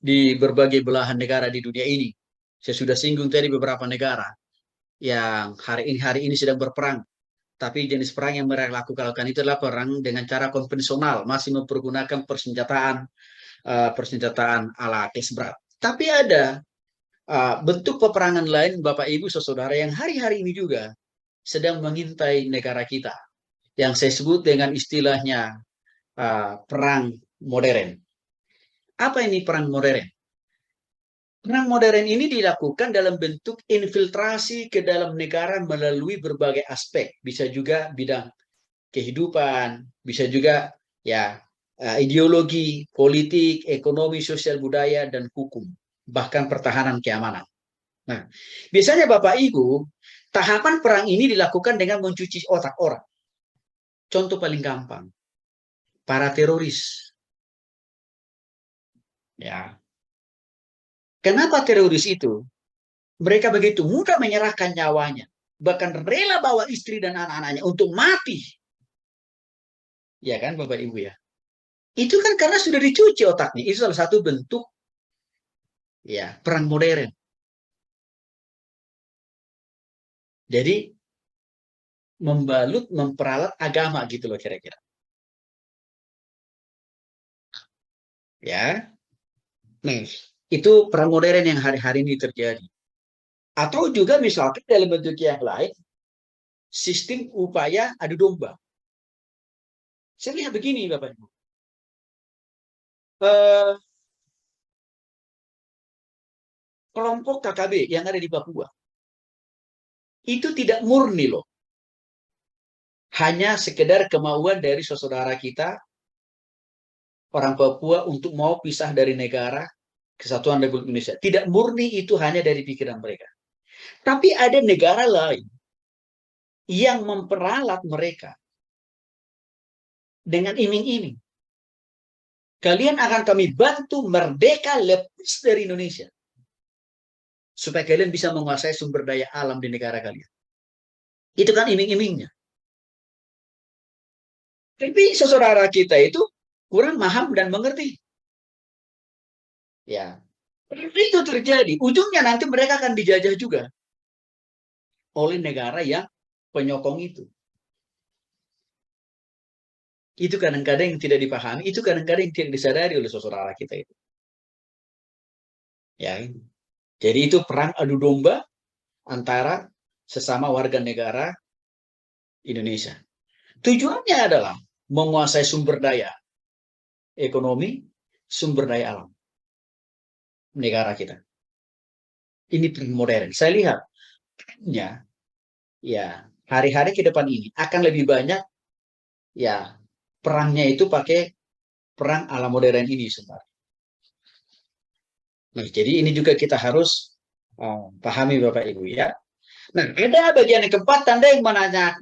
di berbagai belahan negara di dunia ini. Saya sudah singgung tadi beberapa negara yang hari ini sedang berperang, tapi jenis perang yang mereka lakukan itu adalah perang dengan cara konvensional, masih mempergunakan persenjataan ala tes berat. Tapi ada bentuk peperangan lain, Bapak Ibu Saudara, yang hari-hari ini juga sedang mengintai negara kita, yang saya sebut dengan istilahnya perang modern. Apa ini perang modern? Perang modern ini dilakukan dalam bentuk infiltrasi ke dalam negara melalui berbagai aspek. Bisa juga bidang kehidupan, bisa juga ya ideologi, politik, ekonomi, sosial, budaya, dan hukum. Bahkan pertahanan keamanan. Nah, biasanya Bapak Ibu, tahapan perang ini dilakukan dengan mencuci otak orang. Contoh paling gampang, para teroris. Ya. Kenapa teroris itu? Mereka begitu mudah menyerahkan nyawanya, bahkan rela bawa istri dan anak-anaknya untuk mati. Ya kan Bapak Ibu ya? Itu kan karena sudah dicuci otaknya. Itu salah satu bentuk ya perang modern. Jadi memperalat agama gitu loh kira-kira. Ya. Nah, itu perang modern yang hari-hari ini terjadi. Atau juga misalkan dalam bentuk yang lain, sistem upaya adu domba. Saya lihat begini Bapak Ibu. Kelompok KKB yang ada di Papua itu tidak murni loh. Hanya sekedar kemauan dari saudara kita orang Papua untuk mau pisah dari negara Kesatuan Republik Indonesia. Tidak murni itu hanya dari pikiran mereka. Tapi ada negara lain yang memperalat mereka dengan iming-iming. Kalian akan kami bantu merdeka lepas dari Indonesia. Supaya kalian bisa menguasai sumber daya alam di negara kalian. Itu kan iming-imingnya. Tapi saudara kita itu kurang paham dan mengerti. Ya, Itu terjadi. Ujungnya nanti mereka akan dijajah juga oleh negara yang penyokong itu. Itu kadang-kadang yang tidak dipahami, itu kadang-kadang yang tidak disadari oleh saudara kita itu. Ya, jadi itu perang adu domba antara sesama warga negara Indonesia. Tujuannya adalah menguasai sumber daya ekonomi, sumber daya alam negara kita. Ini perang modern. Saya lihat, ya hari-hari ke depan ini akan lebih banyak ya perangnya itu pakai perang ala modern ini sebenarnya. Nah, jadi ini juga kita harus pahami Bapak Ibu ya. Nah, ada bagian yang keempat tanda yang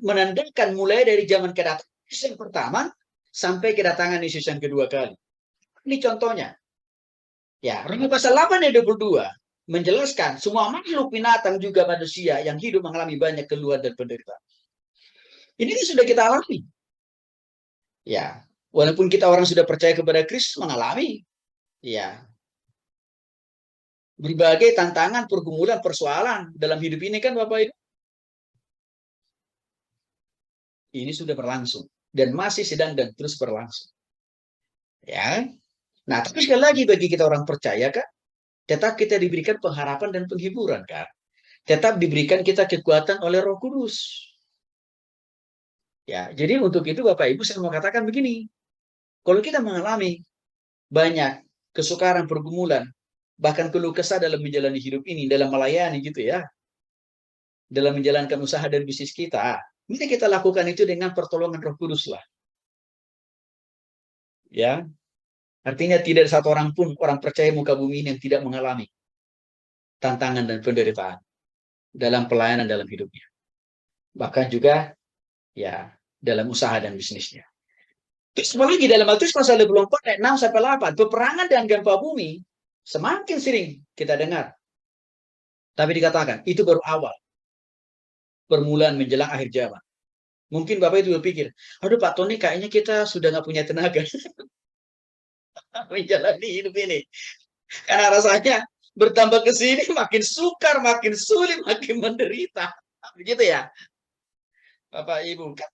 menandakan mulai dari zaman kedatangan Yesus yang pertama sampai kedatangan Yesus yang kedua kali. Ini contohnya. Ya, Roma pasal 8 ayat 22 menjelaskan semua makhluk binatang juga manusia yang hidup mengalami banyak keluhan dan penderitaan. Ini sudah kita alami. Ya, walaupun kita orang sudah percaya kepada Kristus mengalami ya berbagai tantangan, pergumulan, persoalan dalam hidup ini kan Bapak Ibu. Ini sudah berlangsung dan masih sedang dan terus berlangsung. Ya. Nah, tapi sekali lagi bagi kita orang percaya kan, tetap kita diberikan pengharapan dan penghiburan kan. Tetap diberikan kita kekuatan oleh Roh Kudus. Ya, jadi untuk itu Bapak Ibu saya mau katakan begini. Kalau kita mengalami banyak kesukaran, pergumulan, bahkan keluh kesah dalam menjalani hidup ini, dalam melayani gitu ya, dalam menjalankan usaha dan bisnis kita, ini kita lakukan itu dengan pertolongan Roh Kudus lah. Ya, artinya tidak satu orang pun orang percaya muka bumi ini yang tidak mengalami tantangan dan penderitaan dalam pelayanan dalam hidupnya. Bahkan juga ya dalam usaha dan bisnisnya. Terus lagi dalam Matius pasal 24 ayat 6 sampai 8, peperangan dan gempa bumi semakin sering kita dengar. Tapi dikatakan itu baru awal permulaan menjelang akhir zaman. Mungkin Bapak itu berpikir, aduh Pak Tony kayaknya kita sudah nggak punya tenaga menjalani hidup ini. Karena rasanya bertambah ke sini makin sukar, makin sulit, makin menderita. Begitu ya. Bapak Ibu, kan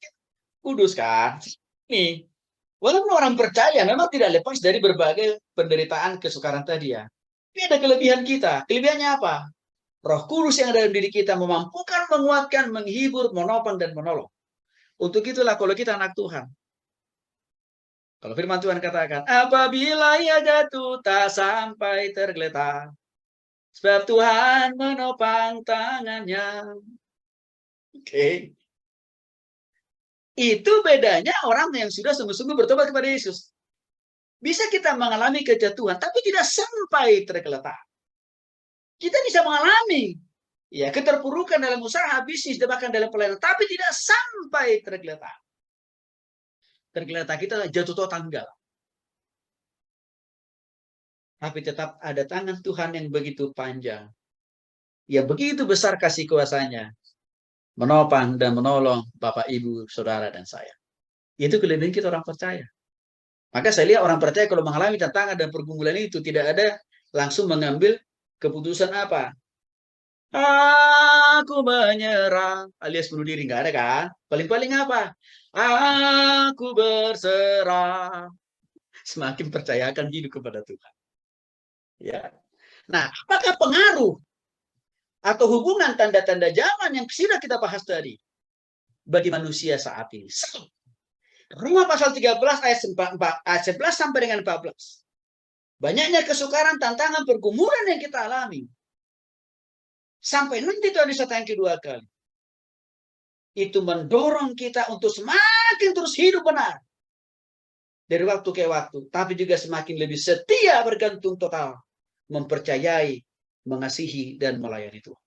kudus kan? Nih, walaupun orang percaya memang tidak lepas dari berbagai penderitaan kesukaran tadi ya. Tapi ada kelebihan kita. Kelebihannya apa? Roh Kudus yang ada dalam diri kita memampukan, menguatkan, menghibur, menopang, dan menolong. Untuk itulah kalau kita anak Tuhan. Kalau firman Tuhan katakan, apabila ia jatuh tak sampai tergeletak, sebab Tuhan menopang tangannya. Oke. Itu bedanya orang yang sudah sungguh-sungguh bertobat kepada Yesus. Bisa kita mengalami kejatuhan, tapi tidak sampai tergeletak. Kita bisa mengalami ya keterpurukan dalam usaha, bisnis, dan bahkan dalam pelayanan, tapi tidak sampai tergeletak. Tergeletak kita jatuh total enggak. Tapi tetap ada tangan Tuhan yang begitu panjang. Ya begitu besar kasih kuasanya. Menopang dan menolong Bapak, Ibu, Saudara, dan saya. Itu kelebihan kita orang percaya. Maka saya lihat orang percaya kalau mengalami tantangan dan pergumulan itu tidak ada langsung mengambil keputusan apa. Aku menyerah alias bunuh diri. Nggak ada kan? Paling-paling apa? Aku berserah. Semakin percayakan hidup kepada Tuhan. Ya. Nah, apakah pengaruh atau hubungan tanda-tanda zaman yang sudah kita bahas tadi bagi manusia saat ini? Roma pasal 13 ayat 11 sampai dengan 14. Banyaknya kesukaran, tantangan, pergumulan yang kita alami. Sampai nanti Tuhan disatakan kedua kali. Itu mendorong kita untuk semakin terus hidup benar. Dari waktu ke waktu. Tapi juga semakin lebih setia bergantung total. Mempercayai, mengasihi, dan melayani Tuhan.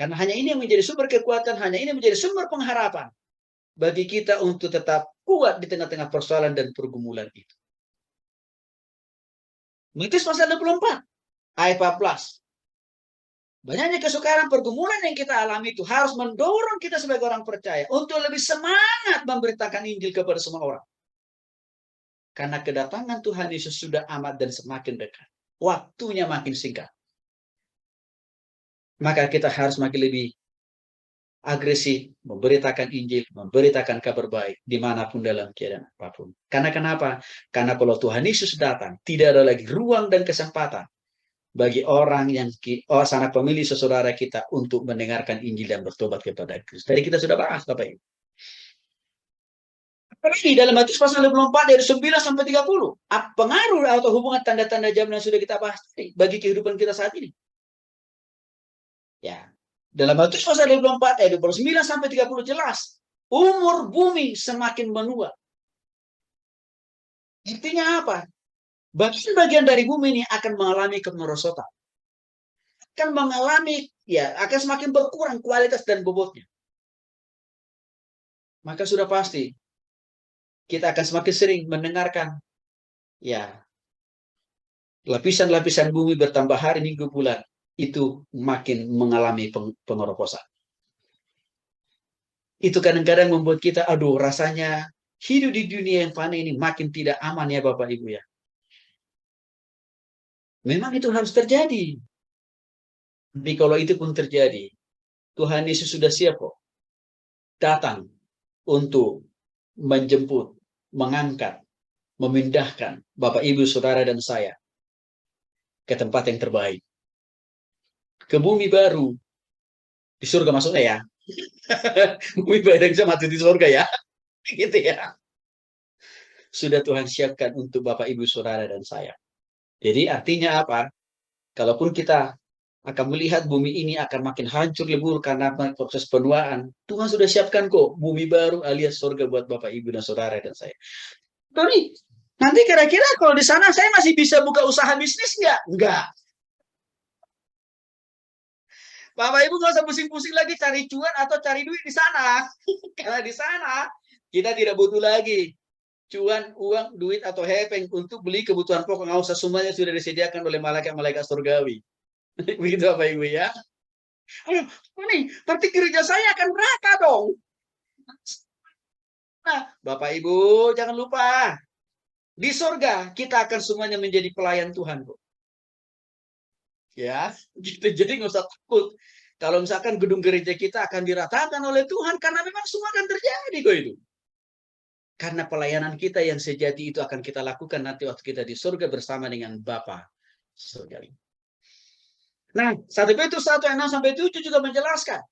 Karena hanya ini yang menjadi sumber kekuatan, hanya ini yang menjadi sumber pengharapan bagi kita untuk tetap kuat di tengah-tengah persoalan dan pergumulan itu. Matius pasal 24, ayat 14. Banyaknya kesukaran, pergumulan yang kita alami itu harus mendorong kita sebagai orang percaya untuk lebih semangat memberitakan Injil kepada semua orang. Karena kedatangan Tuhan Yesus sudah amat dan semakin dekat. waktunya makin singkat. Maka kita harus makin lebih agresif, memberitakan Injil, memberitakan kabar baik, dimanapun dalam keadaan apapun. Karena kenapa? Karena kalau Tuhan Yesus datang, tidak ada lagi ruang dan kesempatan bagi orang yang sanak pemilih saudara kita untuk mendengarkan Injil dan bertobat kepada Kristus. Tadi kita sudah bahas, Bapak Ibu. Apalagi dalam Matius pasal 24 dari 9 sampai 30. Pengaruh atau hubungan tanda-tanda zaman yang sudah kita bahas tadi bagi kehidupan kita saat ini. Ya, dalam Matius pasal 24 ayat 29 sampai 30 jelas, umur bumi semakin menua. Artinya apa? Bagian-bagian dari bumi ini akan mengalami kemerosotan. Akan mengalami, akan semakin berkurang kualitas dan bobotnya. Maka sudah pasti, kita akan semakin sering mendengarkan, lapisan-lapisan bumi bertambah hari, minggu, bulan. Itu makin mengalami pengeroposan. Itu kadang-kadang membuat kita, aduh rasanya hidup di dunia yang fana ini makin tidak aman ya Bapak Ibu ya. Memang itu harus terjadi. Tapi kalau itu pun terjadi, Tuhan Yesus sudah siap kok datang untuk menjemput, mengangkat, memindahkan Bapak Ibu, Saudara dan saya ke tempat yang terbaik. Ke bumi baru. Di surga maksudnya ya. Bumi baru yang sama di surga ya. Gitu ya. Sudah Tuhan siapkan untuk Bapak Ibu, Saudara dan saya. Jadi artinya apa? Kalaupun kita akan melihat bumi ini akan makin hancur lebur karena proses penuaan, Tuhan sudah siapkan kok bumi baru alias surga buat Bapak Ibu dan Saudara dan saya. Tony, nanti kira-kira kalau di sana saya masih bisa buka usaha bisnis nggak? Enggak. Bapak Ibu nggak usah pusing-pusing lagi cari cuan atau cari duit di sana. Karena di sana kita tidak butuh lagi cuan, uang, duit, atau hepeng untuk beli kebutuhan pokok. Nggak usah, semuanya sudah disediakan oleh malaikat-malaikat surgawi. Begitu Bapak Ibu ya. Ayo, nih, berarti gereja saya akan berapa dong? Nah, Bapak Ibu jangan lupa, di surga kita akan semuanya menjadi pelayan Tuhan kok. Ya, gitu. Jadi nggak usah takut. Kalau misalkan gedung gereja kita akan diratakan oleh Tuhan, karena memang semua akan terjadi kok itu. Karena pelayanan kita yang sejati itu akan kita lakukan nanti waktu kita di surga bersama dengan Bapa surgawi. Nah, 1 Petrus 1 ayat 6 sampai 7 juga menjelaskan,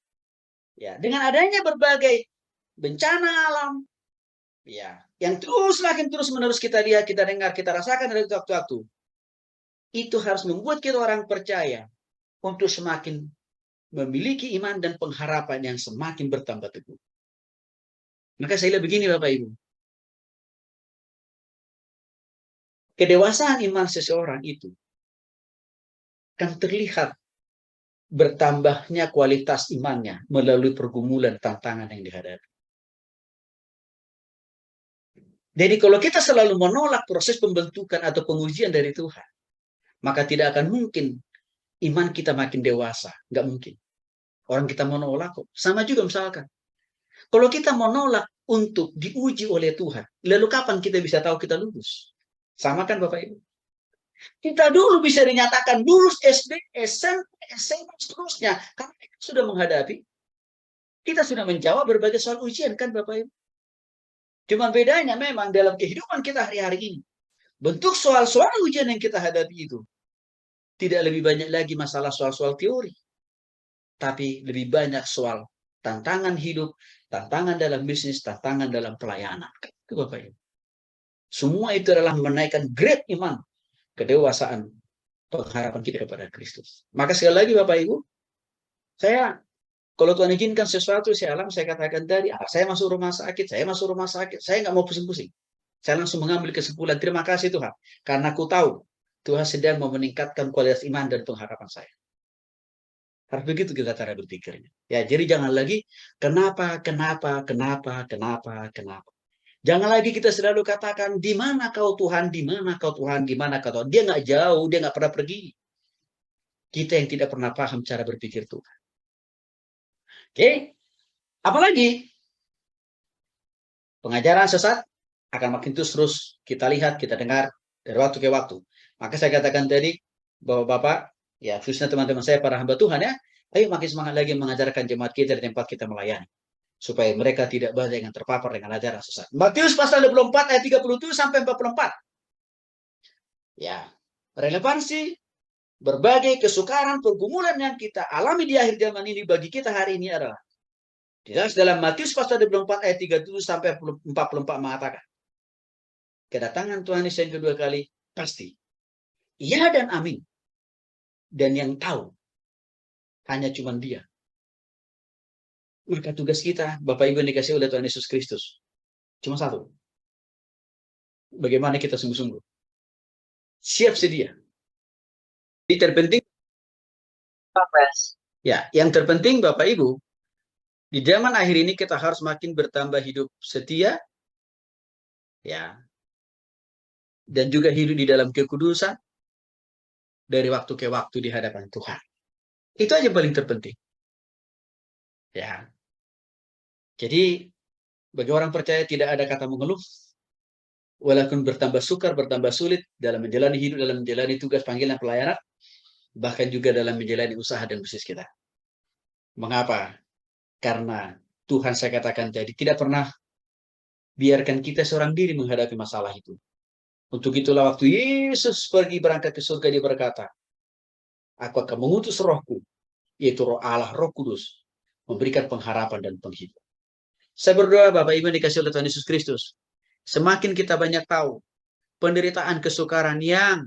ya, dengan adanya berbagai bencana alam, ya, yang makin terus menerus kita lihat, kita dengar, kita rasakan dari waktu-waktu, itu harus membuat kita orang percaya untuk semakin memiliki iman dan pengharapan yang semakin bertambah teguh. Maka saya lihat begini Bapak Ibu. Kedewasaan iman seseorang itu akan terlihat bertambahnya kualitas imannya melalui pergumulan tantangan yang dihadapi. Jadi kalau kita selalu menolak proses pembentukan atau pengujian dari Tuhan, maka tidak akan mungkin iman kita makin dewasa. Nggak mungkin. Orang kita menolak kok. Sama juga misalkan. Kalau kita menolak untuk diuji oleh Tuhan, lalu kapan kita bisa tahu kita lulus? Sama kan Bapak Ibu? Kita dulu bisa dinyatakan lulus SD, SMP, SMA, seterusnya. Karena kita sudah menghadapi, kita sudah menjawab berbagai soal ujian kan Bapak Ibu? Cuma bedanya memang dalam kehidupan kita hari-hari ini, bentuk soal-soal ujian yang kita hadapi itu tidak lebih banyak lagi masalah soal-soal teori, tapi lebih banyak soal tantangan hidup, tantangan dalam bisnis, tantangan dalam pelayanan. Itu Bapak Ibu. Semua itu adalah menaikkan grade iman, kedewasaan, pengharapan kita kepada Kristus. Maka sekali lagi Bapak Ibu, saya kalau Tuhan izinkan sesuatu, saya katakan tadi, saya masuk rumah sakit, saya nggak mau pusing-pusing. Saya langsung mengambil kesimpulan, terima kasih Tuhan. Karena aku tahu, Tuhan sedang mau meningkatkan kualitas iman dan pengharapan saya. Harus begitu kita cara berpikirnya. Ya, jadi jangan lagi, kenapa. Jangan lagi kita selalu katakan, di mana kau Tuhan, di mana kau Tuhan, di mana kau Tuhan. Dia nggak jauh, dia nggak pernah pergi. Kita yang tidak pernah paham cara berpikir Tuhan. Oke, apalagi pengajaran sesat akan makin terus kita lihat, kita dengar dari waktu ke waktu. Maka saya katakan tadi, Bapak-bapak, ya khususnya teman-teman saya para hamba Tuhan ya, ayo makin semangat lagi mengajarkan jemaat kita di tempat kita melayani. Supaya mereka tidak banyak yang terpapar dengan ajaran sesat. Matius pasal 24 ayat 37 sampai 44. Ya, relevansi berbagai kesukaran, pergumulan yang kita alami di akhir zaman ini bagi kita hari ini adalah jelas dalam Matius pasal 24 ayat 37 sampai 44 mengatakan, kedatangan Tuhan Yesus yang kedua kali pasti. Ya dan amin. Dan yang tahu hanya cuma Dia. Maka tugas kita, Bapak Ibu yang dikasih oleh Tuhan Yesus Kristus, cuma satu. Bagaimana kita sungguh-sungguh siap sedia. Ini terpenting. Progress. Ya, yang terpenting Bapak Ibu, di zaman akhir ini kita harus makin bertambah hidup setia, ya, dan juga hidup di dalam kekudusan dari waktu ke waktu di hadapan Tuhan. Itu aja paling terpenting. Ya. Jadi bagi orang percaya tidak ada kata mengeluh, walaupun bertambah sukar, bertambah sulit dalam menjalani hidup, dalam menjalani tugas panggilan pelayanan, bahkan juga dalam menjalani usaha dan bisnis kita. Mengapa? Karena Tuhan, saya katakan tadi, tidak pernah biarkan kita seorang diri menghadapi masalah itu. Untuk itulah waktu Yesus pergi berangkat ke surga, Dia berkata, aku akan mengutus rohku, yaitu roh Allah, roh kudus, memberikan pengharapan dan penghibur. Saya berdoa Bapak Ibu yang dikasih oleh Tuhan Yesus Kristus, semakin kita banyak tahu penderitaan, kesukaran yang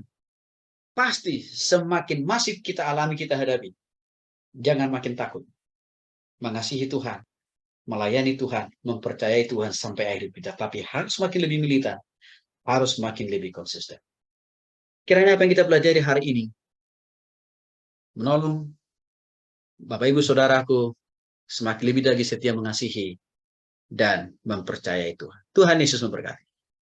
pasti semakin masif kita alami, kita hadapi. Jangan makin takut. Mengasihi Tuhan, melayani Tuhan, mempercayai Tuhan sampai akhir kita. Tapi harus makin lebih militan, harus makin lebih konsisten. Kiranya apa yang kita pelajari hari ini menolong Bapak Ibu Saudaraku semakin lebih lagi setia mengasihi dan mempercayai Tuhan. Tuhan Yesus memberkati.